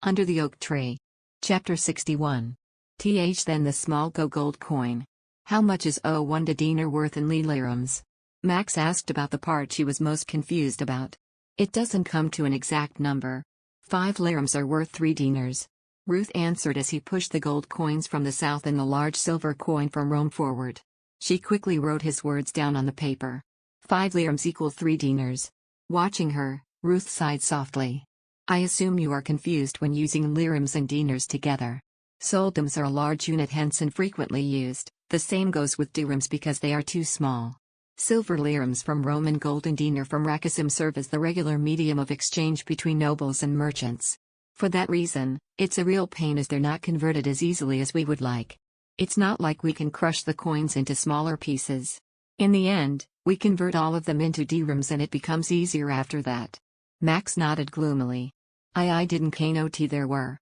Under the Oak Tree. Chapter 61. Then the small gold coin. How much is 1 dinar worth in lirams? Max asked about the part she was most confused about. It doesn't come to an exact number. 5 lirams are worth 3 dinars. Ruth answered as he pushed the gold coins from the south and the large silver coin from Rome forward. She quickly wrote his words down on the paper. 5 lirams equal 3 dinars. Watching her, Ruth sighed softly. I assume you are confused when using lirams and dinars together. Soldums are a large unit, hence infrequently used. The same goes with dirhams because they are too small. Silver lirams from Rome and golden dinar from Rakissim serve as the regular medium of exchange between nobles and merchants. For that reason, it's a real pain as they're not converted as easily as we would like. It's not like we can crush the coins into smaller pieces. In the end, we convert all of them into dirhams and it becomes easier after that. Max nodded gloomily. I didn't know there were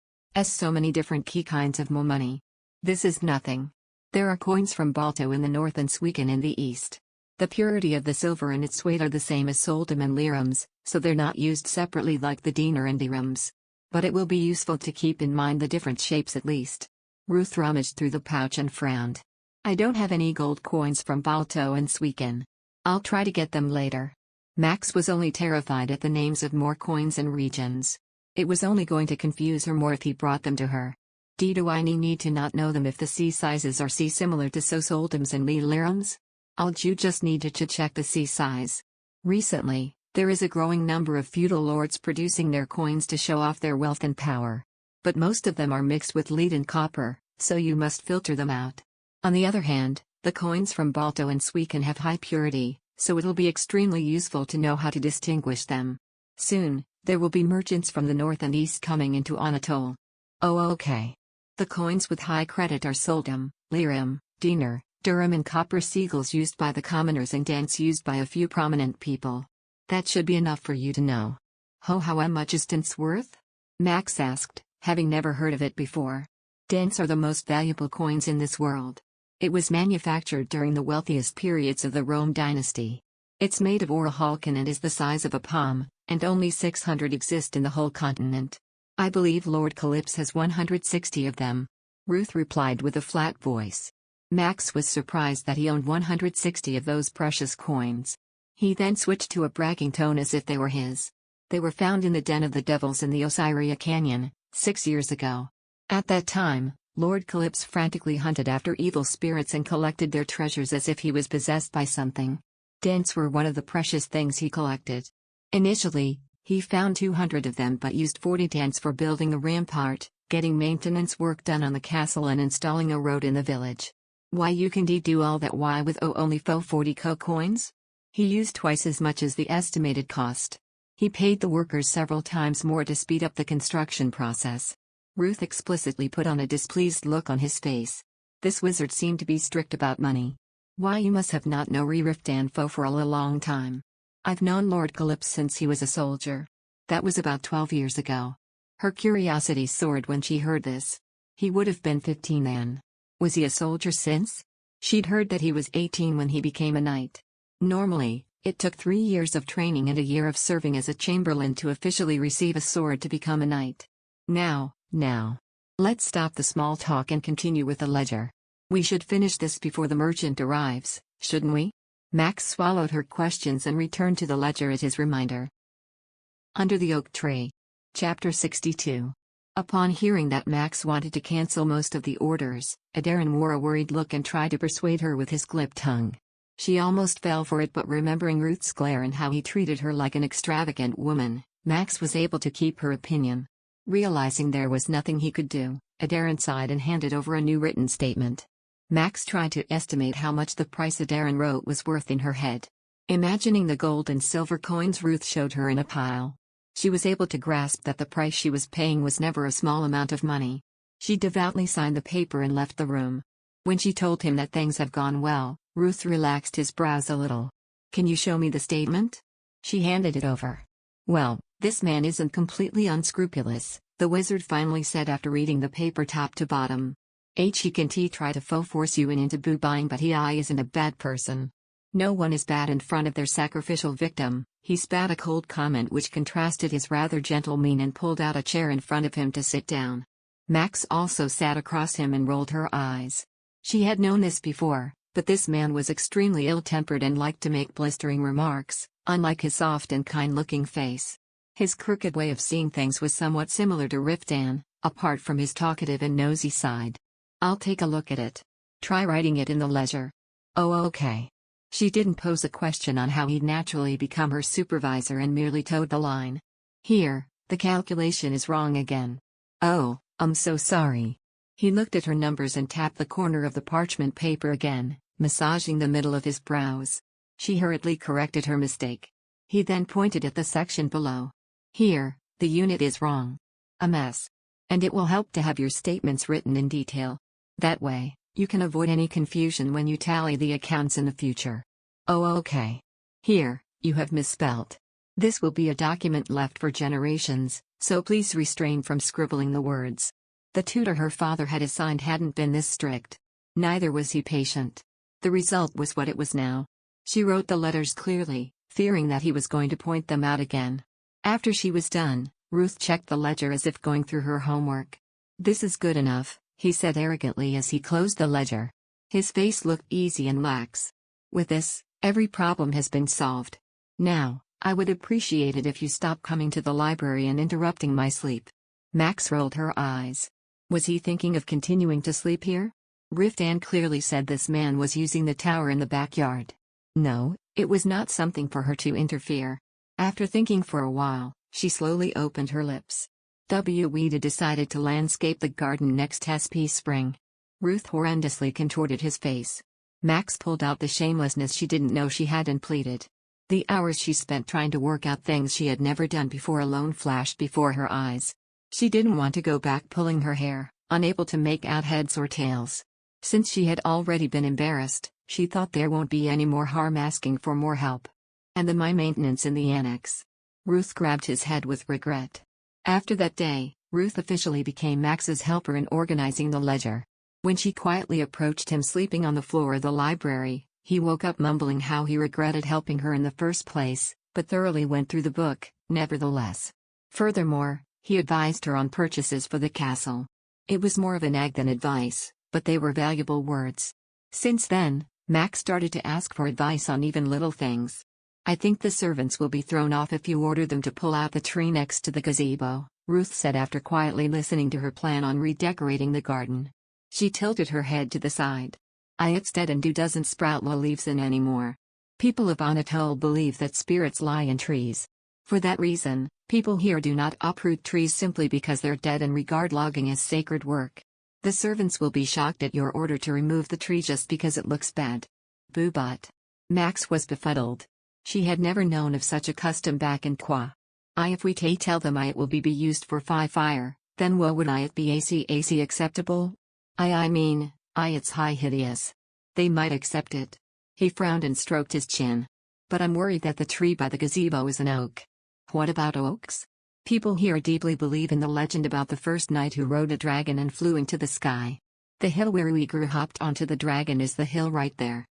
so many different key kinds of money. This is nothing. There are coins from Balto in the north and Suican in the east. The purity of the silver and its weight are the same as soldum and lirams, so they're not used separately like the dinar and dirhams. But it will be useful to keep in mind the different shapes at least. Ruth rummaged through the pouch and frowned. I don't have any gold coins from Balto and Suican. I'll try to get them later. Max was only terrified at the names of more coins and regions. It was only going to confuse her more if he brought them to her. Do I need to not know them if the C sizes are C similar to soldums and lirams? I'll just need to check the C size. Recently, there is a growing number of feudal lords producing their coins to show off their wealth and power. But most of them are mixed with lead and copper, so you must filter them out. On the other hand, the coins from Balto and Suican have high purity, so it'll be extremely useful to know how to distinguish them. Soon, there will be merchants from the north and east coming into Anatole. Oh okay. The coins with high credit are soldum, liram, dinar, dirham and copper seagulls used by the commoners and dance used by a few prominent people. That should be enough for you to know. How much is dance worth? Max asked, having never heard of it before. Dance are the most valuable coins in this world. It was manufactured during the wealthiest periods of the Rome dynasty. It's made of orichalcone and is the size of a palm, and only 600 exist in the whole continent. I believe Lord Calypso has 160 of them. Ruth replied with a flat voice. Max was surprised that he owned 160 of those precious coins. He then switched to a bragging tone as if they were his. They were found in the den of the devils in the Osiria Canyon, 6 years ago. At that time, Lord Calypso frantically hunted after evil spirits and collected their treasures as if he was possessed by something. Dents were one of the precious things he collected. Initially, he found 200 of them but used 40 dents for building a rampart, getting maintenance work done on the castle and installing a road in the village. Why you can do all that with only 40 coins? He used twice as much as the estimated cost. He paid the workers several times more to speed up the construction process. Ruth explicitly put on a displeased look on his face. This wizard seemed to be strict about money. Why you must have not known Riftan for a long time. I've known Lord Calypso since he was a soldier. That was about 12 years ago. Her curiosity soared when she heard this. He would have been 15 then. Was he a soldier since? She'd heard that he was 18 when he became a knight. Normally, it took 3 years of training and a year of serving as a chamberlain to officially receive a sword to become a knight. Now. Let's stop the small talk and continue with the ledger. We should finish this before the merchant arrives, shouldn't we? Max swallowed her questions and returned to the ledger as his reminder. Under the Oak Tree. Chapter 62. Upon hearing that Max wanted to cancel most of the orders, Adarin wore a worried look and tried to persuade her with his glib tongue. She almost fell for it, but remembering Ruth's glare and how he treated her like an extravagant woman, Max was able to keep her opinion. Realizing there was nothing he could do, Adarin sighed and handed over a new written statement. Max tried to estimate how much the price Adarin wrote was worth in her head. Imagining the gold and silver coins Ruth showed her in a pile, she was able to grasp that the price she was paying was never a small amount of money. She devoutly signed the paper and left the room. When she told him that things have gone well, Ruth relaxed his brows a little. Can you show me the statement? She handed it over. Well, this man isn't completely unscrupulous, the wizard finally said after reading the paper top to bottom. He can try to force you into buying, but he isn't a bad person. No one is bad in front of their sacrificial victim, He spat a cold comment which contrasted his rather gentle mien and pulled out a chair in front of him to sit down. Max also sat across him and rolled her eyes. She had known this before, but this man was extremely ill-tempered and liked to make blistering remarks, unlike his soft and kind-looking face. His crooked way of seeing things was somewhat similar to Riftan, apart from his talkative and nosy side. "I'll take a look at it. Try writing it in the ledger." "Oh, okay." She didn't pose a question on how he'd naturally become her supervisor and merely towed the line. "Here, the calculation is wrong again." "Oh, I'm so sorry." He looked at her numbers and tapped the corner of the parchment paper again, massaging the middle of his brows. She hurriedly corrected her mistake. He then pointed at the section below. "Here, the unit is wrong. A mess. And it will help to have your statements written in detail. That way, you can avoid any confusion when you tally the accounts in the future." "Oh, okay. Here, you have misspelt. This will be a document left for generations, so please refrain from scribbling the words." The tutor her father had assigned hadn't been this strict. Neither was he patient. The result was what it was now. She wrote the letters clearly, fearing that he was going to point them out again. After she was done, Ruth checked the ledger as if going through her homework. "This is good enough," he said arrogantly as he closed the ledger. His face looked easy and lax. "With this, every problem has been solved. Now, I would appreciate it if you stop coming to the library and interrupting my sleep." Max rolled her eyes. Was he thinking of continuing to sleep here? Riftan clearly said this man was using the tower in the backyard. No, it was not something for her to interfere. After thinking for a while, she slowly opened her lips. We'd decided to landscape the garden next SP spring. Ruth horrendously contorted his face. Max pulled out the shamelessness she didn't know she had and pleaded. The hours she spent trying to work out things she had never done before alone flashed before her eyes. She didn't want to go back pulling her hair, unable to make out heads or tails. Since she had already been embarrassed, she thought there won't be any more harm asking for more help. And the my maintenance in the annex. Ruth grabbed his head with regret. After that day, Ruth officially became Max's helper in organizing the ledger. When she quietly approached him sleeping on the floor of the library, he woke up mumbling how he regretted helping her in the first place, but thoroughly went through the book, nevertheless. Furthermore, he advised her on purchases for the castle. It was more of a nag than advice, but they were valuable words. Since then, Max started to ask for advice on even little things. "I think the servants will be thrown off if you order them to pull out the tree next to the gazebo," Ruth said after quietly listening to her plan on redecorating the garden. She tilted her head to the side. "It's dead and doesn't sprout leaves in anymore. People of Anatole believe that spirits lie in trees. For that reason, people here do not uproot trees simply because they're dead and regard logging as sacred work. The servants will be shocked at your order to remove the tree just because it looks bad." Boobot. Max was befuddled. She had never known of such a custom back in Kwa. If we tell them it will be used for fire, then what would it be AC acceptable? I mean, it's high hideous. They might accept it." He frowned and stroked his chin. "But I'm worried that the tree by the gazebo is an oak." "What about oaks? People here deeply believe in the legend about the first knight who rode a dragon and flew into the sky. The hill where Uyghur hopped onto the dragon is the hill right there.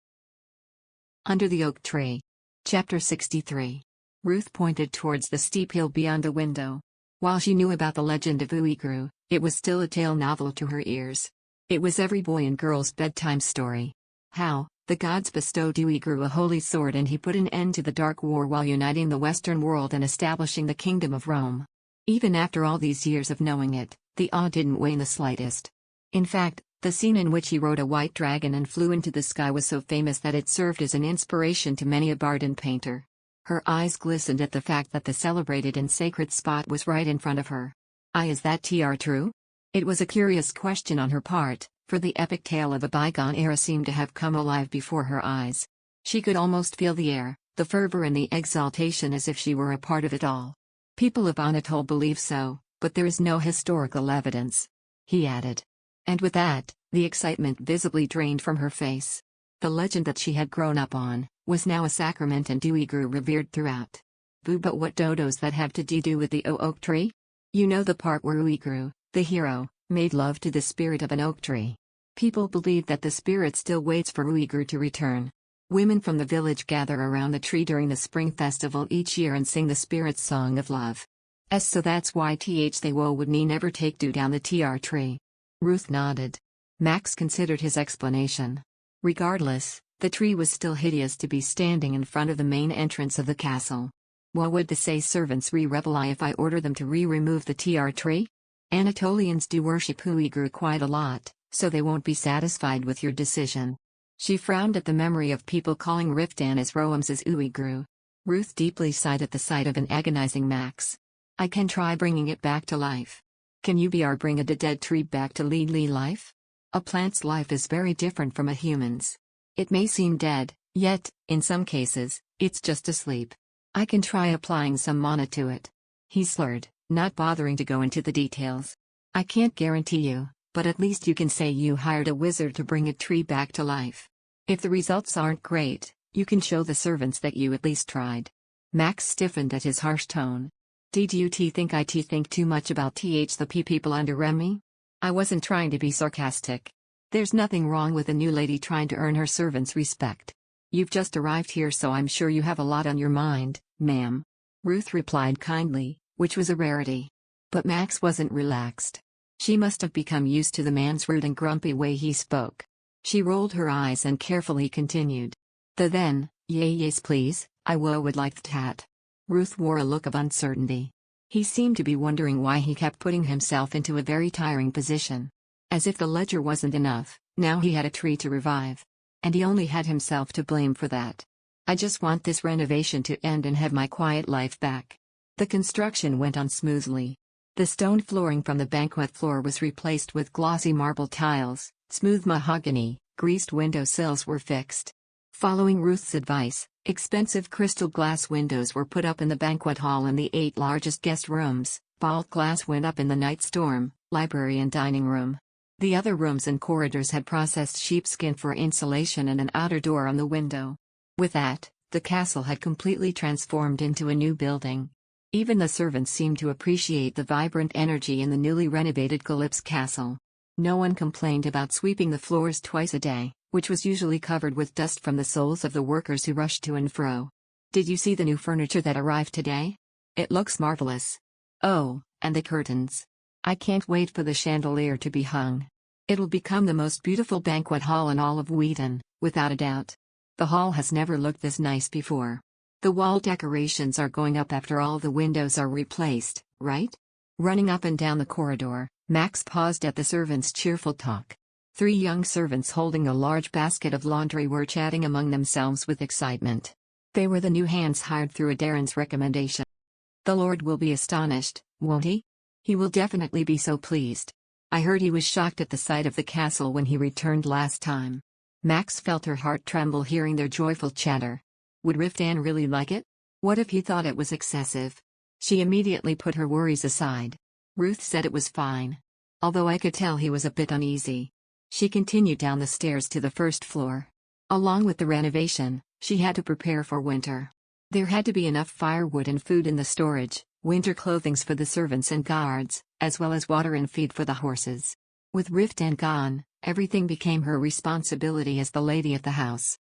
Under the oak tree." Chapter 63. Ruth pointed towards the steep hill beyond the window. While she knew about the legend of Uyghur, it was still a tale novel to her ears. It was every boy and girl's bedtime story. How the gods bestowed Uyghur a holy sword and he put an end to the Dark War while uniting the Western world and establishing the Kingdom of Rome. Even after all these years of knowing it, the awe didn't wane the slightest. In fact, the scene in which he rode a white dragon and flew into the sky was so famous that it served as an inspiration to many a bard and painter. Her eyes glistened at the fact that the celebrated and sacred spot was right in front of her. Is that true? It was a curious question on her part, for the epic tale of a bygone era seemed to have come alive before her eyes. She could almost feel the air, the fervor and the exaltation as if she were a part of it all. "People of Anatole believe so, but there is no historical evidence," he added. And with that, the excitement visibly drained from her face. The legend that she had grown up on was now a sacrament and Uyghur revered throughout. But what does that have to do with the oak tree? You know the part where Uyghur, the hero, made love to the spirit of an oak tree. People believe that the spirit still waits for Uyghur to return. Women from the village gather around the tree during the spring festival each year and sing the spirit's song of love. So that's why they would never take do down the TR tree. Ruth nodded. Max considered his explanation. Regardless, the tree was still hideous to be standing in front of the main entrance of the castle. What would the servants reply if I order them to remove the TR tree? Anatolians do worship Uiguru quite a lot, so they won't be satisfied with your decision. She frowned at the memory of people calling Riftan as Roams as Uiguru. Ruth deeply sighed at the sight of an agonizing Max. I can try bringing it back to life. Can you bring a dead tree back to life? A plant's life is very different from a human's. It may seem dead, yet, in some cases, it's just asleep. I can try applying some mana to it. He slurred, not bothering to go into the details. I can't guarantee you, but at least you can say you hired a wizard to bring a tree back to life. If the results aren't great, you can show the servants that you at least tried. Max stiffened at his harsh tone. Did you think I think too much about the people under me? I wasn't trying to be sarcastic. There's nothing wrong with a new lady trying to earn her servants' respect. You've just arrived here, so I'm sure you have a lot on your mind, ma'am. Ruth replied kindly, which was a rarity. But Max wasn't relaxed. She must have become used to the man's rude and grumpy way he spoke. She rolled her eyes and carefully continued. Yes please, I would like that. Ruth wore a look of uncertainty. He seemed to be wondering why he kept putting himself into a very tiring position. As if the ledger wasn't enough, now he had a tree to revive. And he only had himself to blame for that. I just want this renovation to end and have my quiet life back. The construction went on smoothly. The stone flooring from the banquet floor was replaced with glossy marble tiles, smooth mahogany, greased window sills were fixed. Following Ruth's advice, expensive crystal glass windows were put up in the banquet hall and the 8 largest guest rooms. Vault glass went up in the night storm, library and dining room. The other rooms and corridors had processed sheepskin for insulation and an outer door on the window. With that, the castle had completely transformed into a new building. Even the servants seemed to appreciate the vibrant energy in the newly renovated Calypso castle. No one complained about sweeping the floors twice a day, which was usually covered with dust from the soles of the workers who rushed to and fro. Did you see the new furniture that arrived today? It looks marvelous. Oh, and the curtains. I can't wait for the chandelier to be hung. It'll become the most beautiful banquet hall in all of Wheaton, without a doubt. The hall has never looked this nice before. The wall decorations are going up after all the windows are replaced, right? Running up and down the corridor, Max paused at the servants' cheerful talk. 3 young servants holding a large basket of laundry were chatting among themselves with excitement. They were the new hands hired through Adaron's recommendation. The Lord will be astonished, won't he? He will definitely be so pleased. I heard he was shocked at the sight of the castle when he returned last time. Max felt her heart tremble hearing their joyful chatter. Would Riftan really like it? What if he thought it was excessive? She immediately put her worries aside. Ruth said it was fine. Although I could tell he was a bit uneasy. She continued down the stairs to the first floor. Along with the renovation, she had to prepare for winter. There had to be enough firewood and food in the storage, winter clothings for the servants and guards, as well as water and feed for the horses. With Riftan gone, everything became her responsibility as the lady of the house.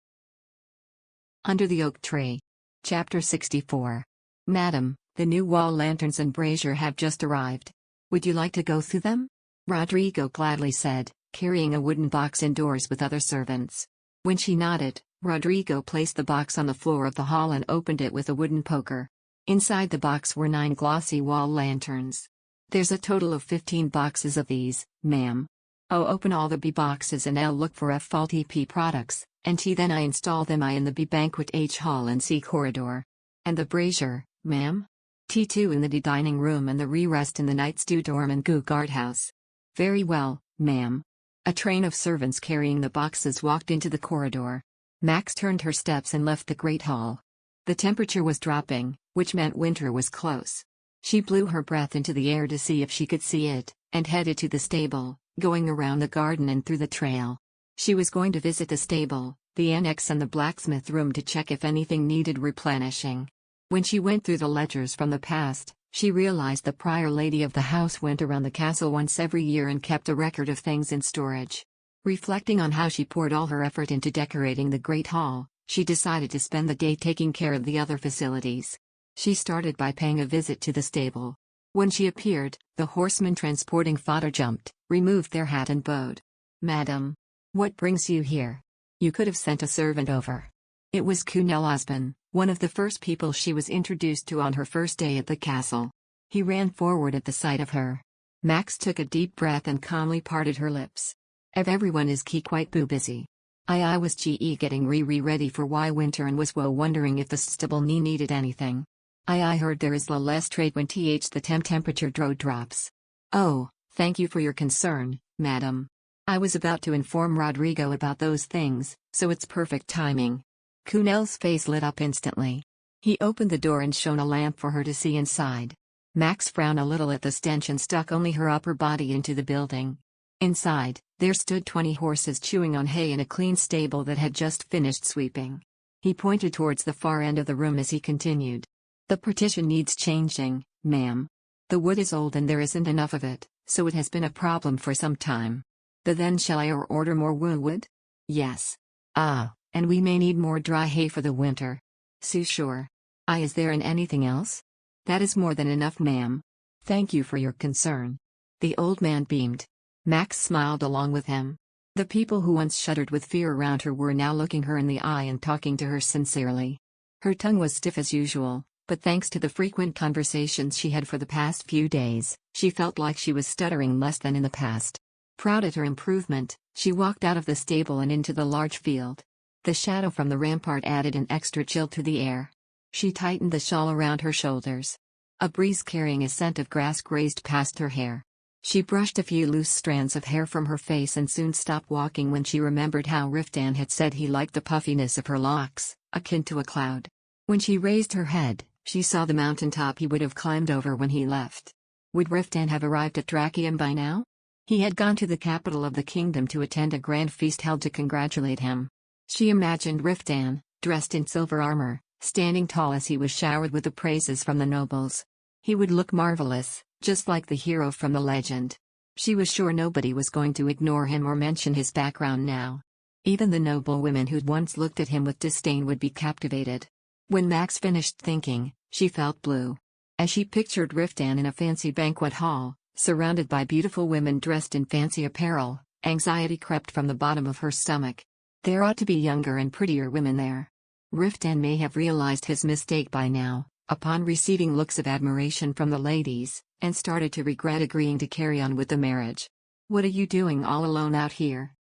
Under the Oak Tree. Chapter 64. Madam, the new wall lanterns and brazier have just arrived. Would you like to go through them? Rodrigo gladly said, carrying a wooden box indoors with other servants. When she nodded, Rodrigo placed the box on the floor of the hall and opened it with a wooden poker. Inside the box were 9 glossy wall lanterns. There's a total of 15 boxes of these, ma'am. Oh, open all the B boxes and I'll look for flawed products, and then I install them in the B banquet H hall and C corridor. And the brazier, ma'am? T2 in the D dining room and the re-rest in the night stew dorm and goo guardhouse. Very well, ma'am. A train of servants carrying the boxes walked into the corridor. Max turned her steps and left the great hall. The temperature was dropping, which meant winter was close. She blew her breath into the air to see if she could see it, and headed to the stable, going around the garden and through the trail. She was going to visit the stable, the annex and the blacksmith room to check if anything needed replenishing. When she went through the ledgers from the past, she realized the prior lady of the house went around the castle once every year and kept a record of things in storage. Reflecting on how she poured all her effort into decorating the great hall, she decided to spend the day taking care of the other facilities. She started by paying a visit to the stable. When she appeared, the horsemen transporting fodder jumped, removed their hat and bowed. "Madam, what brings you here? You could have sent a servant over." It was Kunal Osman, one of the first people she was introduced to on her first day at the castle. He ran forward at the sight of her. Max took a deep breath and calmly parted her lips. Everyone is quite busy. I was getting ready for winter and was wondering if the stable needed anything. I heard there is less trade when the temperature drops. Oh, thank you for your concern, madam. I was about to inform Rodrigo about those things, so it's perfect timing. Kunal's face lit up instantly. He opened the door and shone a lamp for her to see inside. Max frowned a little at the stench and stuck only her upper body into the building. Inside, there stood 20 horses chewing on hay in a clean stable that had just finished sweeping. He pointed towards the far end of the room as he continued. "The partition needs changing, ma'am. The wood is old and there isn't enough of it, so it has been a problem for some time. Then shall I order more wood?" "Yes. And we may need more dry hay for the winter." "So sure. Is there anything else?" "That is more than enough, ma'am. Thank you for your concern." The old man beamed. Max smiled along with him. The people who once shuddered with fear around her were now looking her in the eye and talking to her sincerely. Her tongue was stiff as usual, but thanks to the frequent conversations she had for the past few days, she felt like she was stuttering less than in the past. Proud at her improvement, she walked out of the stable and into the large field. The shadow from the rampart added an extra chill to the air. She tightened the shawl around her shoulders. A breeze carrying a scent of grass grazed past her hair. She brushed a few loose strands of hair from her face and soon stopped walking when she remembered how Riftan had said he liked the puffiness of her locks, akin to a cloud. When she raised her head, she saw the mountaintop he would have climbed over when he left. Would Riftan have arrived at Drakium by now? He had gone to the capital of the kingdom to attend a grand feast held to congratulate him. She imagined Riftan, dressed in silver armor, standing tall as he was showered with the praises from the nobles. He would look marvelous, just like the hero from the legend. She was sure nobody was going to ignore him or mention his background now. Even the noble women who'd once looked at him with disdain would be captivated. When Max finished thinking, she felt blue. As she pictured Riftan in a fancy banquet hall, surrounded by beautiful women dressed in fancy apparel, anxiety crept from the bottom of her stomach. There ought to be younger and prettier women there. Riftan may have realized his mistake by now, upon receiving looks of admiration from the ladies, and started to regret agreeing to carry on with the marriage. "What are you doing all alone out here?"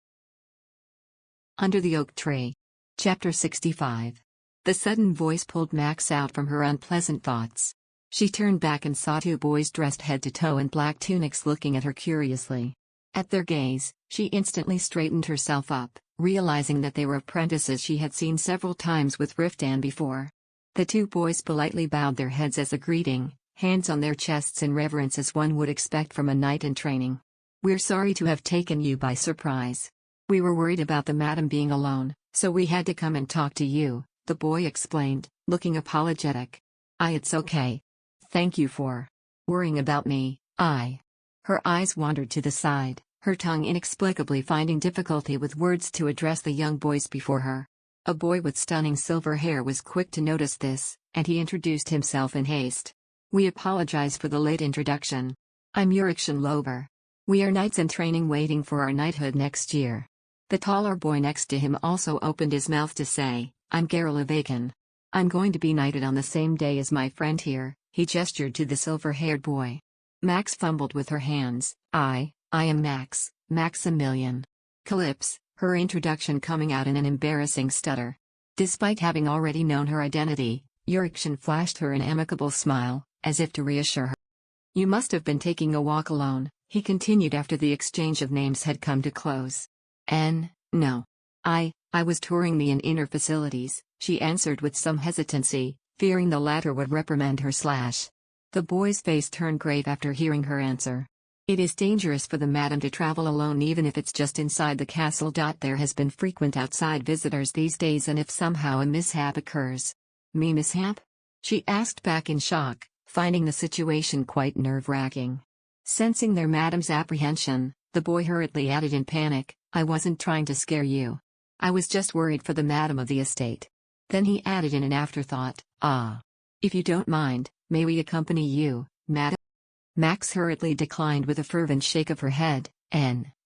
Under the oak tree. Chapter 65. The sudden voice pulled Max out from her unpleasant thoughts. She turned back and saw two boys dressed head to toe in black tunics looking at her curiously. At their gaze, she instantly straightened herself up, realizing that they were apprentices she had seen several times with Riftan before. The two boys politely bowed their heads as a greeting, hands on their chests in reverence as one would expect from a knight in training. "We're sorry to have taken you by surprise. We were worried about the madam being alone, so we had to come and talk to you," the boy explained, looking apologetic. It's okay. Thank you for worrying about me." Her eyes wandered to the side, her tongue inexplicably finding difficulty with words to address the young boys before her. A boy with stunning silver hair was quick to notice this, and he introduced himself in haste. "We apologize for the late introduction. I'm Yurikshan Lober. We are knights in training waiting for our knighthood next year." The taller boy next to him also opened his mouth to say, "I'm Geril Avakin. I'm going to be knighted on the same day as my friend here," he gestured to the silver-haired boy. Max fumbled with her hands. I am Maximilian." Calypse, her introduction coming out in an embarrassing stutter. Despite having already known her identity, Yurikshan flashed her an amicable smile, as if to reassure her. "You must have been taking a walk alone," he continued after the exchange of names had come to close. No. I was touring the inner facilities," she answered with some hesitancy, fearing the latter would reprimand her. The boy's face turned grave after hearing her answer. "It is dangerous for the madam to travel alone even if it's just inside the castle. There has been frequent outside visitors these days, and if somehow a mishap occurs." "Me mishap?" she asked back in shock, finding the situation quite nerve-wracking. Sensing their madam's apprehension, the boy hurriedly added in panic, "I wasn't trying to scare you. I was just worried for the madam of the estate. Then he added in an afterthought, "Ah. If you don't mind, may we accompany you, madam?" Max hurriedly declined with a fervent shake of her head,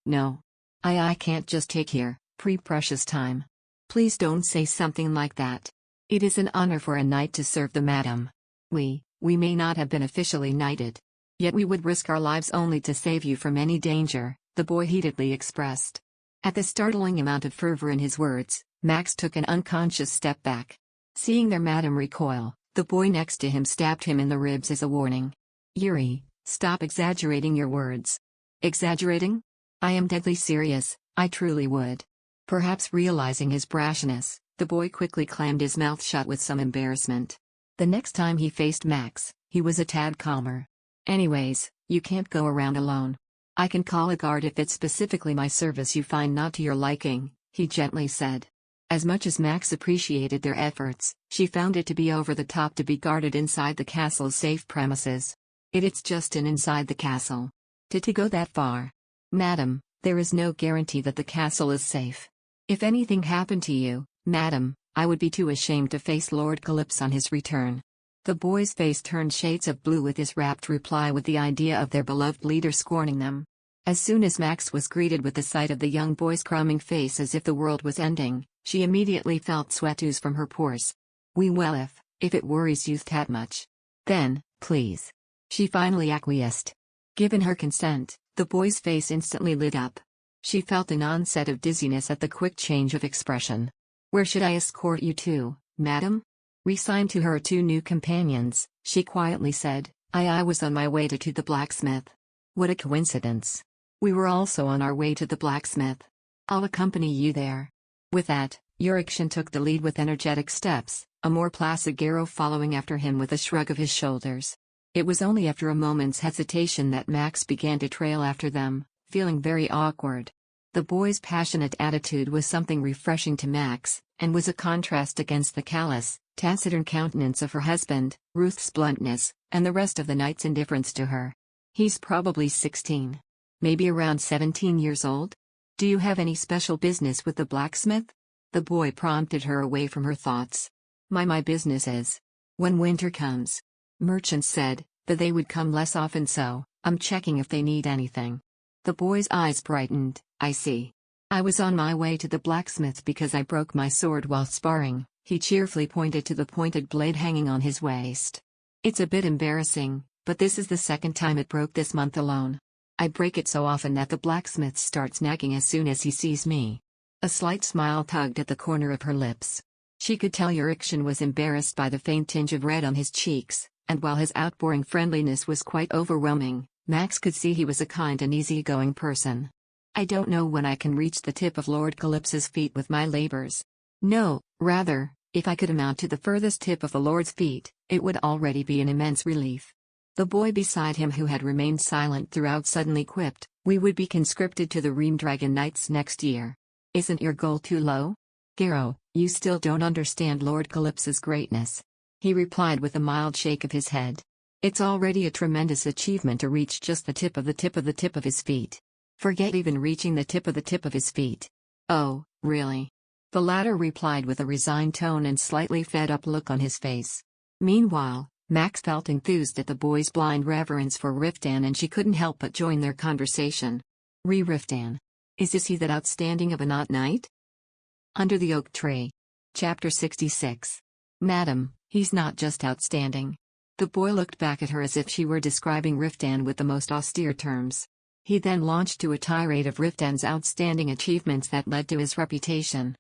"No. I can't just take here, precious time. Please don't say something like that. It is an honor for a knight to serve the madam. We may not have been officially knighted. Yet we would risk our lives only to save you from any danger," the boy heatedly expressed. At the startling amount of fervor in his words, Max took an unconscious step back. Seeing their madam recoil, the boy next to him stabbed him in the ribs as a warning. "Yuri, stop exaggerating your words." "Exaggerating? I am deadly serious, I truly would." Perhaps realizing his brashness, the boy quickly clammed his mouth shut with some embarrassment. The next time he faced Max, he was a tad calmer. "Anyways, you can't go around alone. I can call a guard if it's specifically my service you find not to your liking," he gently said. As much as Max appreciated their efforts, she found it to be over the top to be guarded inside the castle's safe premises. It's just inside the castle. To go that far? "Madam, there is no guarantee that the castle is safe. If anything happened to you, madam, I would be too ashamed to face Lord Calypso on his return." The boy's face turned shades of blue with his rapt reply, with the idea of their beloved leader scorning them. As soon as Max was greeted with the sight of the young boy's cruming face as if the world was ending, she immediately felt sweat ooze from her pores. Well, if it worries you that much, then, please." She finally acquiesced. Given her consent, the boy's face instantly lit up. She felt an onset of dizziness at the quick change of expression. "Where should I escort you to, madam?" Resigned to her two new companions, she quietly said, I was on my way to the blacksmith." "What a coincidence. We were also on our way to the blacksmith. I'll accompany you there." With that, Yurikshin took the lead with energetic steps, a more placid Garo following after him with a shrug of his shoulders. It was only after a moment's hesitation that Max began to trail after them, feeling very awkward. The boy's passionate attitude was something refreshing to Max, and was a contrast against the callous, taciturn countenance of her husband, Ruth's bluntness, and the rest of the knight's indifference to her. "He's probably 16. Maybe around 17 years old? Do you have any special business with the blacksmith?" The boy prompted her away from her thoughts. My business is, when winter comes. Merchants said that they would come less often, so I'm checking if they need anything." The boy's eyes brightened. "I see. I was on my way to the blacksmith because I broke my sword while sparring." He cheerfully pointed to the pointed blade hanging on his waist. "It's a bit embarrassing, but this is the second time it broke this month alone. I break it so often that the blacksmith starts nagging as soon as he sees me." A slight smile tugged at the corner of her lips. She could tell Yurikshin was embarrassed by the faint tinge of red on his cheeks, and while his outpouring friendliness was quite overwhelming, Max could see he was a kind and easygoing person. "I don't know when I can reach the tip of Lord Calypso's feet with my labors. No, rather, if I could amount to the furthest tip of the Lord's feet, it would already be an immense relief." The boy beside him, who had remained silent throughout, suddenly quipped, "We would be conscripted to the Ream-Dragon Knights next year. Isn't your goal too low?" "Garo, you still don't understand Lord Calypso's greatness," he replied with a mild shake of his head. "It's already a tremendous achievement to reach just the tip of the tip of the tip of his feet. Forget even reaching the tip of his feet." "Oh, really?" the latter replied with a resigned tone and slightly fed-up look on his face. Meanwhile, Max felt enthused at the boy's blind reverence for Riftan, and she couldn't help but join their conversation. "Riftan? Is he that outstanding of a knight?" Under the Oak Tree. Chapter 66. "Madam, he's not just outstanding." The boy looked back at her as if she were describing Riftan with the most austere terms. He then launched to a tirade of Riftan's outstanding achievements that led to his reputation.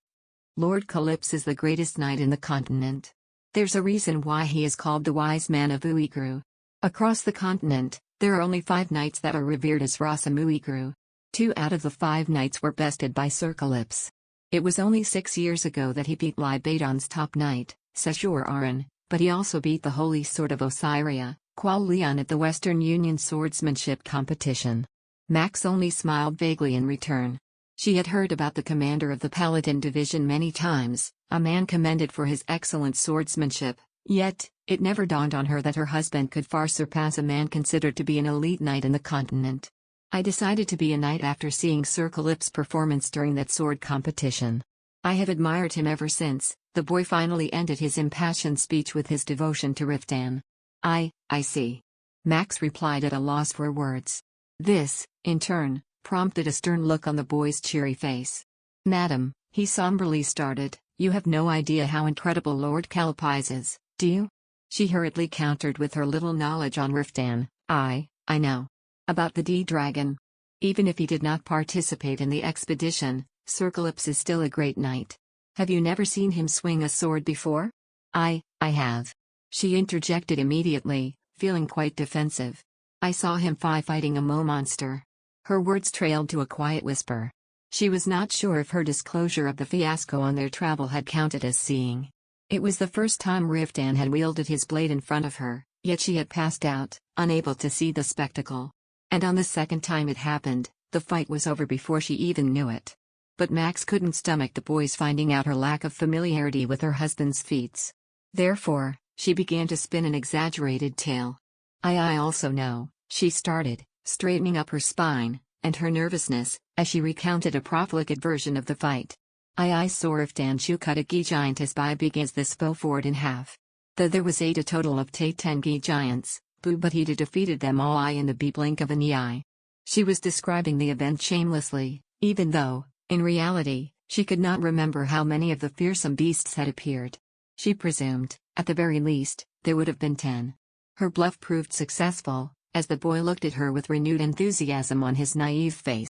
"Lord Calypso is the greatest knight in the continent. There's a reason why he is called the Wise Man of Uiguru. Across the continent, there are only 5 knights that are revered as Rasa Uiguru. 2 out of the 5 knights were bested by Sir Calypso. It was only 6 years ago that he beat Libadon's top knight, Seshur Aran, but he also beat the Holy Sword of Osiria, Kual Leon, at the Western Union swordsmanship competition." Max only smiled vaguely in return. She had heard about the commander of the Paladin Division many times, a man commended for his excellent swordsmanship, yet, it never dawned on her that her husband could far surpass a man considered to be an elite knight in the continent. "I decided to be a knight after seeing Sir Calypso's performance during that sword competition. I have admired him ever since." The boy finally ended his impassioned speech with his devotion to Riftan. I see." Max replied at a loss for words. This, in turn, prompted a stern look on the boy's cheery face. "Madam," he somberly started, "you have no idea how incredible Lord Calipy's is, do you?" She hurriedly countered with her little knowledge on Riftan. I know. About the D-Dragon. Even if he did not participate in the expedition, Sir Calypso is still a great knight. Have you never seen him swing a sword before?" I have." She interjected immediately, feeling quite defensive. "I saw him fighting a monster." Her words trailed to a quiet whisper. She was not sure if her disclosure of the fiasco on their travel had counted as seeing. It was the first time Riftan had wielded his blade in front of her, yet she had passed out, unable to see the spectacle. And on the second time it happened, the fight was over before she even knew it. But Max couldn't stomach the boys finding out her lack of familiarity with her husband's feats. Therefore, she began to spin an exaggerated tale. I also know," she started, straightening up her spine, and her nervousness, as she recounted a profligate version of the fight. I saw Riftan cut a giant as big as this fort in half. Though there was a total of 10 giants, but he defeated them all in the blink of an eye. She was describing the event shamelessly, even though, in reality, she could not remember how many of the fearsome beasts had appeared. She presumed, at the very least, there would have been 10. Her bluff proved successful, as the boy looked at her with renewed enthusiasm on his naive face.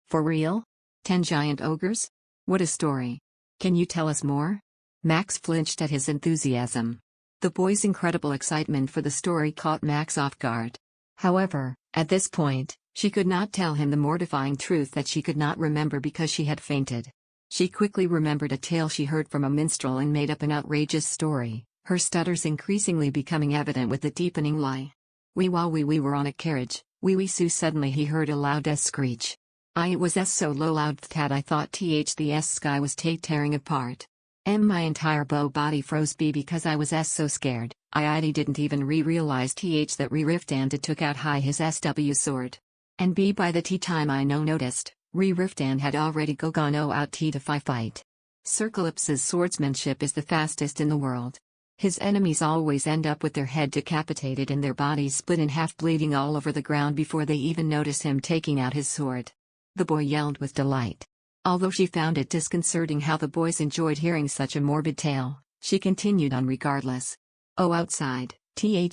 "For real? 10 giant ogres? What a story. Can you tell us more?" Max flinched at his enthusiasm. The boy's incredible excitement for the story caught Max off guard. However, at this point, she could not tell him the mortifying truth that she could not remember because she had fainted. She quickly remembered a tale she heard from a minstrel and made up an outrageous story, her stutters increasingly becoming evident with the deepening lie. While we were on a carriage, so suddenly he heard a loud screech. It was so loud that I thought the sky was tearing apart. My entire body froze because I was so scared. I didn't even realize that Riftan took out his SW sword. And by the time I noticed, Riftan had already gone out to fight. Sir Calypso's swordsmanship is the fastest in the world. His enemies always end up with their head decapitated and their bodies split in half, bleeding all over the ground before they even notice him taking out his sword. The boy yelled with delight. Although she found it disconcerting how the boys enjoyed hearing such a morbid tale, she continued on regardless. Outside,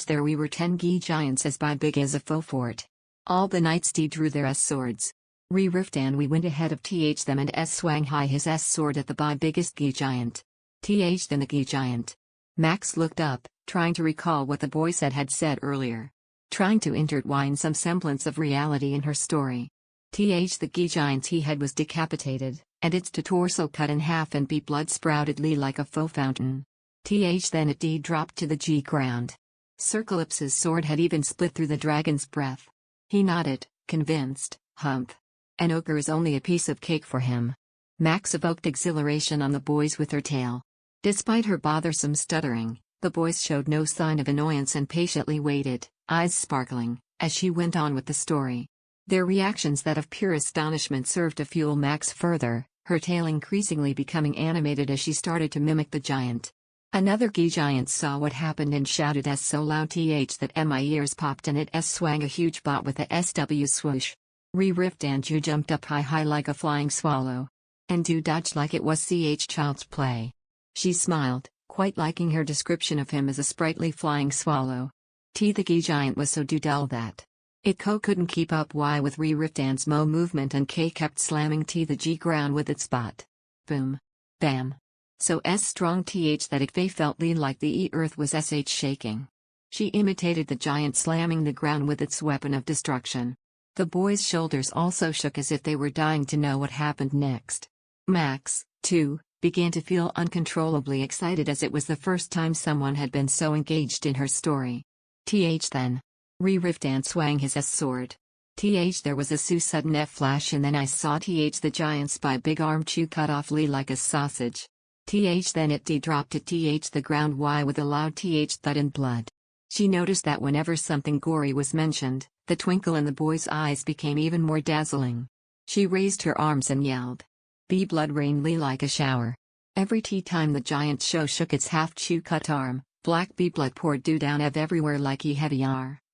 there we were 10 giants as big as a fort. All the knights drew their swords. Riftan we went ahead of them and swang his sword at the biggest giant. Then the giant. Max looked up, trying to recall what the boy had said earlier. Trying to intertwine some semblance of reality in her story. The giant's head was decapitated, and its torso cut in half and blood sprouted like a faux fountain. Then it dropped to the ground. Sir Calypso's sword had even split through the dragon's breath. He nodded, convinced. Humph. An ogre is only a piece of cake for him. Max evoked exhilaration on the boys with her tale. Despite her bothersome stuttering, the boys showed no sign of annoyance and patiently waited, eyes sparkling, as she went on with the story. Their reactions that of pure astonishment served to fuel Max further, her tale increasingly becoming animated as she started to mimic the giant. Another giant saw what happened and shouted so loud that my ears popped and it swang a huge bot with a SW swoosh. Riftan jumped up high like a flying swallow. And dodged like it was child's play. She smiled, quite liking her description of him as a sprightly flying swallow. The giant was so dull that it couldn't keep up with Riftan's movement and kept slamming the ground with its bot. Boom. Bam. So strong that it felt like the earth was shaking. She imitated the giant slamming the ground with its weapon of destruction. The boys' shoulders also shook as if they were dying to know what happened next. Max, too, began to feel uncontrollably excited as it was the first time someone had been so engaged in her story. Then. Riftan swang his sword. There was a sudden flash and then I saw the giant's big arm cut off like a sausage. Then it dropped at the ground with a loud thud and blood. She noticed that whenever something gory was mentioned, the twinkle in the boy's eyes became even more dazzling. She raised her arms and yelled. Bee blood rained Lee like a shower. Every tea time the giant show shook its half-chew-cut arm, black bee blood poured dew down everywhere like heavy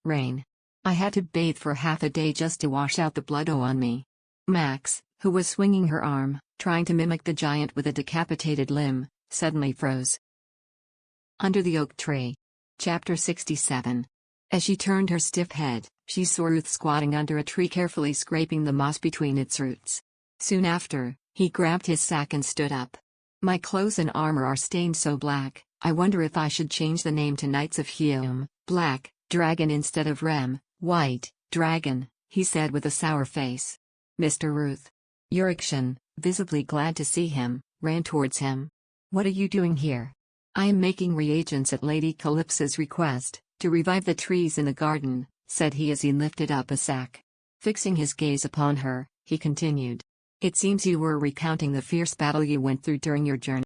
rain. I had to bathe for half a day just to wash out the blood on me. Max, who was swinging her arm, trying to mimic the giant with a decapitated limb, suddenly froze. Under the oak tree. Chapter 67. As she turned her stiff head, she saw Ruth squatting under a tree carefully scraping the moss between its roots. Soon after, he grabbed his sack and stood up. My clothes and armor are stained so black, I wonder if I should change the name to Knights of Hume, Black Dragon instead of Rem, White Dragon, he said with a sour face. Mr. Ruth. Yurikson, visibly glad to see him, ran towards him. What are you doing here? I am making reagents at Lady Calypso's request, to revive the trees in the garden, said he as he lifted up a sack. Fixing his gaze upon her, he continued. It seems you were recounting the fierce battle you went through during your journey.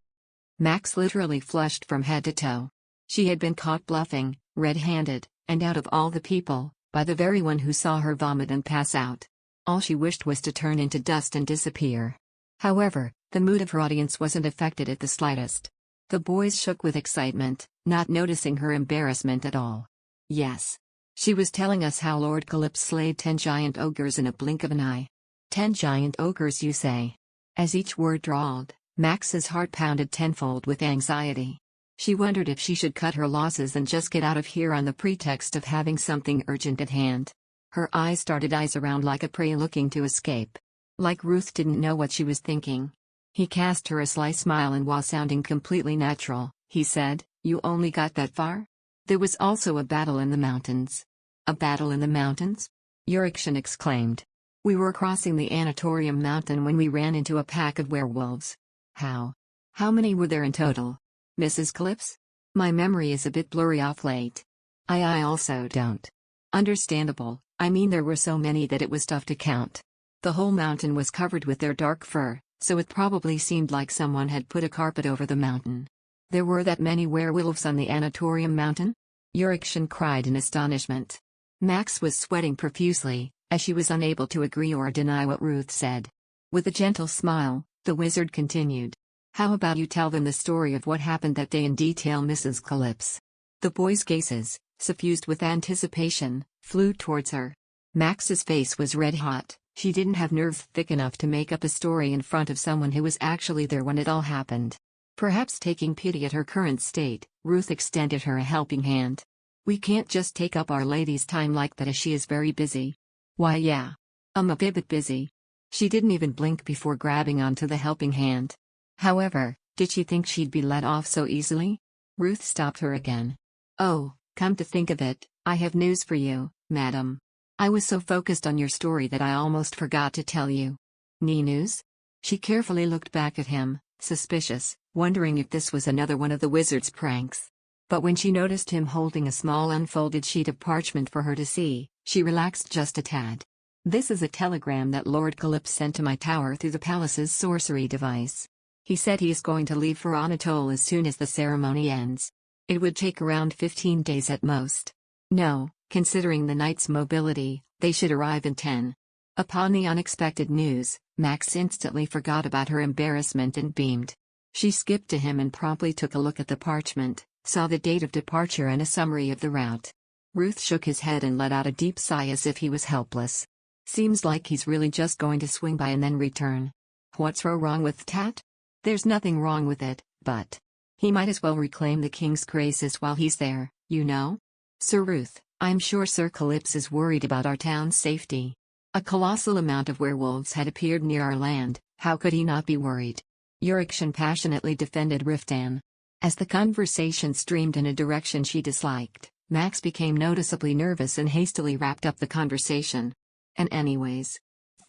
Max literally flushed from head to toe. She had been caught bluffing, red-handed, and out of all the people, by the very one who saw her vomit and pass out. All she wished was to turn into dust and disappear. However, the mood of her audience wasn't affected at the slightest. The boys shook with excitement, not noticing her embarrassment at all. Yes. She was telling us how Lord Calypso slayed 10 giant ogres in a blink of an eye. 10 giant ogres, you say? As each word drawled, Max's heart pounded tenfold with anxiety. She wondered if she should cut her losses and just get out of here on the pretext of having something urgent at hand. Her eyes darted eyes around like a prey looking to escape. Like Ruth didn't know what she was thinking. He cast her a sly smile and while sounding completely natural, he said, You only got that far? There was also a battle in the mountains. A battle in the mountains? Yurikson exclaimed. We were crossing the Anatorium mountain when we ran into a pack of werewolves. How? How many were there in total? Mrs. Calypso? My memory is a bit blurry off late. I also don't. Understandable, I mean there were so many that it was tough to count. The whole mountain was covered with their dark fur, so it probably seemed like someone had put a carpet over the mountain. There were that many werewolves on the Anatorium mountain? Yurikson cried in astonishment. Max was sweating profusely, as she was unable to agree or deny what Ruth said. With a gentle smile, the wizard continued. How about you tell them the story of what happened that day in detail, Mrs. Calypso? The boys' gazes, suffused with anticipation, flew towards her. Max's face was red-hot. She didn't have nerve thick enough to make up a story in front of someone who was actually there when it all happened. Perhaps taking pity at her current state, Ruth extended her a helping hand. We can't just take up Our Lady's time like that as she is very busy. Why yeah. I'm a bit busy. She didn't even blink before grabbing onto the helping hand. However, did she think she'd be let off so easily? Ruth stopped her again. Oh, come to think of it, I have news for you, madam. I was so focused on your story that I almost forgot to tell you. News? She carefully looked back at him, suspicious, wondering if this was another one of the wizard's pranks. But when she noticed him holding a small unfolded sheet of parchment for her to see, she relaxed just a tad. This is a telegram that Lord Calypso sent to my tower through the palace's sorcery device. He said he is going to leave for Anatole as soon as the ceremony ends. It would take around 15 days at most. No, considering the knight's mobility, they should arrive in 10. Upon the unexpected news, Max instantly forgot about her embarrassment and beamed. She skipped to him and promptly took a look at the parchment, saw the date of departure and a summary of the route. Ruth shook his head and let out a deep sigh as if he was helpless. Seems like he's really just going to swing by and then return. What's wrong with Tat? There's nothing wrong with it, but he might as well reclaim the king's graces while he's there, you know? Sir Ruth, I'm sure Sir Calypso is worried about our town's safety. A colossal amount of werewolves had appeared near our land, how could he not be worried? Yurikson passionately defended Riftan. As the conversation streamed in a direction she disliked, Max became noticeably nervous and hastily wrapped up the conversation. And anyways,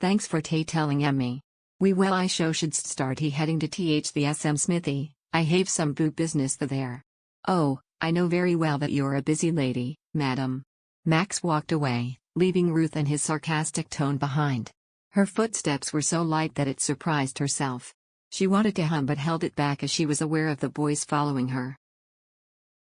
thanks for telling Emmy. I should start heading to the SM Smithy, I have some boot business there. Oh, I know very well that you're a busy lady, madam. Max walked away, leaving Ruth and his sarcastic tone behind. Her footsteps were so light that it surprised herself. She wanted to hum but held it back as she was aware of the boys following her.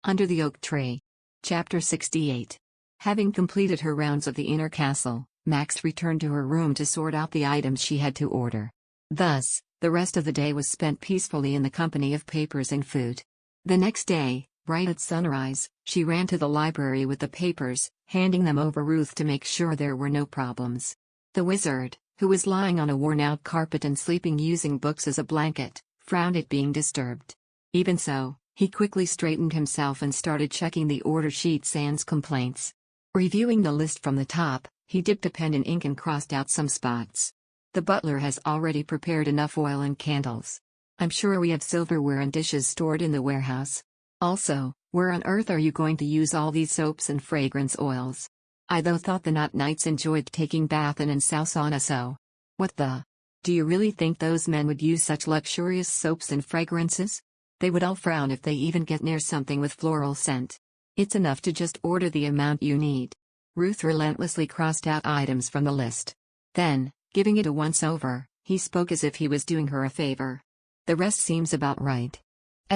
Under the oak tree. Chapter 68. Having completed her rounds of the inner castle, Max returned to her room to sort out the items she had to order. Thus, The rest of the day was spent peacefully in the company of papers and food. The next day, right at sunrise, she ran to the library with the papers, handing them over Ruth to make sure there were no problems. The wizard, who was lying on a worn-out carpet and sleeping using books as a blanket, frowned at being disturbed. Even so, he quickly straightened himself and started checking the order sheet sans complaints. Reviewing the list from the top, he dipped a pen in ink and crossed out some spots. The butler has already prepared enough oil and candles. I'm sure we have silverware and dishes stored in the warehouse. Also, where on earth are you going to use all these soaps and fragrance oils? I thought the Not Knights enjoyed taking bath in sauna, so. What the? Do you really think those men would use such luxurious soaps and fragrances? They would all frown if they even get near something with floral scent. It's enough to just order the amount you need. Ruth relentlessly crossed out items from the list. Then, giving it a once-over, he spoke as if he was doing her a favor. The rest seems about right.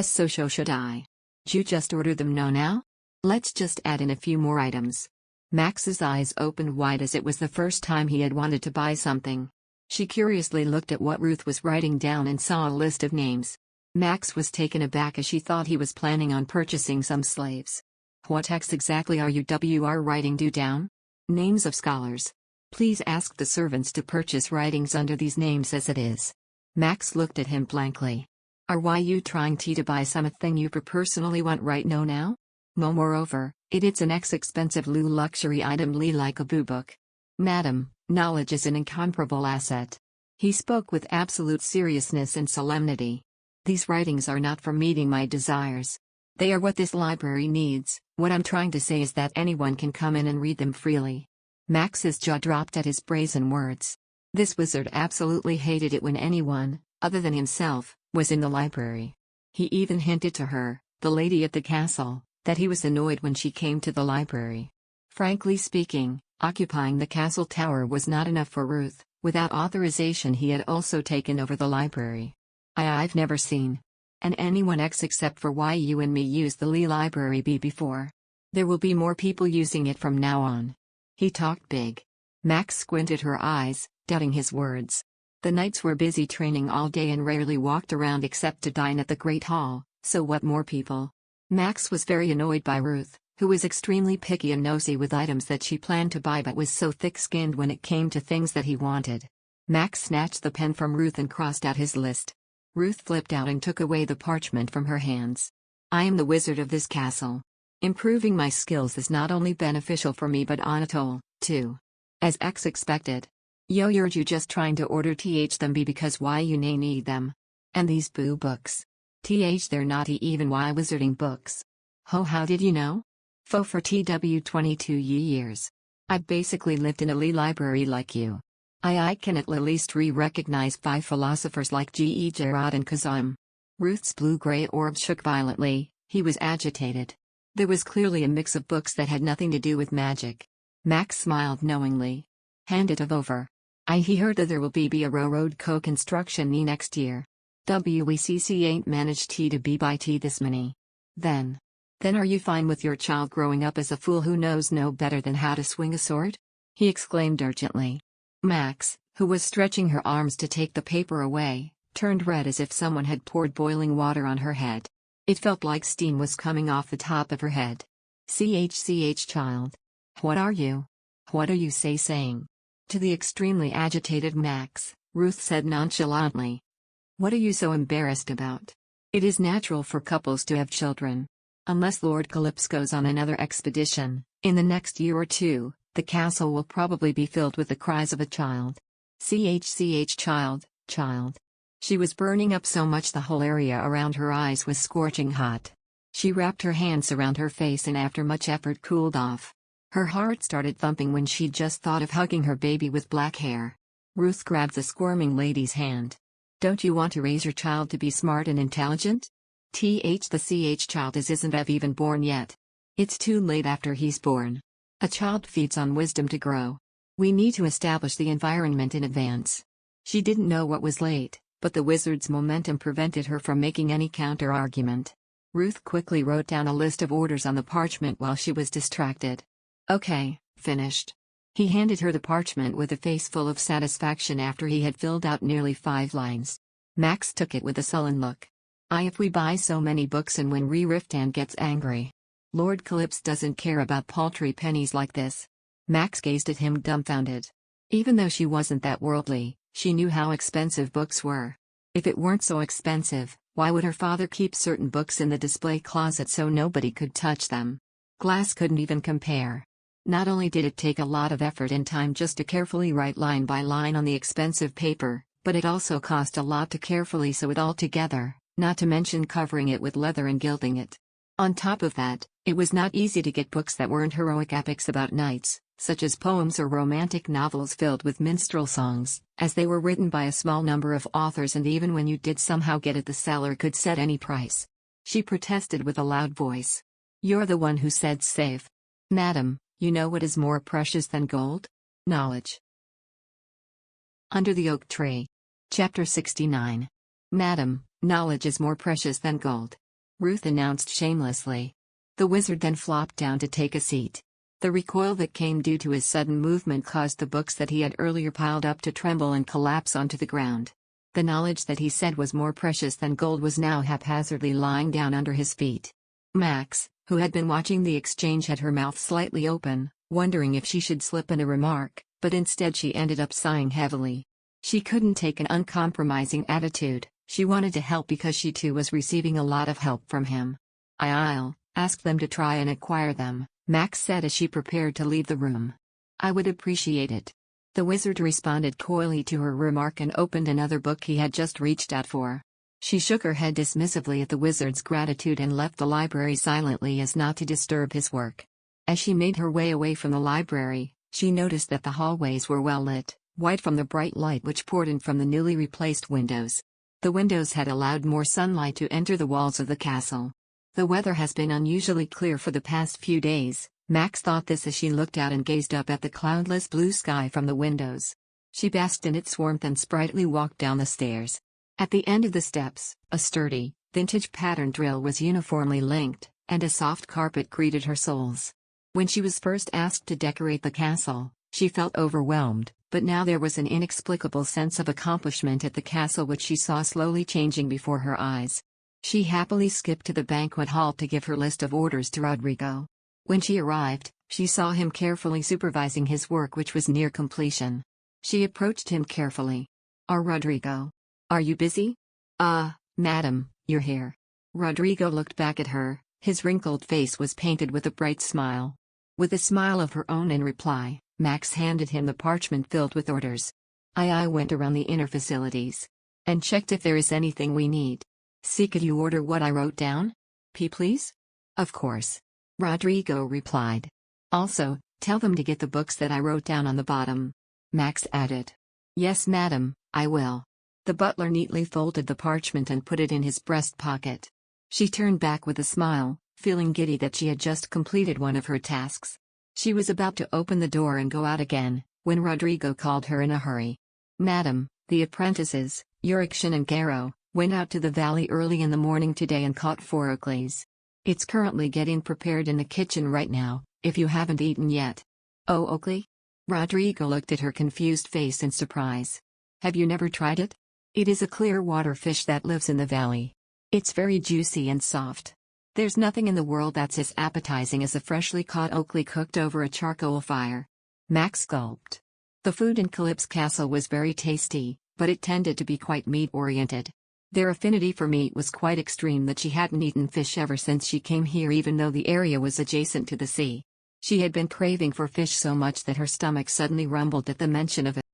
So should I? You just order them now? Let's just add in a few more items. Max's eyes opened wide as it was the first time he had wanted to buy something. She curiously looked at what Ruth was writing down and saw a list of names. Max was taken aback as she thought he was planning on purchasing some slaves. What text exactly are you writing down? Names of scholars. Please ask the servants to purchase writings under these names as it is. Max looked at him blankly. Are you trying to buy something you personally want right now? No, moreover, it's an expensive luxury item like a boo book. Madam, knowledge is an incomparable asset. He spoke with absolute seriousness and solemnity. These writings are not for meeting my desires. They are what this library needs. What I'm trying to say is that anyone can come in and read them freely. Max's jaw dropped at his brazen words. This wizard absolutely hated it when anyone, other than himself, was in the library. He even hinted to her, the lady at the castle, that he was annoyed when she came to the library. Frankly speaking, occupying the castle tower was not enough for Ruth. Without authorization he had also taken over the library. I've never seen anyone except for you and me use the library before. There will be more people using it from now on. He talked big. Max squinted her eyes, doubting his words. The knights were busy training all day and rarely walked around except to dine at the Great Hall, so what more people? Max was very annoyed by Ruth, who was extremely picky and nosy with items that she planned to buy but was so thick-skinned when it came to things that he wanted. Max snatched the pen from Ruth and crossed out his list. Ruth flipped out and took away the parchment from her hands. I am the wizard of this castle. Improving my skills is not only beneficial for me but on atoll, too. As expected. You're just trying to order them because you need them. And these boo books. They're not even wizarding books. How did you know? For 22 years. I've basically lived in a library like you. I can at least recognize 5 philosophers like G.E. Gerard and Kazam. Ruth's blue-gray orb shook violently. He was agitated. There was clearly a mix of books that had nothing to do with magic. Max smiled knowingly. Hand it over. He heard that there will be a railroad co-construction next year. WECC ain't managed to buy this many. Then are you fine with your child growing up as a fool who knows no better than how to swing a sword? He exclaimed urgently. Max, who was stretching her arms to take the paper away, turned red as if someone had poured boiling water on her head. It felt like steam was coming off the top of her head. Child. What are you? What are you saying? To the extremely agitated Max, Ruth said nonchalantly. What are you so embarrassed about? It is natural for couples to have children. Unless Lord Calypso goes on another expedition, in the next year or two, the castle will probably be filled with the cries of a child. Child. She was burning up so much the whole area around her eyes was scorching hot. She wrapped her hands around her face and after much effort cooled off. Her heart started thumping when she just thought of hugging her baby with black hair. Ruth grabbed the squirming lady's hand. Don't you want to raise your child to be smart and intelligent? The child isn't even born yet. It's too late after he's born. A child feeds on wisdom to grow. We need to establish the environment in advance. She didn't know what was late, but the wizard's momentum prevented her from making any counter-argument. Ruth quickly wrote down a list of orders on the parchment while she was distracted. Okay, finished. He handed her the parchment with a face full of satisfaction after he had filled out nearly 5 lines. Max took it with a sullen look. If we buy so many books and when Sir Riftan gets angry. Lord Calypso doesn't care about paltry pennies like this. Max gazed at him dumbfounded. Even though she wasn't that worldly, she knew how expensive books were. If it weren't so expensive, why would her father keep certain books in the display closet so nobody could touch them? Glass couldn't even compare. Not only did it take a lot of effort and time just to carefully write line by line on the expensive paper, but it also cost a lot to carefully sew it all together, not to mention covering it with leather and gilding it. On top of that, it was not easy to get books that weren't heroic epics about knights, such as poems or romantic novels filled with minstrel songs, as they were written by a small number of authors, and even when you did somehow get it, the seller could set any price. She protested with a loud voice. "You're the one who said save. Madam, you know what is more precious than gold? Knowledge." Under the Oak Tree. Chapter 69. "Madam, knowledge is more precious than gold," Ruth announced shamelessly. The wizard then flopped down to take a seat. The recoil that came due to his sudden movement caused the books that he had earlier piled up to tremble and collapse onto the ground. The knowledge that he said was more precious than gold was now haphazardly lying down under his feet. Max, who had been watching the exchange, had her mouth slightly open, wondering if she should slip in a remark, but instead she ended up sighing heavily. She couldn't take an uncompromising attitude. She wanted to help because she too was receiving a lot of help from him. "I'll ask them to try and acquire them," Max said as she prepared to leave the room. "I would appreciate it." The wizard responded coyly to her remark and opened another book he had just reached out for. She shook her head dismissively at the wizard's gratitude and left the library silently as not to disturb his work. As she made her way away from the library, she noticed that the hallways were well lit, white from the bright light which poured in from the newly replaced windows. The windows had allowed more sunlight to enter the walls of the castle. "The weather has been unusually clear for the past few days," Max thought this as she looked out and gazed up at the cloudless blue sky from the windows. She basked in its warmth and sprightly walked down the stairs. At the end of the steps, a sturdy, vintage-patterned drill was uniformly linked, and a soft carpet greeted her soles. When she was first asked to decorate the castle, she felt overwhelmed, but now there was an inexplicable sense of accomplishment at the castle which she saw slowly changing before her eyes. She happily skipped to the banquet hall to give her list of orders to Rodrigo. When she arrived, she saw him carefully supervising his work, which was near completion. She approached him carefully. Rodrigo. Are you busy?" Madam, you're here." Rodrigo looked back at her. His wrinkled face was painted with a bright smile. With a smile of her own in reply, Max handed him the parchment filled with orders. I went around the inner facilities and checked if there is anything we need. See, could you order what I wrote down? Please? Of course. Rodrigo replied. Also, tell them to get the books that I wrote down on the bottom. Max added. Yes, madam, I will. The butler neatly folded the parchment and put it in his breast pocket. She turned back with a smile, feeling giddy that she had just completed one of her tasks. She was about to open the door and go out again, when Rodrigo called her in a hurry. Madam, the apprentices, Yurikshin and Garo, went out to the valley early in the morning today and caught 4 Oakleys. It's currently getting prepared in the kitchen right now, if you haven't eaten yet. Oh, Oakley? Rodrigo looked at her confused face in surprise. Have you never tried it? It is a clear water fish that lives in the valley. It's very juicy and soft. There's nothing in the world that's as appetizing as a freshly caught Oakley cooked over a charcoal fire. Max gulped. The food in Calypso Castle was very tasty, but it tended to be quite meat-oriented. Their affinity for meat was quite extreme that she hadn't eaten fish ever since she came here, even though the area was adjacent to the sea. She had been craving for fish so much that her stomach suddenly rumbled at the mention of it.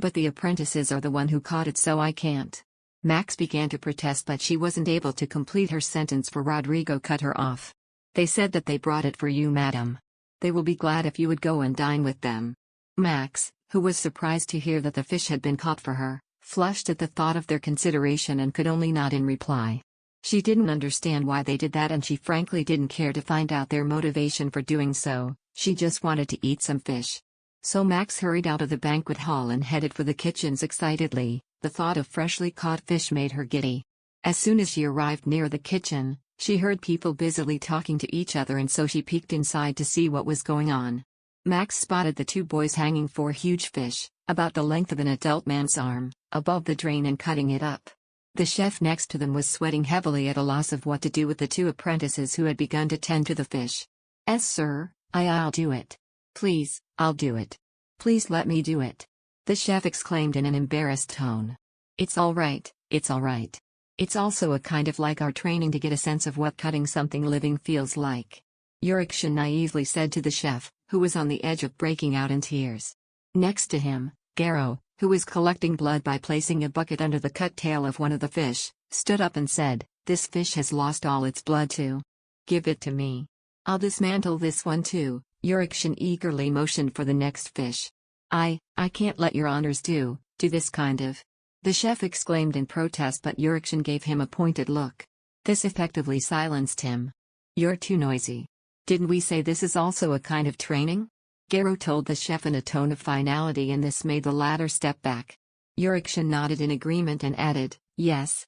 But the apprentices are the one who caught it, so I can't. Max began to protest, but she wasn't able to complete her sentence for Rodrigo cut her off. They said that they brought it for you, madam. They will be glad if you would go and dine with them. Max, who was surprised to hear that the fish had been caught for her, flushed at the thought of their consideration and could only nod in reply. She didn't understand why they did that, and she frankly didn't care to find out their motivation for doing so. She just wanted to eat some fish. So Max hurried out of the banquet hall and headed for the kitchens excitedly. The thought of freshly caught fish made her giddy. As soon as she arrived near the kitchen, she heard people busily talking to each other, and so she peeked inside to see what was going on. Max spotted the 2 boys hanging 4 huge fish, about the length of an adult man's arm, above the drain and cutting it up. The chef next to them was sweating heavily at a loss of what to do with the two apprentices who had begun to tend to the fish. "Yes, sir, I'll do it. Please, I'll do it. Please let me do it," the chef exclaimed in an embarrassed tone. It's all right, it's all right. It's also a kind of like our training to get a sense of what cutting something living feels like," Yurikshin naively said to the chef, who was on the edge of breaking out in tears. Next to him, Garo, who was collecting blood by placing a bucket under the cut tail of one of the fish, stood up and said, "This fish has lost all its blood too. Give it to me. I'll dismantle this one too." Yurikshin eagerly motioned for the next fish. I can't let your honors do this kind of," the chef exclaimed in protest, but Yurikshin gave him a pointed look. This effectively silenced him. "You're too noisy. Didn't we say this is also a kind of training?" Garo told the chef in a tone of finality, and this made the latter step back. Yurikshin nodded in agreement and added, yes,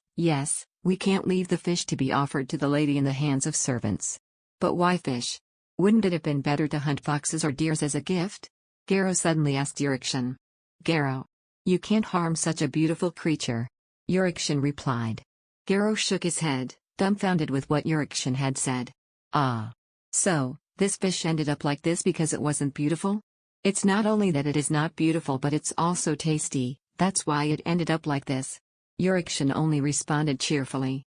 we can't leave the fish to be offered to the lady in the hands of servants." "But why fish? Wouldn't it have been better to hunt foxes or deers as a gift?" Garo suddenly asked Yurikshin. "Garo, you can't harm such a beautiful creature," Yurikshin replied. Garo shook his head, dumbfounded with what Yurikshin had said. "Ah. So, this fish ended up like this because it wasn't beautiful? It's not only that it is not beautiful, but it's also tasty, that's why it ended up like this," Yurikshin only responded cheerfully.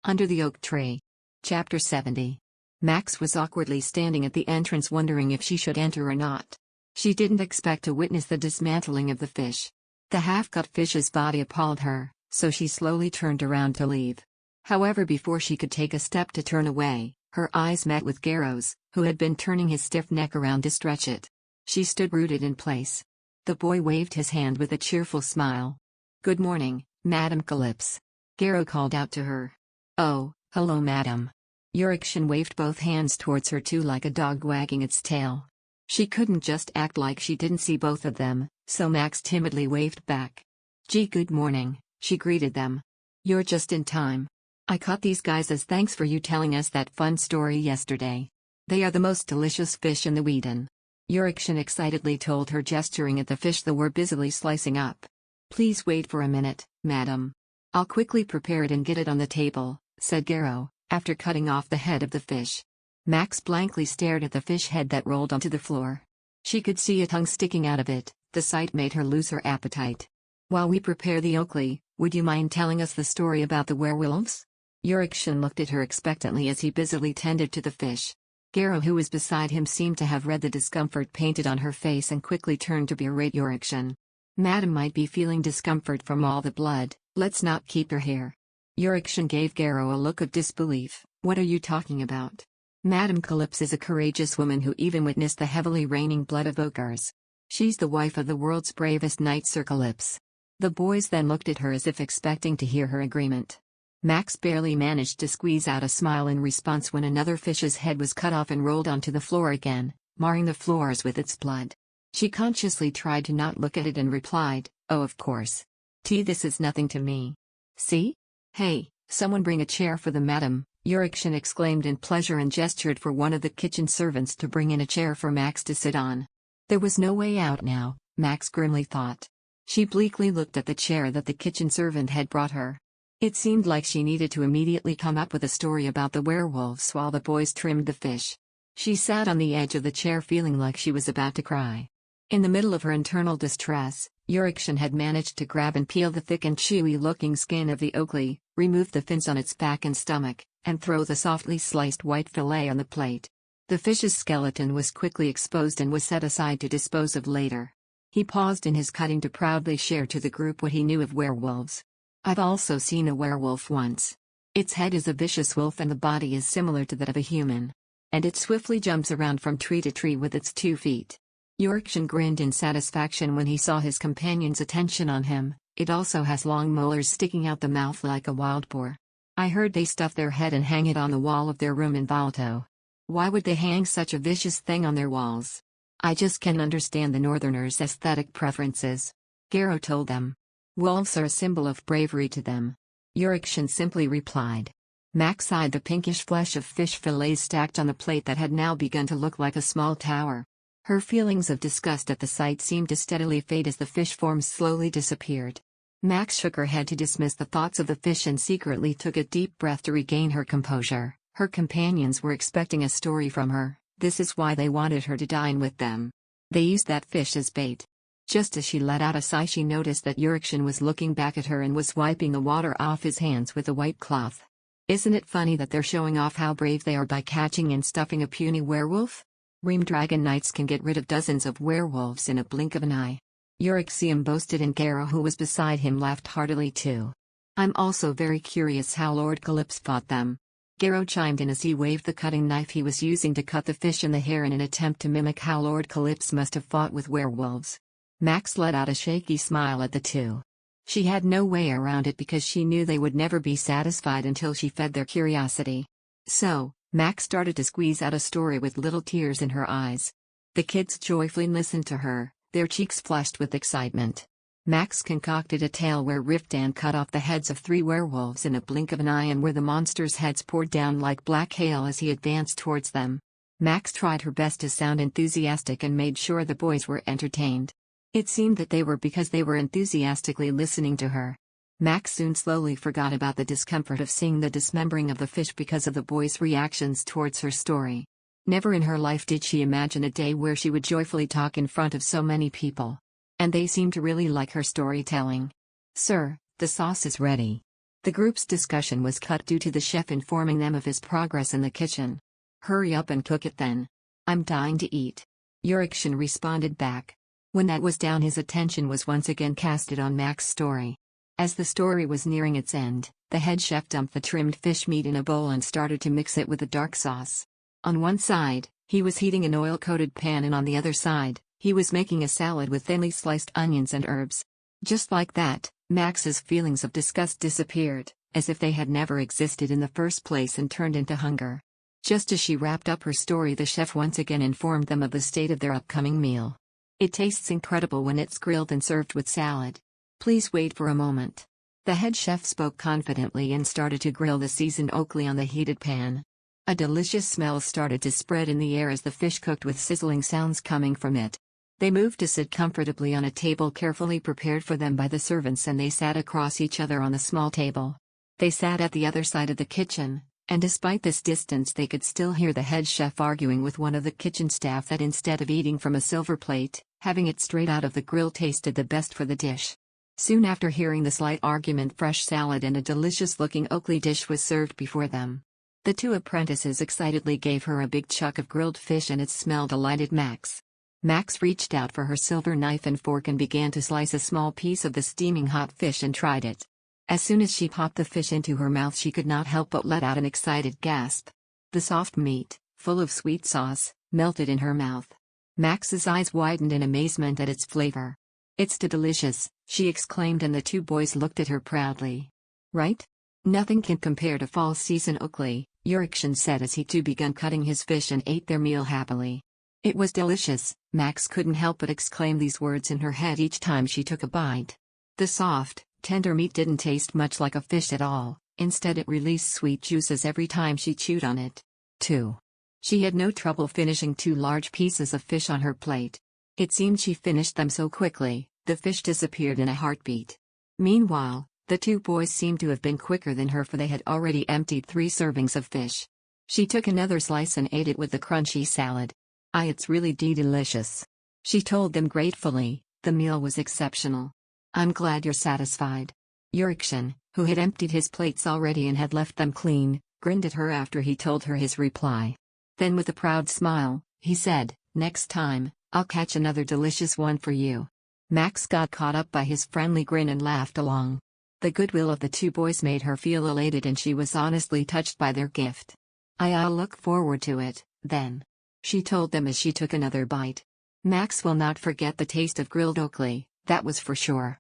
Under the Oak Tree. Chapter 70. Max was awkwardly standing at the entrance, wondering if she should enter or not. She didn't expect to witness the dismantling of the fish. The half-cut fish's body appalled her, so she slowly turned around to leave. However, before she could take a step to turn away, her eyes met with Garo's, who had been turning his stiff neck around to stretch it. She stood rooted in place. The boy waved his hand with a cheerful smile. "Good morning, Madame Calypse," Garo called out to her. "Oh, hello, madam." Yurikshin waved both hands towards her too, like a dog wagging its tail. She couldn't just act like she didn't see both of them, so Max timidly waved back. "Gee, good morning," she greeted them. "You're just in time. I caught these guys as thanks for you telling us that fun story yesterday. They are the most delicious fish in the Whedon," Yurikshin excitedly told her, gesturing at the fish they were busily slicing up. "Please wait for a minute, madam. I'll quickly prepare it and get it on the table," said Garo, after cutting off the head of the fish. Max blankly stared at the fish head that rolled onto the floor. She could see a tongue sticking out of it. The sight made her lose her appetite. "While we prepare the Oakley, would you mind telling us the story about the werewolves?" Yurikshin looked at her expectantly as he busily tended to the fish. Garo, who was beside him, seemed to have read the discomfort painted on her face and quickly turned to berate Yurikshin. "Madam might be feeling discomfort from all the blood, let's not keep her here." Yurikshin gave Garo a look of disbelief. "What are you talking about? Madame Calypse is a courageous woman who even witnessed the heavily raining blood of ogres. She's the wife of the world's bravest knight, Sir Calypse." The boys then looked at her as if expecting to hear her agreement. Max barely managed to squeeze out a smile in response when another fish's head was cut off and rolled onto the floor again, marring the floors with its blood. She consciously tried to not look at it and replied, "Oh, of course. This is nothing to me. See? Hey, someone bring a chair for the madam," Yurikshin exclaimed in pleasure and gestured for one of the kitchen servants to bring in a chair for Max to sit on. There was no way out now, Max grimly thought. She bleakly looked at the chair that the kitchen servant had brought her. It seemed like she needed to immediately come up with a story about the werewolves while the boys trimmed the fish. She sat on the edge of the chair feeling like she was about to cry. In the middle of her internal distress, Yurikshin had managed to grab and peel the thick and chewy-looking skin of the Oakley, remove the fins on its back and stomach, and throw the softly sliced white fillet on the plate. The fish's skeleton was quickly exposed and was set aside to dispose of later. He paused in his cutting to proudly share to the group what he knew of werewolves. "I've also seen a werewolf once. Its head is a vicious wolf and the body is similar to that of a human. And it swiftly jumps around from tree to tree with its 2 feet. Yurikshin grinned in satisfaction when he saw his companion's attention on him. "It also has long molars sticking out the mouth like a wild boar. I heard they stuff their head and hang it on the wall of their room in Valto. Why would they hang such a vicious thing on their walls? I just can't understand the Northerners' aesthetic preferences," Garo told them. "Wolves are a symbol of bravery to them," Yurikshin simply replied. Max eyed the pinkish flesh of fish fillets stacked on the plate that had now begun to look like a small tower. Her feelings of disgust at the sight seemed to steadily fade as the fish forms slowly disappeared. Max shook her head to dismiss the thoughts of the fish and secretly took a deep breath to regain her composure. Her companions were expecting a story from her, this is why they wanted her to dine with them. They used that fish as bait. Just as she let out a sigh, she noticed that Yurikshin was looking back at her and was wiping the water off his hands with a white cloth. Isn't it funny that they're showing off how brave they are by catching and stuffing a puny werewolf? Ream Dragon Knights can get rid of dozens of werewolves in a blink of an eye. Yurikshin boasted, and Garo, who was beside him, laughed heartily too. I'm also very curious how Lord Calypso fought them. Garo chimed in as he waved the cutting knife he was using to cut the fish in the hair in an attempt to mimic how Lord Calypso must have fought with werewolves. Max let out a shaky smile at the two. She had no way around it because she knew they would never be satisfied until she fed their curiosity. So, Max started to squeeze out a story with little tears in her eyes. The kids joyfully listened to her, their cheeks flushed with excitement. Max concocted a tale where Riftan cut off the heads of 3 werewolves in a blink of an eye and where the monsters' heads poured down like black hail as he advanced towards them. Max tried her best to sound enthusiastic and made sure the boys were entertained. It seemed that they were because they were enthusiastically listening to her. Max soon slowly forgot about the discomfort of seeing the dismembering of the fish because of the boys' reactions towards her story. Never in her life did she imagine a day where she would joyfully talk in front of so many people. And they seemed to really like her storytelling. Sir, the sauce is ready. The group's discussion was cut due to the chef informing them of his progress in the kitchen. Hurry up and cook it then. I'm dying to eat. Yurikshin responded back. When that was down, his attention was once again casted on Max's story. As the story was nearing its end, the head chef dumped the trimmed fish meat in a bowl and started to mix it with the dark sauce. On one side, he was heating an oil-coated pan, and on the other side, he was making a salad with thinly sliced onions and herbs. Just like that, Max's feelings of disgust disappeared, as if they had never existed in the first place, and turned into hunger. Just as she wrapped up her story, the chef once again informed them of the state of their upcoming meal. It tastes incredible when it's grilled and served with salad. Please wait for a moment. The head chef spoke confidently and started to grill the seasoned Oakley on the heated pan. A delicious smell started to spread in the air as the fish cooked, with sizzling sounds coming from it. They moved to sit comfortably on a table carefully prepared for them by the servants, and they sat across each other on the small table. They sat at the other side of the kitchen, and despite this distance they could still hear the head chef arguing with one of the kitchen staff that instead of eating from a silver plate, having it straight out of the grill tasted the best for the dish. Soon after hearing the slight argument, fresh salad and a delicious-looking Oakley dish was served before them. The 2 apprentices excitedly gave her a big chunk of grilled fish, and its smell delighted Max. Max reached out for her silver knife and fork and began to slice a small piece of the steaming hot fish and tried it. As soon as she popped the fish into her mouth, she could not help but let out an excited gasp. The soft meat, full of sweet sauce, melted in her mouth. Max's eyes widened in amazement at its flavor. "It's too delicious," she exclaimed, and the 2 boys looked at her proudly. "Right? Nothing can compare to fall season Oakley," Yurikshin said as he too began cutting his fish and ate their meal happily. It was delicious. Max couldn't help but exclaim these words in her head each time she took a bite. The soft, tender meat didn't taste much like a fish at all, instead it released sweet juices every time she chewed on it. 2. She had no trouble finishing 2 large pieces of fish on her plate. It seemed she finished them so quickly, the fish disappeared in a heartbeat. Meanwhile, the 2 boys seemed to have been quicker than her, for they had already emptied 3 servings of fish. She took another slice and ate it with the crunchy salad. It's really delicious," she told them gratefully. The meal was exceptional. "I'm glad you're satisfied." Yurikshin, who had emptied his plates already and had left them clean, grinned at her after he told her his reply. Then with a proud smile, he said, "Next time, I'll catch another delicious one for you." Max got caught up by his friendly grin and laughed along. The goodwill of the 2 boys made her feel elated, and she was honestly touched by their gift. "I'll look forward to it, then," she told them as she took another bite. "Max will not forget the taste of grilled Oakley, that was for sure."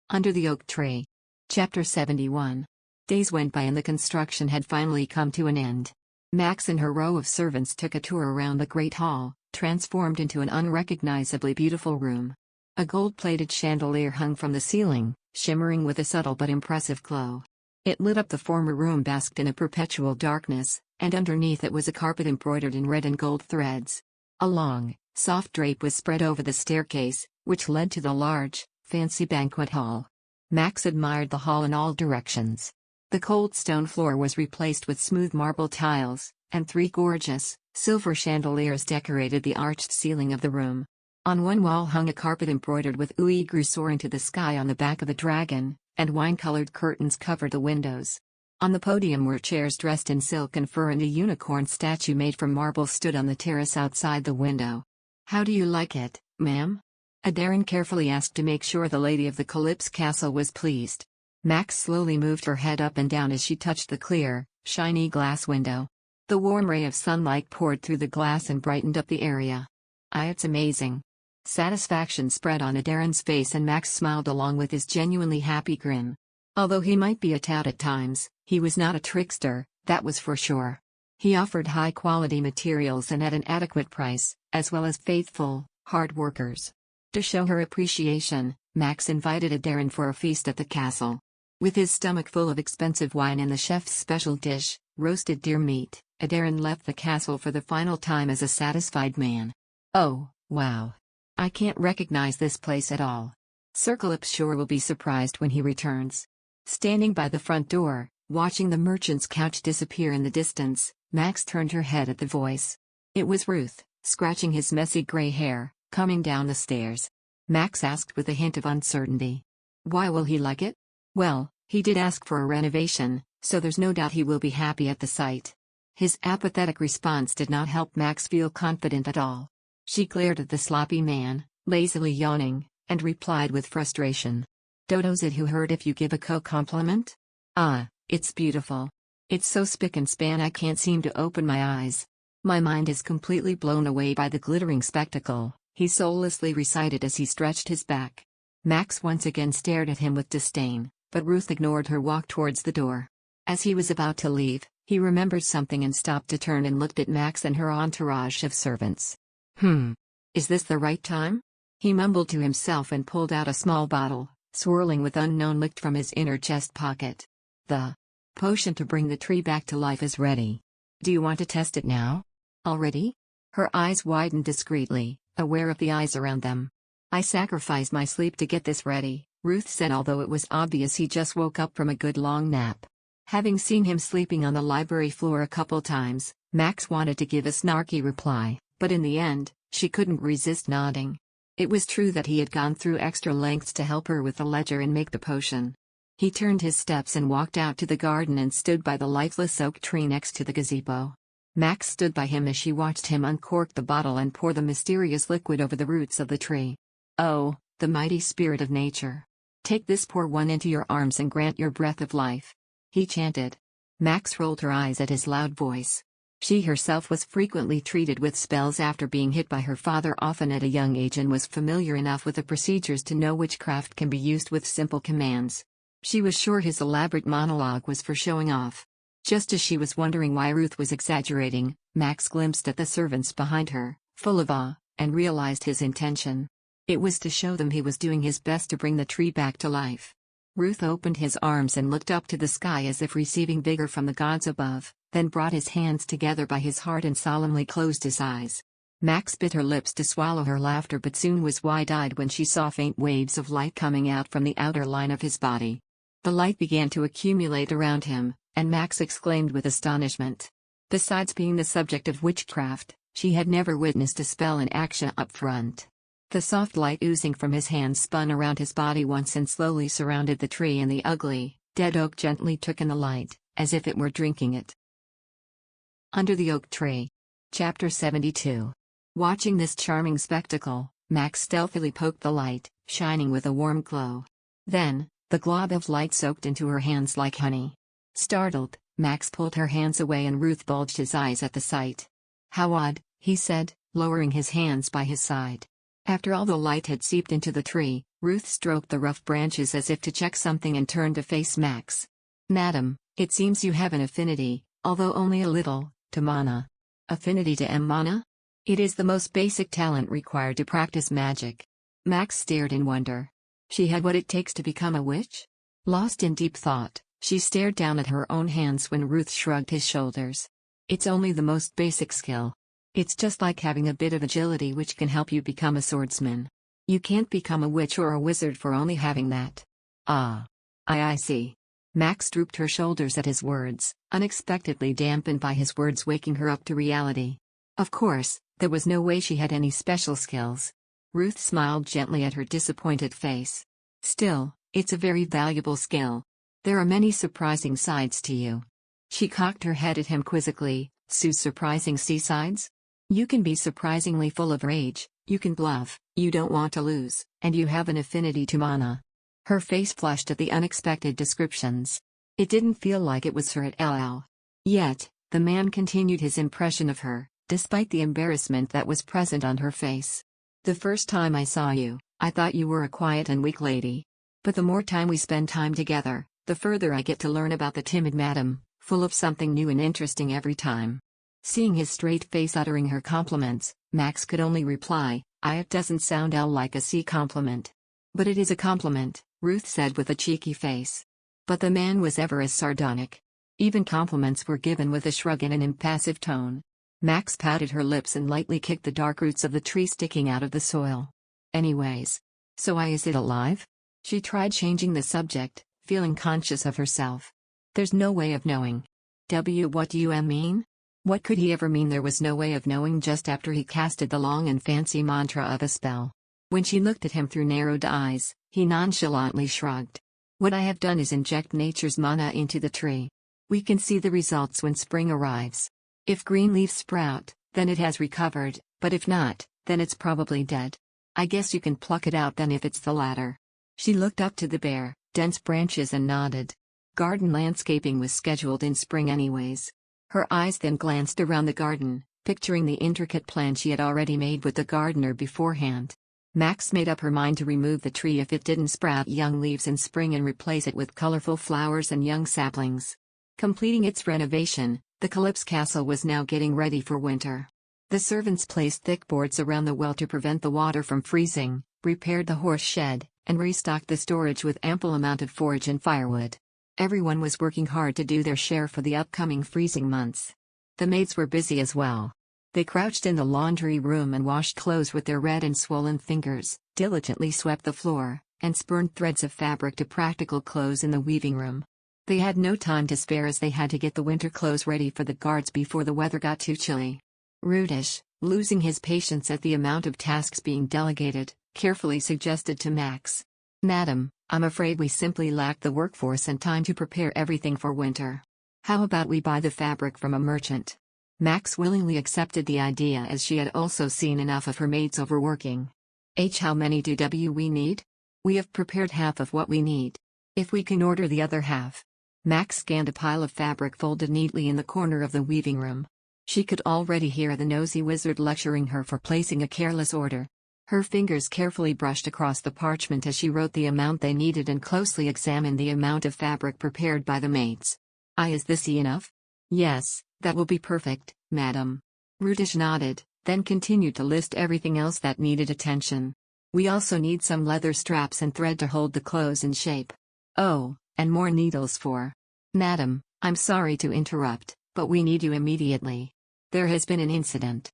Under the Oak Tree. Chapter 71. Days went by and the construction had finally come to an end. Max and her row of servants took a tour around the great hall, transformed into an unrecognizably beautiful room. A gold-plated chandelier hung from the ceiling, shimmering with a subtle but impressive glow. It lit up the former room, basked in a perpetual darkness, and underneath it was a carpet embroidered in red and gold threads. A long, soft drape was spread over the staircase, which led to the large, fancy banquet hall. Max admired the hall in all directions. The cold stone floor was replaced with smooth marble tiles, and 3 gorgeous, silver chandeliers decorated the arched ceiling of the room. On one wall hung a carpet embroidered with oeigre soaring to the sky on the back of a dragon, and wine-colored curtains covered the windows. On the podium were chairs dressed in silk and fur, and a unicorn statue made from marble stood on the terrace outside the window. "How do you like it, ma'am?" Aderin carefully asked to make sure the lady of the Calypse castle was pleased. Max slowly moved her head up and down as she touched the clear, shiny glass window. The warm ray of sunlight poured through the glass and brightened up the area. It's amazing." Satisfaction spread on Aderin's face, and Max smiled along with his genuinely happy grin. Although he might be a tout at times, he was not a trickster, that was for sure. He offered high-quality materials and at an adequate price, as well as faithful, hard workers. To show her appreciation, Max invited Aderin for a feast at the castle. With his stomach full of expensive wine and the chef's special dish, roasted deer meat, Aderin left the castle for the final time as a satisfied man. "Oh, wow. I can't recognize this place at all. Sir Calypse sure will be surprised when he returns." Standing by the front door, watching the merchant's couch disappear in the distance, Max turned her head at the voice. It was Ruth, scratching his messy gray hair, coming down the stairs. Max asked with a hint of uncertainty. "Why will he like it?" "Well, he did ask for a renovation, so there's no doubt he will be happy at the sight." His apathetic response did not help Max feel confident at all. She glared at the sloppy man, lazily yawning, and replied with frustration. "Dodo's it who heard if you give a compliment? It's beautiful. It's so spick and span I can't seem to open my eyes. My mind is completely blown away by the glittering spectacle," he soullessly recited as he stretched his back. Max once again stared at him with disdain, but Ruth ignored her walk towards the door. As he was about to leave, he remembered something and stopped to turn and looked at Max and her entourage of servants. Is this the right time?" He mumbled to himself and pulled out a small bottle, swirling with unknown liquid from his inner chest pocket. "The potion to bring the tree back to life is ready. Do you want to test it now?" "Already?" Her eyes widened discreetly, aware of the eyes around them. "I sacrificed my sleep to get this ready," Ruth said, although it was obvious he just woke up from a good long nap. Having seen him sleeping on the library floor a couple times, Max wanted to give a snarky reply, but in the end, she couldn't resist nodding. It was true that he had gone through extra lengths to help her with the ledger and make the potion. He turned his steps and walked out to the garden and stood by the lifeless oak tree next to the gazebo. Max stood by him as she watched him uncork the bottle and pour the mysterious liquid over the roots of the tree. "Oh, the mighty spirit of nature. Take this poor one into your arms and grant your breath of life," he chanted. Max rolled her eyes at his loud voice. She herself was frequently treated with spells after being hit by her father, often at a young age, and was familiar enough with the procedures to know witchcraft can be used with simple commands. She was sure his elaborate monologue was for showing off. Just as she was wondering why Ruth was exaggerating, Max glimpsed at the servants behind her, full of awe, and realized his intention. It was to show them he was doing his best to bring the tree back to life. Ruth opened his arms and looked up to the sky as if receiving vigor from the gods above, then brought his hands together by his heart and solemnly closed his eyes. Max bit her lips to swallow her laughter, but soon was wide-eyed when she saw faint waves of light coming out from the outer line of his body. The light began to accumulate around him, and Max exclaimed with astonishment. Besides being the subject of witchcraft, she had never witnessed a spell in action up front. The soft light oozing from his hands spun around his body once and slowly surrounded the tree, and the ugly, dead oak gently took in the light, as if it were drinking it. Under the Oak Tree. Chapter 72. Watching this charming spectacle, Max stealthily poked the light, shining with a warm glow. Then, the glob of light soaked into her hands like honey. Startled, Max pulled her hands away and Ruth bulged his eyes at the sight. "How odd," he said, lowering his hands by his side. After all the light had seeped into the tree, Ruth stroked the rough branches as if to check something and turned to face Max. "Madam, it seems you have an affinity, although only a little, to mana." "Affinity to mana?" "It is the most basic talent required to practice magic." Max stared in wonder. She had what it takes to become a witch? Lost in deep thought, she stared down at her own hands when Ruth shrugged his shoulders. "It's only the most basic skill. It's just like having a bit of agility which can help you become a swordsman." You can't become a witch or a wizard for only having that. Ah. I see. Max drooped her shoulders at his words, unexpectedly dampened by his words waking her up to reality. Of course, there was no way she had any special skills. Ruth smiled gently at her disappointed face. Still, it's a very valuable skill. There are many surprising sides to you. She cocked her head at him quizzically. Sue's surprising sides? You can be surprisingly full of rage, you can bluff, you don't want to lose, and you have an affinity to mana. Her face flushed at the unexpected descriptions. It didn't feel like it was her at all. Yet, the man continued his impression of her, despite the embarrassment that was present on her face. The first time I saw you, I thought you were a quiet and weak lady. But the more time we spend time together, the further I get to learn about the timid madam, full of something new and interesting every time. Seeing his straight face uttering her compliments, Max could only reply, it doesn't sound like a C compliment. But it is a compliment, Ruth said with a cheeky face. But the man was ever as sardonic. Even compliments were given with a shrug and an impassive tone. Max patted her lips and lightly kicked the dark roots of the tree sticking out of the soil. Anyways. So is it alive? She tried changing the subject, feeling conscious of herself. There's no way of knowing. What do you mean? What could he ever mean? There was no way of knowing just after he casted the long and fancy mantra of a spell. When she looked at him through narrowed eyes, he nonchalantly shrugged. What I have done is inject nature's mana into the tree. We can see the results when spring arrives. If green leaves sprout, then it has recovered, but if not, then it's probably dead. I guess you can pluck it out then if it's the latter. She looked up to the bare, dense branches and nodded. Garden landscaping was scheduled in spring anyways. Her eyes then glanced around the garden, picturing the intricate plan she had already made with the gardener beforehand. Max made up her mind to remove the tree if it didn't sprout young leaves in spring and replace it with colorful flowers and young saplings. Completing its renovation, the Calypse Castle was now getting ready for winter. The servants placed thick boards around the well to prevent the water from freezing, repaired the horse shed, and restocked the storage with ample amount of forage and firewood. Everyone was working hard to do their share for the upcoming freezing months. The maids were busy as well. They crouched in the laundry room and washed clothes with their red and swollen fingers, diligently swept the floor, and spurned threads of fabric to practical clothes in the weaving room. They had no time to spare as they had to get the winter clothes ready for the guards before the weather got too chilly. Rudish, losing his patience at the amount of tasks being delegated, carefully suggested to Max. Madam, I'm afraid we simply lack the workforce and time to prepare everything for winter. How about we buy the fabric from a merchant? Max willingly accepted the idea as she had also seen enough of her maids overworking. How many do we need? We have prepared half of what we need. If we can order the other half. Max scanned a pile of fabric folded neatly in the corner of the weaving room. She could already hear the nosy wizard lecturing her for placing a careless order. Her fingers carefully brushed across the parchment as she wrote the amount they needed and closely examined the amount of fabric prepared by the maids. Is this enough? Yes, that will be perfect, madam. Rudish nodded, then continued to list everything else that needed attention. We also need some leather straps and thread to hold the clothes in shape. Oh, and more needles for. Madam, I'm sorry to interrupt, but we need you immediately. There has been an incident.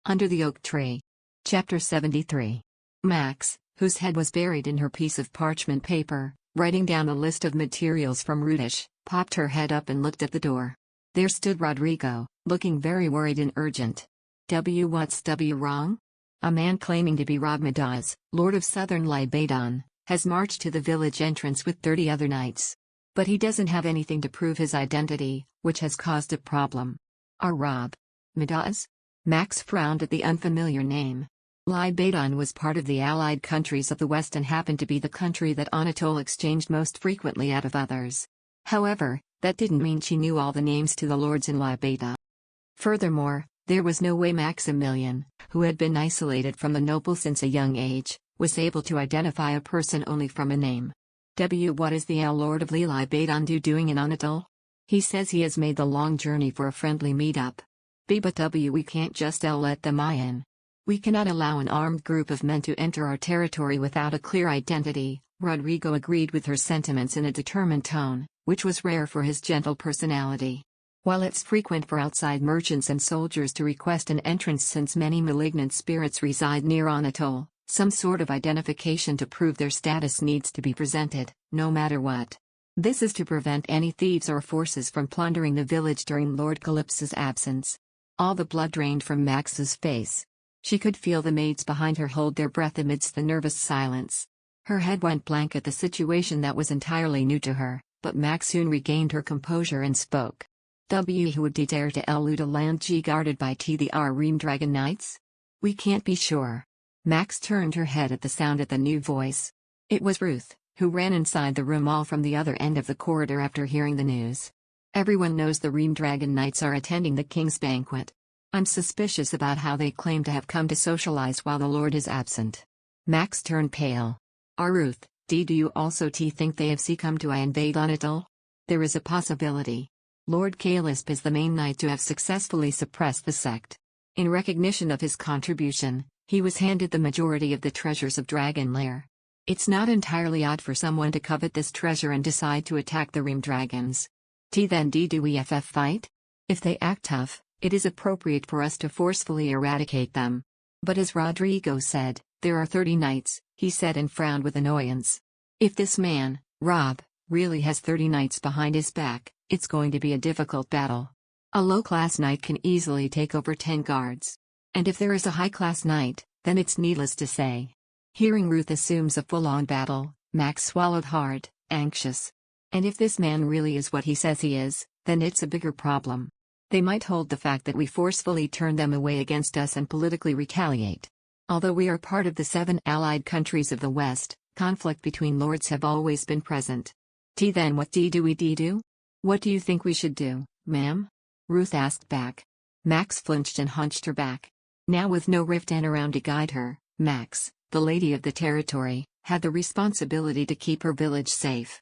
Under the oak tree. Chapter 73. Max, whose head was buried in her piece of parchment paper, writing down a list of materials from Rudish, popped her head up and looked at the door. There stood Rodrigo, looking very worried and urgent. What's wrong? A man claiming to be Midas, Lord of Southern Libadon, has marched to the village entrance with 30 other knights. But he doesn't have anything to prove his identity, which has caused a problem. Midas? Max frowned at the unfamiliar name. Libadon was part of the allied countries of the West and happened to be the country that Anatole exchanged most frequently out of others. However, that didn't mean she knew all the names to the lords in Libada. Furthermore, there was no way Maximilian, who had been isolated from the nobles since a young age, was able to identify a person only from a name. What is the Lord of Libadon doing in Anatole? He says he has made the long journey for a friendly meetup. But we can't just let them in. We cannot allow an armed group of men to enter our territory without a clear identity. Rodrigo agreed with her sentiments in a determined tone, which was rare for his gentle personality. While it's frequent for outside merchants and soldiers to request an entrance since many malignant spirits reside near Anatole, Some sort of identification to prove their status needs to be presented, no matter what. This is to prevent any thieves or forces from plundering the village during Lord Calypso's absence. All the blood drained from Max's face. She could feel the maids behind her hold their breath amidst the nervous silence. Her head went blank at the situation that was entirely new to her, but Max soon regained her composure and spoke. Who would dare to elude a land G guarded by the Ream Dragon Knights? We can't be sure. Max turned her head at the sound of the new voice. It was Ruth, who ran inside the room all from the other end of the corridor after hearing the news. Everyone knows the Ream Dragon Knights are attending the king's banquet. I'm suspicious about how they claim to have come to socialize while the Lord is absent. Max turned pale. Ruth, do you also think they have come to invade Unital? There is a possibility. Lord Calypso is the main knight to have successfully suppressed the sect. In recognition of his contribution, he was handed the majority of the treasures of Dragonlair. It's not entirely odd for someone to covet this treasure and decide to attack the Ream Dragons. Then do we fight? If they act tough, it is appropriate for us to forcefully eradicate them. But as Rodrigo said, there are 30 knights, he said and frowned with annoyance. If this man, Rob, really has 30 knights behind his back, it's going to be a difficult battle. A low-class knight can easily take over 10 guards. And if there is a high-class knight, then it's needless to say. Hearing Ruth assumes a full-on battle, Max swallowed hard, anxious. And if this man really is what he says he is, then it's a bigger problem. They might hold the fact that we forcefully turn them away against us and politically retaliate. Although we are part of the 7 allied countries of the West, conflict between lords have always been present. Then what do we do? What do you think we should do, ma'am? Ruth asked back. Max flinched and hunched her back. Now with no Riftan around to guide her, Max, the lady of the territory, had the responsibility to keep her village safe.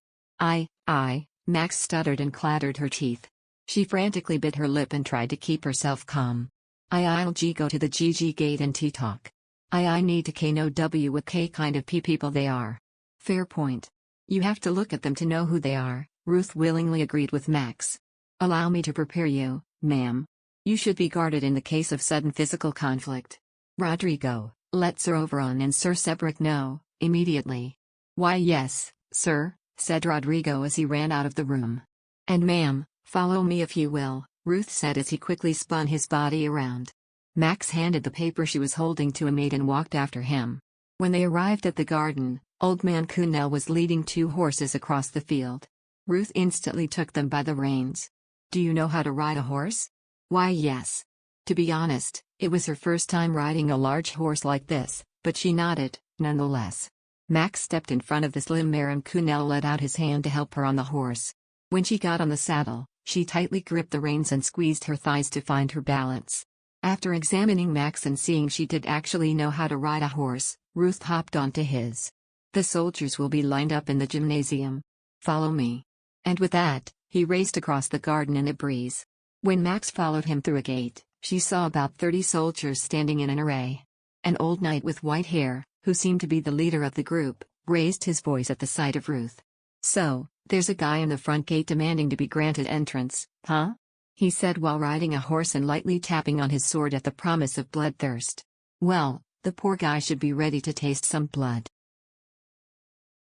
Max stuttered and clattered her teeth. She frantically bit her lip and tried to keep herself calm. I'll go to the GG gate and talk. I need to know what kind of people they are. Fair point. You have to look at them to know who they are, Ruth willingly agreed with Max. Allow me to prepare you, ma'am. You should be guarded in the case of sudden physical conflict. Rodrigo, let Sir Oberon and Sir Sebrick know, immediately. Why yes, sir, said Rodrigo as he ran out of the room. And ma'am, follow me if you will, Ruth said as he quickly spun his body around. Max handed the paper she was holding to a maid and walked after him. When they arrived at the garden, Old Man Kunel was leading 2 horses across the field. Ruth instantly took them by the reins. Do you know how to ride a horse? Why yes. To be honest, it was her first time riding a large horse like this, but she nodded, nonetheless. Max stepped in front of the slim mare and Kunel let out his hand to help her on the horse. When she got on the saddle, she tightly gripped the reins and squeezed her thighs to find her balance. After examining Max and seeing she did actually know how to ride a horse, Ruth hopped onto his. The soldiers will be lined up in the gymnasium. Follow me. And with that, he raced across the garden in a breeze. When Max followed him through a gate, she saw about 30 soldiers standing in an array. An old knight with white hair, who seemed to be the leader of the group, raised his voice at the sight of Ruth. So, there's a guy in the front gate demanding to be granted entrance, huh? He said while riding a horse and lightly tapping on his sword at the promise of bloodthirst. Well, the poor guy should be ready to taste some blood.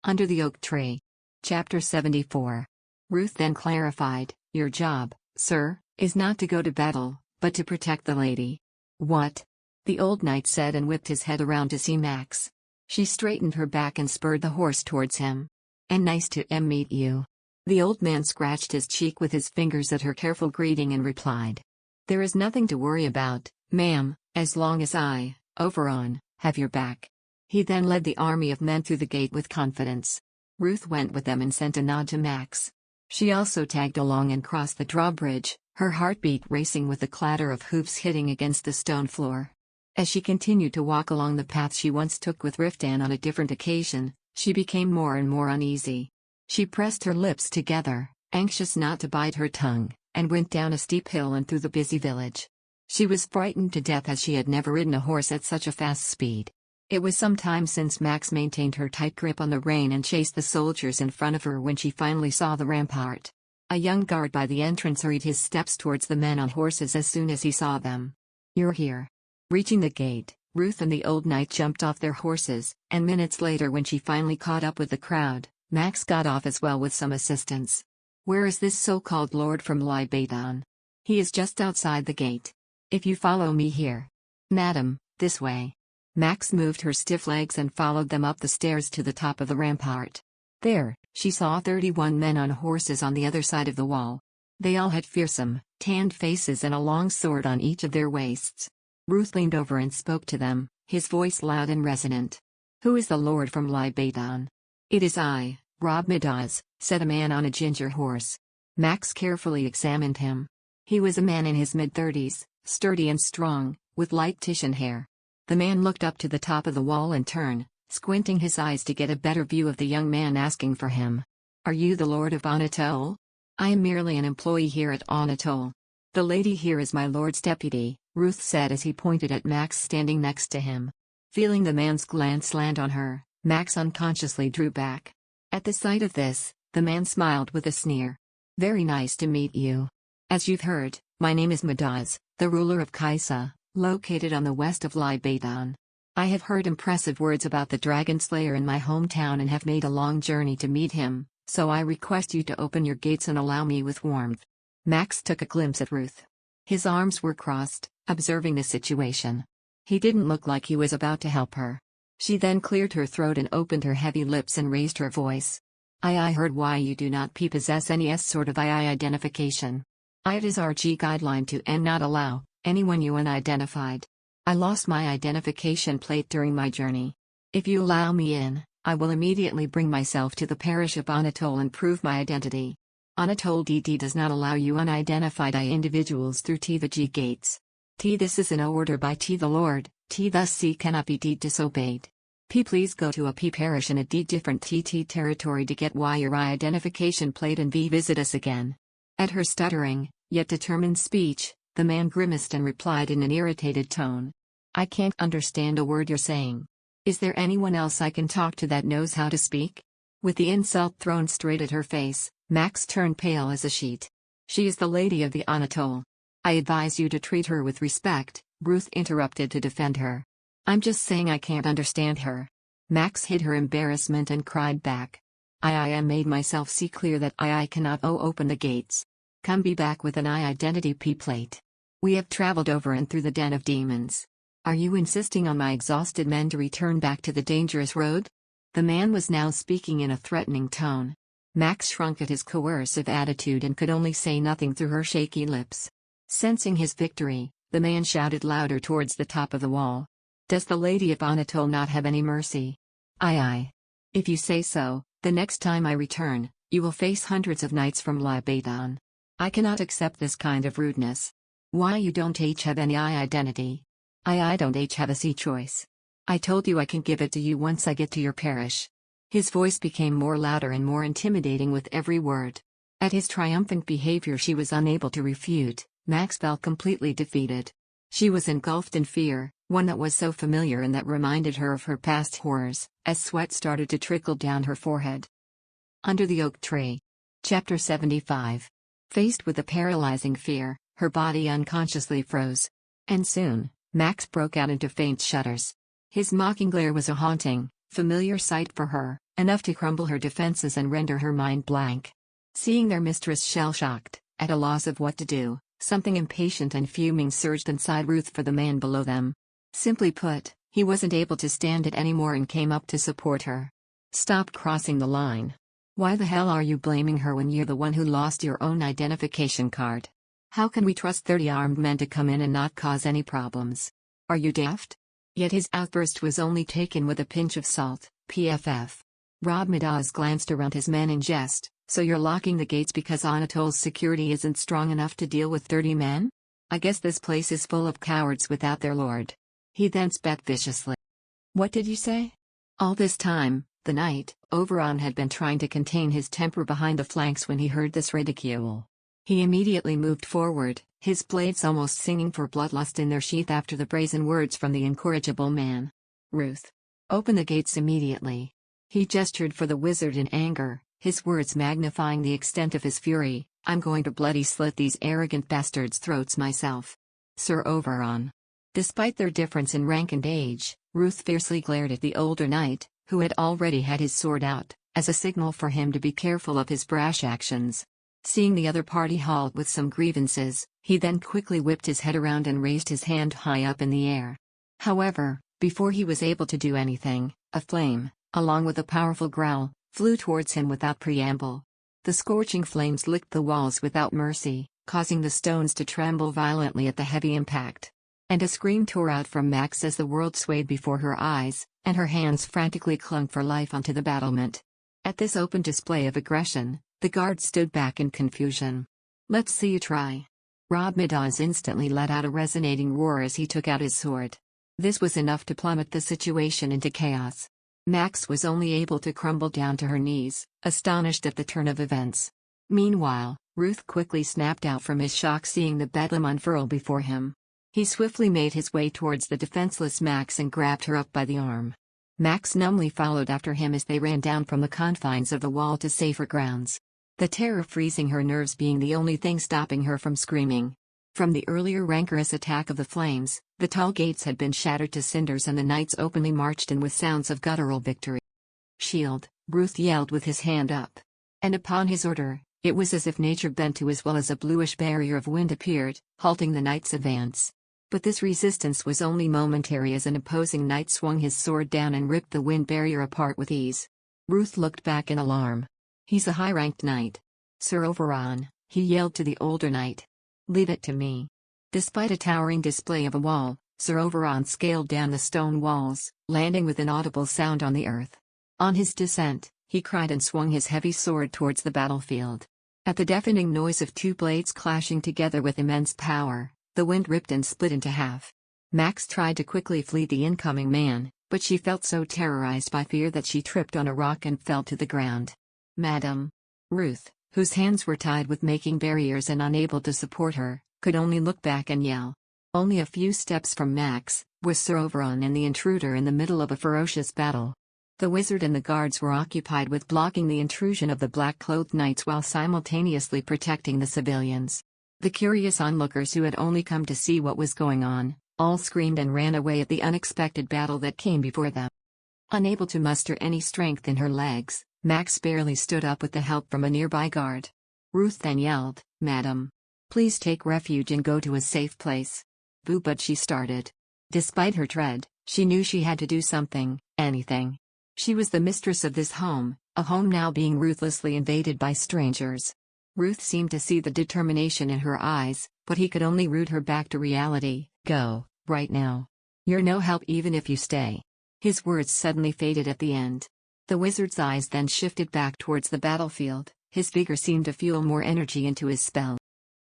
Under the Oak Tree. Chapter 74. Ruth then clarified, your job, sir, is not to go to battle, but to protect the lady. What? The old knight said and whipped his head around to see Max. She straightened her back and spurred the horse towards him. And nice to meet you. The old man scratched his cheek with his fingers at her careful greeting and replied. There is nothing to worry about, ma'am, as long as I, Oberon, have your back. He then led the army of men through the gate with confidence. Ruth went with them and sent a nod to Max. She also tagged along and crossed the drawbridge, her heartbeat racing with the clatter of hoofs hitting against the stone floor. As she continued to walk along the path she once took with Riftan on a different occasion, she became more and more uneasy. She pressed her lips together, anxious not to bite her tongue, and went down a steep hill and through the busy village. She was frightened to death as she had never ridden a horse at such a fast speed. It was some time since Max maintained her tight grip on the rein and chased the soldiers in front of her when she finally saw the rampart. A young guard by the entrance hurried his steps towards the men on horses as soon as he saw them. You're here. Reaching the gate, Ruth and the old knight jumped off their horses, and minutes later when she finally caught up with the crowd, Max got off as well with some assistance. "Where is this so-called lord from Libadon?" "He is just outside the gate. If you follow me here." "Madam, this way." Max moved her stiff legs and followed them up the stairs to the top of the rampart. There, she saw 31 men on horses on the other side of the wall. They all had fearsome, tanned faces and a long sword on each of their waists. Ruth leaned over and spoke to them, his voice loud and resonant. "Who is the lord from Libadon?" "It is I, Rob Midas," said a man on a ginger horse. Max carefully examined him. He was a man in his mid-30s, sturdy and strong, with light Titian hair. The man looked up to the top of the wall and turned, squinting his eyes to get a better view of the young man asking for him. "Are you the lord of Anatole?" "I am merely an employee here at Anatole. The lady here is my lord's deputy," Ruth said as he pointed at Max standing next to him. Feeling the man's glance land on her, Max unconsciously drew back. At the sight of this, the man smiled with a sneer. "Very nice to meet you. As you've heard, my name is Midas, the ruler of Kaisa, located on the west of Libadon. I have heard impressive words about the Dragon Slayer in my hometown and have made a long journey to meet him, so I request you to open your gates and allow me with warmth." Max took a glimpse at Ruth. His arms were crossed, observing the situation. He didn't look like he was about to help her. She then cleared her throat and opened her heavy lips and raised her voice. I heard why you do not possess any sort of II identification. It is our G guideline to not allow anyone you unidentified. I lost my identification plate during my journey. If you allow me in, I will immediately bring myself to the parish of Anatole and prove my identity. Anatole DD does not allow you unidentified individuals through the G gates. This is an order by the Lord, thus C cannot be disobeyed. Please go to a parish in a different territory to get your identification plate and visit us again. At her stuttering, yet determined speech, the man grimaced and replied in an irritated tone. "I can't understand a word you're saying. Is there anyone else I can talk to that knows how to speak?" With the insult thrown straight at her face, Max turned pale as a sheet. "She is the lady of the Anatole. I advise you to treat her with respect," Ruth interrupted to defend her. "I'm just saying I can't understand her." Max hid her embarrassment and cried back. I am made myself see clear that I cannot open the gates. Come be back with an identity plate. We have traveled over and through the den of demons. Are you insisting on my exhausted men to return back to the dangerous road?" The man was now speaking in a threatening tone. Max shrunk at his coercive attitude and could only say nothing through her shaky lips. Sensing his victory, the man shouted louder towards the top of the wall. "Does the Lady of Anatole not have any mercy?" Aye. If you say so, the next time I return, you will face hundreds of knights from Libadon. I cannot accept this kind of rudeness. Why you don't have any identity? I don't have a C choice. I told you I can give it to you once I get to your parish." His voice became more louder and more intimidating with every word. At his triumphant behavior she was unable to refute. Max felt completely defeated. She was engulfed in fear, one that was so familiar and that reminded her of her past horrors, as sweat started to trickle down her forehead. Under the oak tree. Chapter 75. Faced with a paralyzing fear, her body unconsciously froze. And soon, Max broke out into faint shudders. His mocking glare was a haunting, familiar sight for her, enough to crumble her defenses and render her mind blank. Seeing their mistress shell-shocked, at a loss of what to do, something impatient and fuming surged inside Ruth for the man below them. Simply put, he wasn't able to stand it anymore and came up to support her. "Stop crossing the line. Why the hell are you blaming her when you're the one who lost your own identification card? How can we trust 30 armed men to come in and not cause any problems? Are you daft?" Yet his outburst was only taken with a pinch of salt. PFF. Rob Midas glanced around his men in jest. "So you're locking the gates because Anatole's security isn't strong enough to deal with 30 men? I guess this place is full of cowards without their lord." He then spat viciously. "What did you say?" All this time, the knight, Oberon, had been trying to contain his temper behind the flanks when he heard this ridicule. He immediately moved forward, his blades almost singing for bloodlust in their sheath after the brazen words from the incorrigible man. "Ruth, open the gates immediately." He gestured for the wizard in anger, his words magnifying the extent of his fury. "I'm going to bloody slit these arrogant bastards' throats myself." "Sir Oberon." Despite their difference in rank and age, Ruth fiercely glared at the older knight, who had already had his sword out, as a signal for him to be careful of his brash actions. Seeing the other party halt with some grievances, he then quickly whipped his head around and raised his hand high up in the air. However, before he was able to do anything, a flame, along with a powerful growl, flew towards him without preamble. The scorching flames licked the walls without mercy, causing the stones to tremble violently at the heavy impact. And a scream tore out from Max as the world swayed before her eyes, and her hands frantically clung for life onto the battlement. At this open display of aggression, the guard stood back in confusion. "Let's see you try." Rob Meadows instantly let out a resonating roar as he took out his sword. This was enough to plummet the situation into chaos. Max was only able to crumble down to her knees, astonished at the turn of events. Meanwhile, Ruth quickly snapped out from his shock seeing the bedlam unfurl before him. He swiftly made his way towards the defenseless Max and grabbed her up by the arm. Max numbly followed after him as they ran down from the confines of the wall to safer grounds. The terror freezing her nerves being the only thing stopping her from screaming. From the earlier rancorous attack of the flames, the tall gates had been shattered to cinders and the knights openly marched in with sounds of guttural victory. "Shield," Ruth yelled with his hand up. And upon his order, it was as if nature bent to as well as a bluish barrier of wind appeared, halting the knights' advance. But this resistance was only momentary as an opposing knight swung his sword down and ripped the wind barrier apart with ease. Ruth looked back in alarm. "He's a high-ranked knight. Sir Overon," he yelled to the older knight. "Leave it to me." Despite a towering display of a wall, Sir Overon scaled down the stone walls, landing with an audible sound on the earth. On his descent, he cried and swung his heavy sword towards the battlefield. At the deafening noise of two blades clashing together with immense power, the wind ripped and split into half. Max tried to quickly flee the incoming man, but she felt so terrorized by fear that she tripped on a rock and fell to the ground. "Madam." Ruth, whose hands were tied with making barriers and unable to support her, could only look back and yell. Only a few steps from Max was Sir Overon and the intruder in the middle of a ferocious battle. The wizard and the guards were occupied with blocking the intrusion of the black-clothed knights while simultaneously protecting the civilians. The curious onlookers who had only come to see what was going on, all screamed and ran away at the unexpected battle that came before them. Unable to muster any strength in her legs, Max barely stood up with the help from a nearby guard. Ruth then yelled, "Madam, please take refuge and go to a safe place." "Boo," but she started. Despite her dread, she knew she had to do something, anything. She was the mistress of this home, a home now being ruthlessly invaded by strangers. Ruth seemed to see the determination in her eyes, but he could only root her back to reality. "Go, right now. You're no help even if you stay." His words suddenly faded at the end. The wizard's eyes then shifted back towards the battlefield, his vigor seemed to fuel more energy into his spell.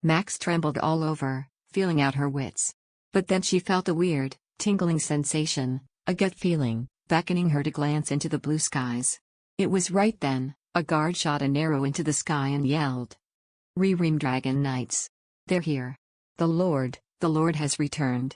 Max trembled all over, feeling out her wits. But then she felt a weird, tingling sensation, a gut feeling, beckoning her to glance into the blue skies. It was right then, a guard shot an arrow into the sky and yelled, "Rereem Dragon Knights. They're here. The Lord has returned."